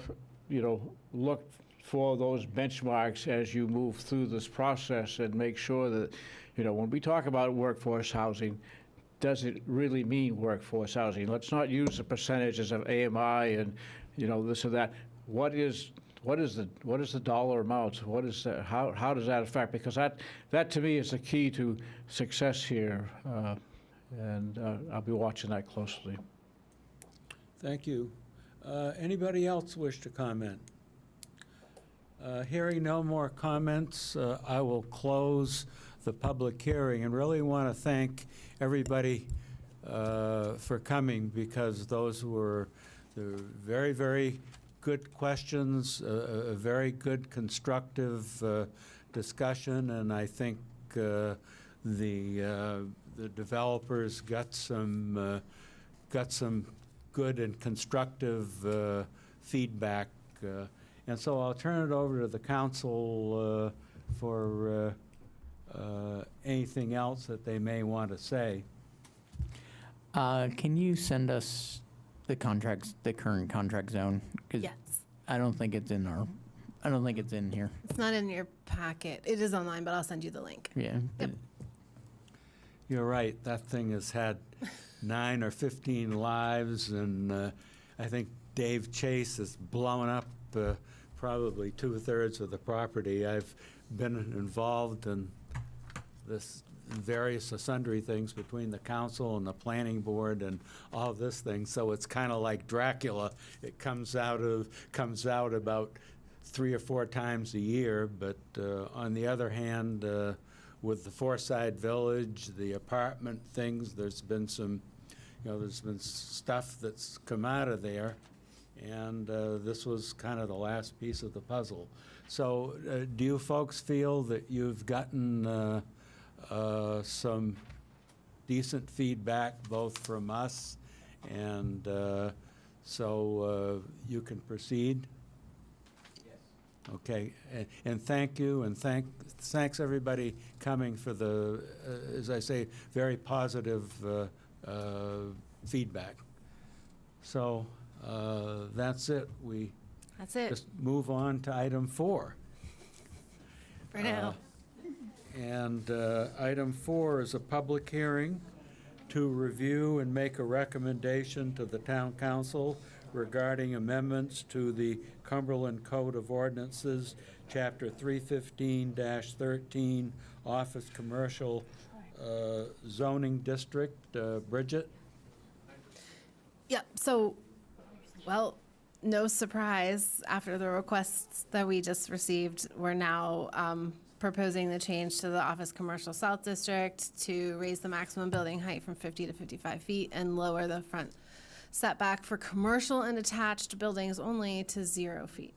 to look for those benchmarks as you move through this process and make sure that when we talk about workforce housing, does it really mean workforce housing? Let's not use the percentages of AMI and this or that. What is the dollar amount? How does that affect? Because that to me is the key to success here, and I'll be watching that closely. Thank you. Anybody else wish to comment? Hearing no more comments, I will close the public hearing, and really want to thank everybody for coming, because those were very, very good questions, a very good constructive discussion, and I think the developers got some good and constructive feedback, And so I'll turn it over to the council for anything else that they may want to say. Can you send us the contracts, the current contract zone? 'Cause Yes. I don't think it's in here. It's not in your packet. It is online, but I'll send you the link. Yeah. You're right, that thing has had 9 or 15 lives, and I think Dave Chase has blown up probably 2/3 of the property. I've been involved in this various sundry things between the council and the planning board and all of this thing, so it's kind of like Dracula. It comes out about 3 or 4 times a year, but on the other hand, with the Forsyth Village, the apartment things, there's been stuff that's come out of there, and this was kind of the last piece of the puzzle. So do you folks feel that you've gotten some decent feedback both from us, and so you can proceed? Okay, and thank you, and thanks everybody coming for the, as I say, very positive feedback. So that's it. That's it. Just move on to item 4. For now. And item 4 is a public hearing to review and make a recommendation to the town council regarding amendments to the Cumberland Code of Ordinances, Chapter 315-13, Office Commercial Zoning District. Bridget? Yep, so, well, no surprise, after the requests that we just received, we're now proposing the change to the Office Commercial South District to raise the maximum building height from 50 to 55 feet and lower the front setback for commercial and attached buildings only to 0 feet.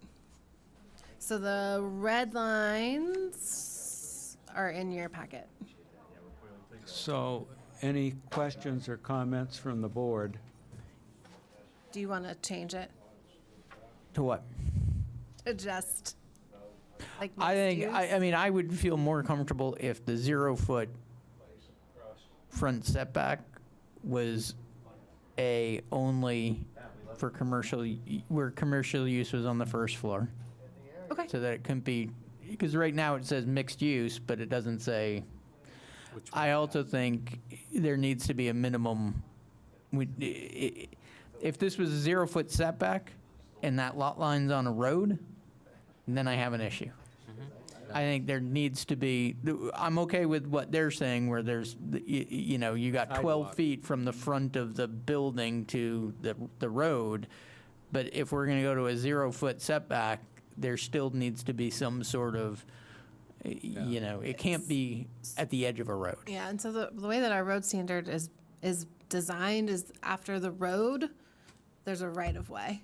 So the red lines are in your packet. So any questions or comments from the board? Do you want to change it? To what? To just, like, I think, mixed I use? mean, I would feel more comfortable if the 0-foot front setback was only for commercial, where commercial use was on the first floor. Okay. So that it couldn't be, because right now it says mixed use, but it doesn't say. I also think there needs to be a minimum. If this was a 0-foot setback and that lot line's on a road, then I have an issue. I think there needs to be, I'm okay with what they're saying, where there's, you got 12 feet from the front of the building to the road, but if we're going to go to a 0-foot setback, there still needs to be some sort of, it can't be at the edge of a road. Yeah, and so the way that our road standard is designed is after the road, there's a right-of-way.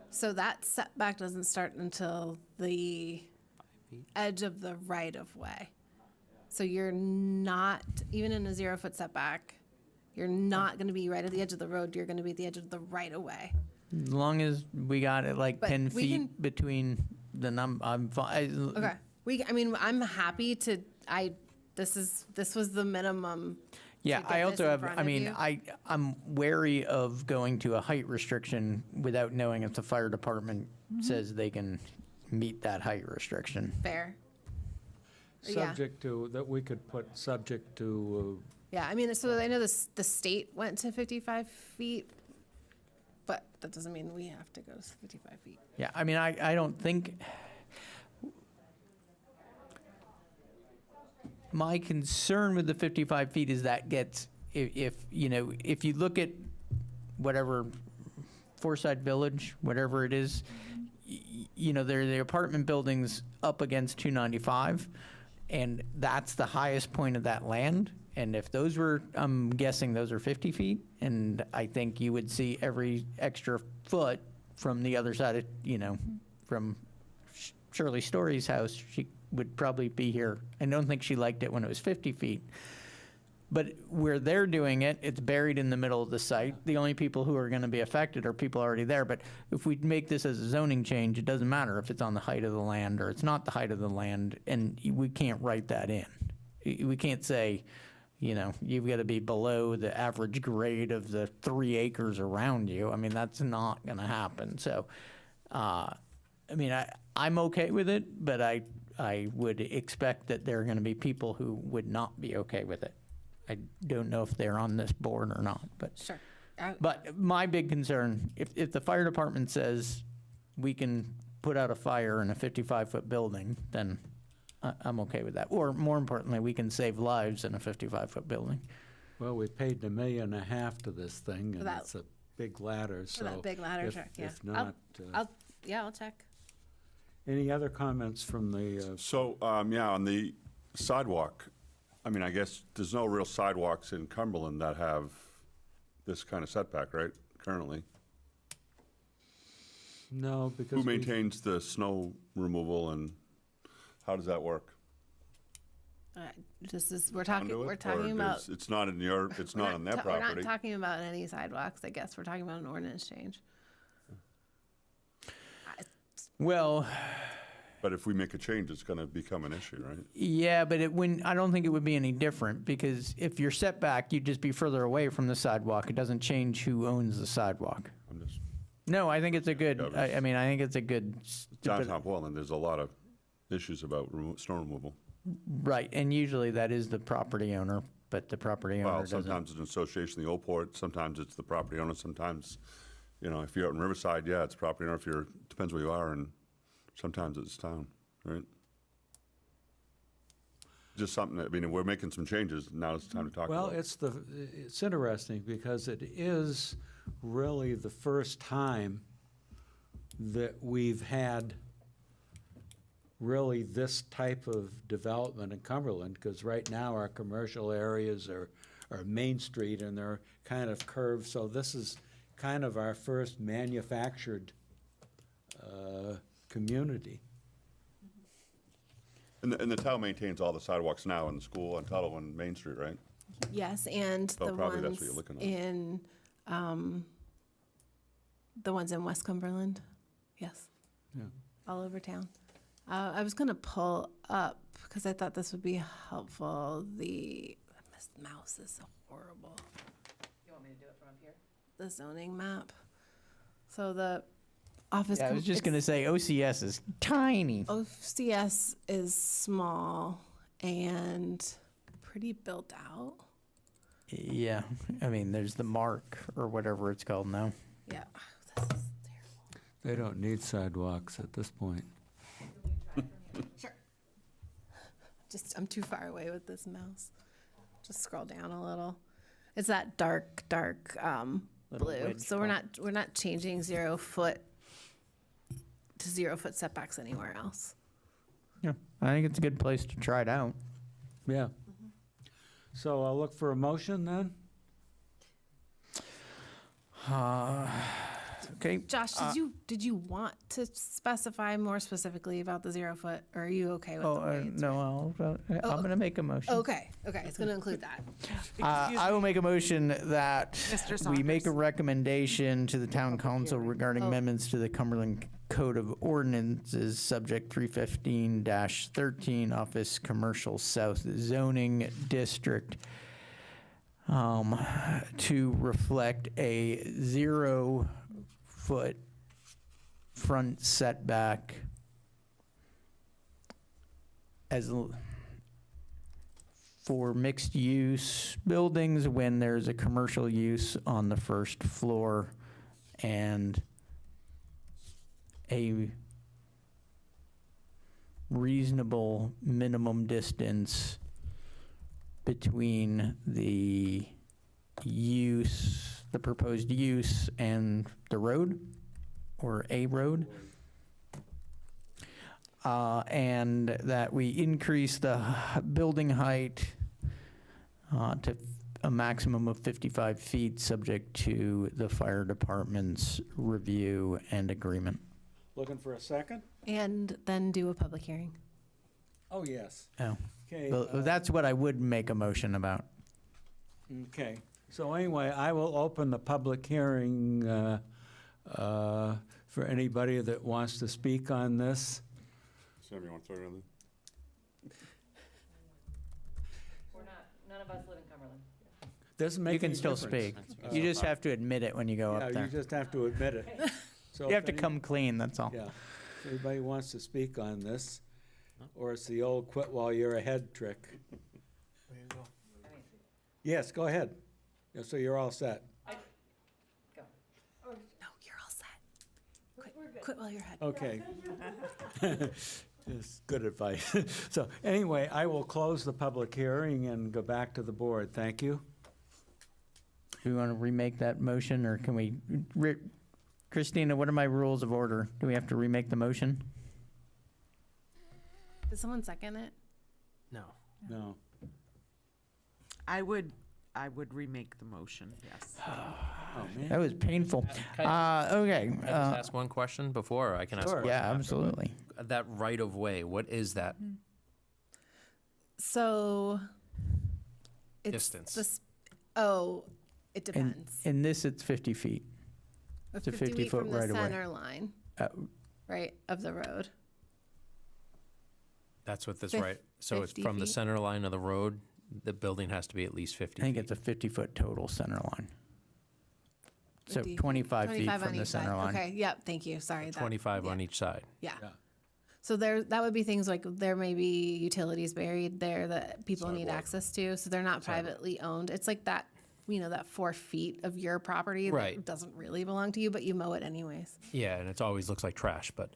So that setback doesn't start until the edge of the right-of-way. So you're not, even in a 0-foot setback, you're not going to be right at the edge of the road, you're going to be at the edge of the right-of-way. As long as we got it like But 10 we can- feet between I'm fine. Okay. I'm happy to, this was the minimum. Yeah, to get I this also in have, front I of mean, you. I'm wary of going to a height restriction without knowing if the fire department says they can meet that height restriction. Fair. Yeah. Subject to, that we could put subject to, Yeah, I mean, so I know the state went to 55 feet, but that doesn't mean we have to go to 55 feet. Yeah, I mean, I don't think, my concern with the 55 feet is that gets, if you look at whatever, Forsyth Village, whatever it is, they're the apartment buildings up against 295, and that's the highest point of that land. And if those were, I'm guessing those are 50 feet, and I think you would see every extra foot from the other side of, from Shirley Story's house, she would probably be here. I don't think she liked it when it was 50 feet. But where they're doing it, it's buried in the middle of the site. The only people who are going to be affected are people already there. But if we make this as a zoning change, it doesn't matter if it's on the height of the land or it's not the height of the land, and we can't write that in. We can't say, you know, you've got to be below the average grade of the 3 acres around you. I mean, that's not going to happen. So, I mean, I'm okay with it, but I would expect that there are going to be people who would not be okay with it. I don't know if they're on this board or not, but. Sure. But my big concern, if the fire department says we can put out a fire in a 55-foot building, then I'm okay with that. Or more importantly, we can save lives in a 55-foot building. Well, we paid $1.5 million to this thing, and that- it's a big ladder, so. For that big ladder if- truck, yeah. If not, I'll check. any other comments from the, So, yeah, on the sidewalk, I mean, I guess there's no real sidewalks in Cumberland that have this kind of setback, right, currently? no, because. Who we've- maintains the snow removal, and how does that work? We're talking Conduit? Or about. It's not in your, it's not on their We're property? not talking about any sidewalks, I guess. We're talking about an ordinance change. Well, But if we make a change, it's gonna become an issue, right? yeah, but I don't think it would be any different, because if you're set back, you'd just be further away from the sidewalk. It doesn't change who owns the sidewalk. I'm just, No, I think it's a good, Yeah, I mean, I think it's a good. downtown Portland, there's a lot of issues about snow removal. Right, and usually that is the property owner, but the property owner Well, doesn't. sometimes it's an association, the Old Port, sometimes it's the property owner, sometimes, you know, if you're out in Riverside, yeah, it's property owner, if you're, depends where you are, and sometimes it's town, right? Just something that, I mean, we're making some changes, now it's time to talk Well, about it. it's interesting because it is really the first time that we've had really this type of development in Cumberland, because right now our commercial areas are Main Street and they're kind of curved, so this is kind of our first manufactured community. And the town maintains all the sidewalks now in the school, on Tuttle and Main Street, right? Yes, and So the probably that's ones what you're looking at. in, the ones in West Cumberland, yes. Yeah. All over town. I was gonna pull up, because I thought this would be helpful, this mouse is so horrible. You want me to do it from up here? The zoning map. So the office. Yeah, I was just gonna say, OCS is tiny. OCS is small and pretty built out. Yeah, I mean, there's the mark, or whatever it's called now. Yeah. They don't need sidewalks at this point. Sure. I'm too far away with this mouse. Just scroll down a little. It's that dark Little blue. wedge So we're not changing 0 foot to 0 foot setbacks anywhere else. Yeah, I think it's a good place to try it out. Yeah. So I'll look for a motion then? Okay. Josh, did you want to specify more specifically about the 0 foot, or are you okay with the way it's No, I'm going to make a motion. Okay, it's going to include that. I will make a motion that Mr. we make a Saunders. recommendation to the town council regarding amendments to the Cumberland Code of Ordinances, subject 315-13, Office Commercial South Zoning District, to reflect a 0-foot front setback for mixed-use buildings when there's a commercial use on the first floor, and a reasonable minimum distance between the proposed use and the road, or a road. And that we increase the building height to a maximum of 55 feet, subject to the fire department's review and agreement. Looking for a second? And then do a public hearing. Oh, yes. Oh, Okay. well, that's what I would make a motion about. Okay, so anyway, I will open the public hearing for anybody that wants to speak on this. Sam, you want to throw it on None of us live in Cumberland. Doesn't make You can any still difference. speak. You just have to admit it when you go Yeah, up you there. just have to admit it. So You have if to any- come clean, that's all. Yeah, if anybody wants to speak on this, or it's the old quit while you're ahead trick. Yes, go ahead. Yeah, so you're all set. No, you're all set. Quit while you're ahead. Okay. Just good advice. So anyway, I will close the public hearing and go back to the board. Thank you. Do we want to remake that motion, or can we, Christina, what are my rules of order? Do we have to remake the motion? Did someone second it? No. No. I would remake the motion, yes. Oh, man. That was painful. Okay. Can I just ask one question before I can ask? a Sure. question Yeah, after? absolutely. That right of way, what is that? So it's Distance. this. Oh, it In, depends. in this, it's 50 feet. It's a 50 feet foot from the right of way. center line, right, of the road. That's what this Fif- right, so it's 50 from the feet. center line of the road, the building has to be at least 50 I think feet. it's a 50-foot total center line. So 50 25 feet 25 from on the each side. center line. Okay, yep, thank you, sorry. that- 25 on yeah, each side. Yeah. Yeah. So that would be things like there may be utilities buried there that people need access to, so they're not privately owned. It's like that, that 4 feet of your property Right. that doesn't really belong to you, but you mow it anyways. Yeah, and it always looks like trash, but,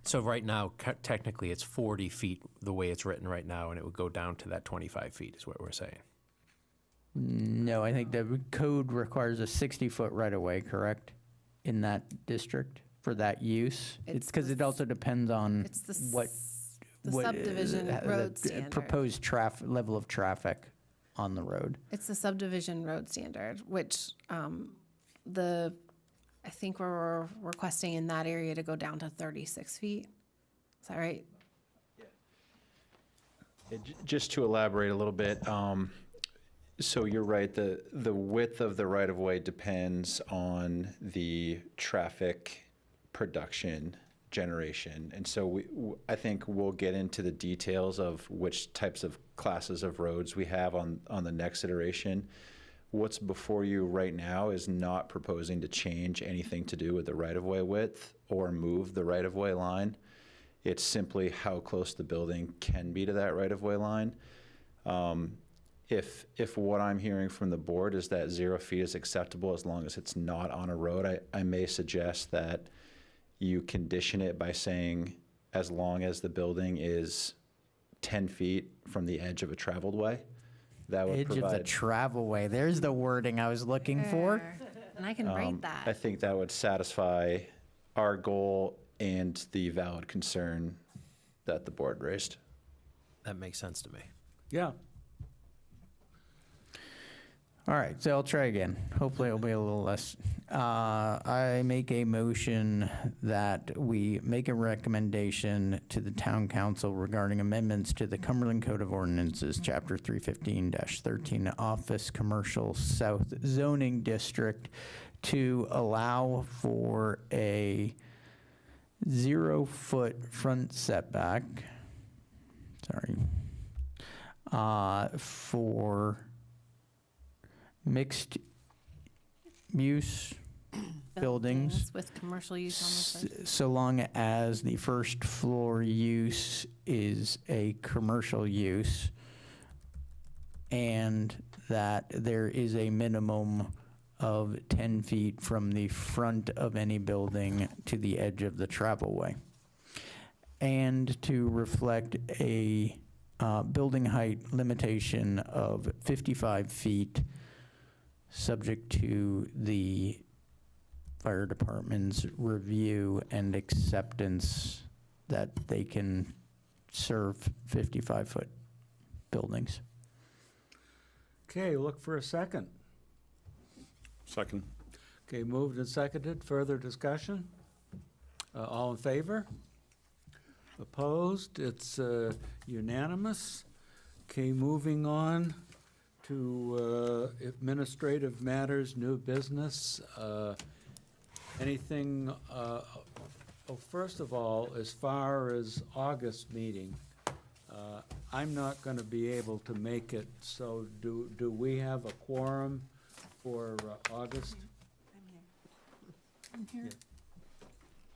so right now, technically, it's 40 feet, the way it's written right now, and it would go down to that 25 feet is what we're saying. No, I think the code requires a 60-foot right-of-way, correct? In that district for that use? It's because it also depends on It's the what. the what, subdivision road standard. Proposed level of traffic on the road. It's the subdivision road standard, which I think we're requesting in that area to go down to 36 feet. Is that right? Just to elaborate a little bit, so you're right, the width of the right-of-way depends on the traffic production generation. And so I think we'll get into the details of which types of classes of roads we have on the next iteration. What's before you right now is not proposing to change anything to do with the right-of-way width or move the right-of-way line. It's simply how close the building can be to that right-of-way line. If what I'm hearing from the board is that 0 feet is acceptable as long as it's not on a road, I may suggest that you condition it by saying as long as the building is 10 feet from the edge of a traveled way. That would Edge of the provide, travel way. There's the wording I was looking for. And I can write that. I think that would satisfy our goal and the valid concern that the board raised. That makes sense to me. Yeah. All right, so I'll try again. Hopefully it'll be a little less. I make a motion that we make a recommendation to the town council regarding amendments to the Cumberland Code of Ordinances, Chapter 315-13, Office Commercial South Zoning District, to allow for a 0-foot front setback, for mixed use buildings, with commercial use on the side. so long as the first floor use is a commercial use and that there is a minimum of 10 feet from the front of any building to the edge of the travelway, and to reflect a building height limitation of 55 feet, subject to the fire department's review and acceptance that they can serve 55-foot buildings. Okay, look for a second. Second. Okay, moved and seconded. Further discussion? All in favor? Opposed? It's unanimous. Okay, moving on to administrative matters, new business. Anything, first of all, as far as August meeting, I'm not going to be able to make it, so do we have a quorum for August? As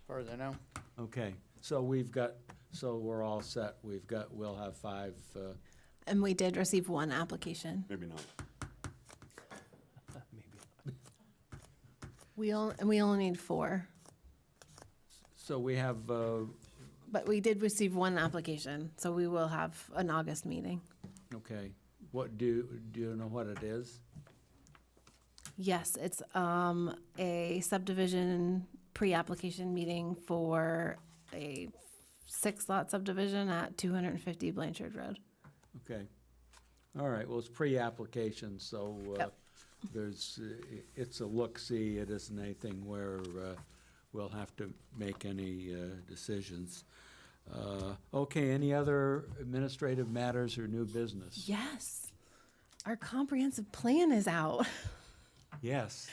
far as I know. Okay, so we're all set. We'll have 5. And we did receive 1 application. Maybe not. We only need 4, So we have, but we did receive 1 application, so we will have an August meeting. okay, what do you know what it is? Yes, it's a subdivision pre-application meeting for a 6-lot subdivision at 250 Blanchard Road. Okay. All right, well, it's pre-application, so Yep. it's a look-see. It isn't anything where we'll have to make any decisions. Okay, any other administrative matters or new business? Yes, our comprehensive plan is out. Yes.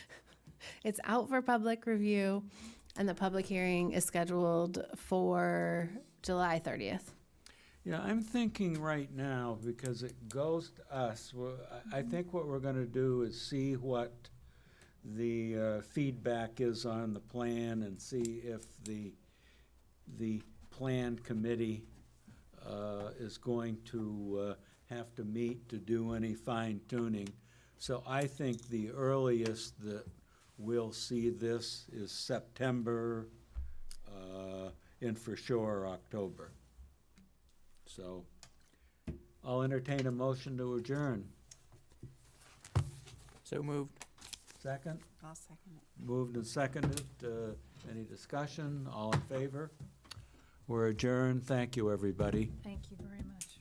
It's out for public review, and the public hearing is scheduled for July 30th. Yeah, I'm thinking right now, because it goes to us, I think what we're going to do is see what the feedback is on the plan and see if the plan committee is going to have to meet to do any fine tuning. So I think the earliest that we'll see this is September, and for sure October. So I'll entertain a motion to adjourn. So moved. Second? I'll second it. Moved and seconded. Any discussion? All in favor? We're adjourned. Thank you, everybody. Thank you very much.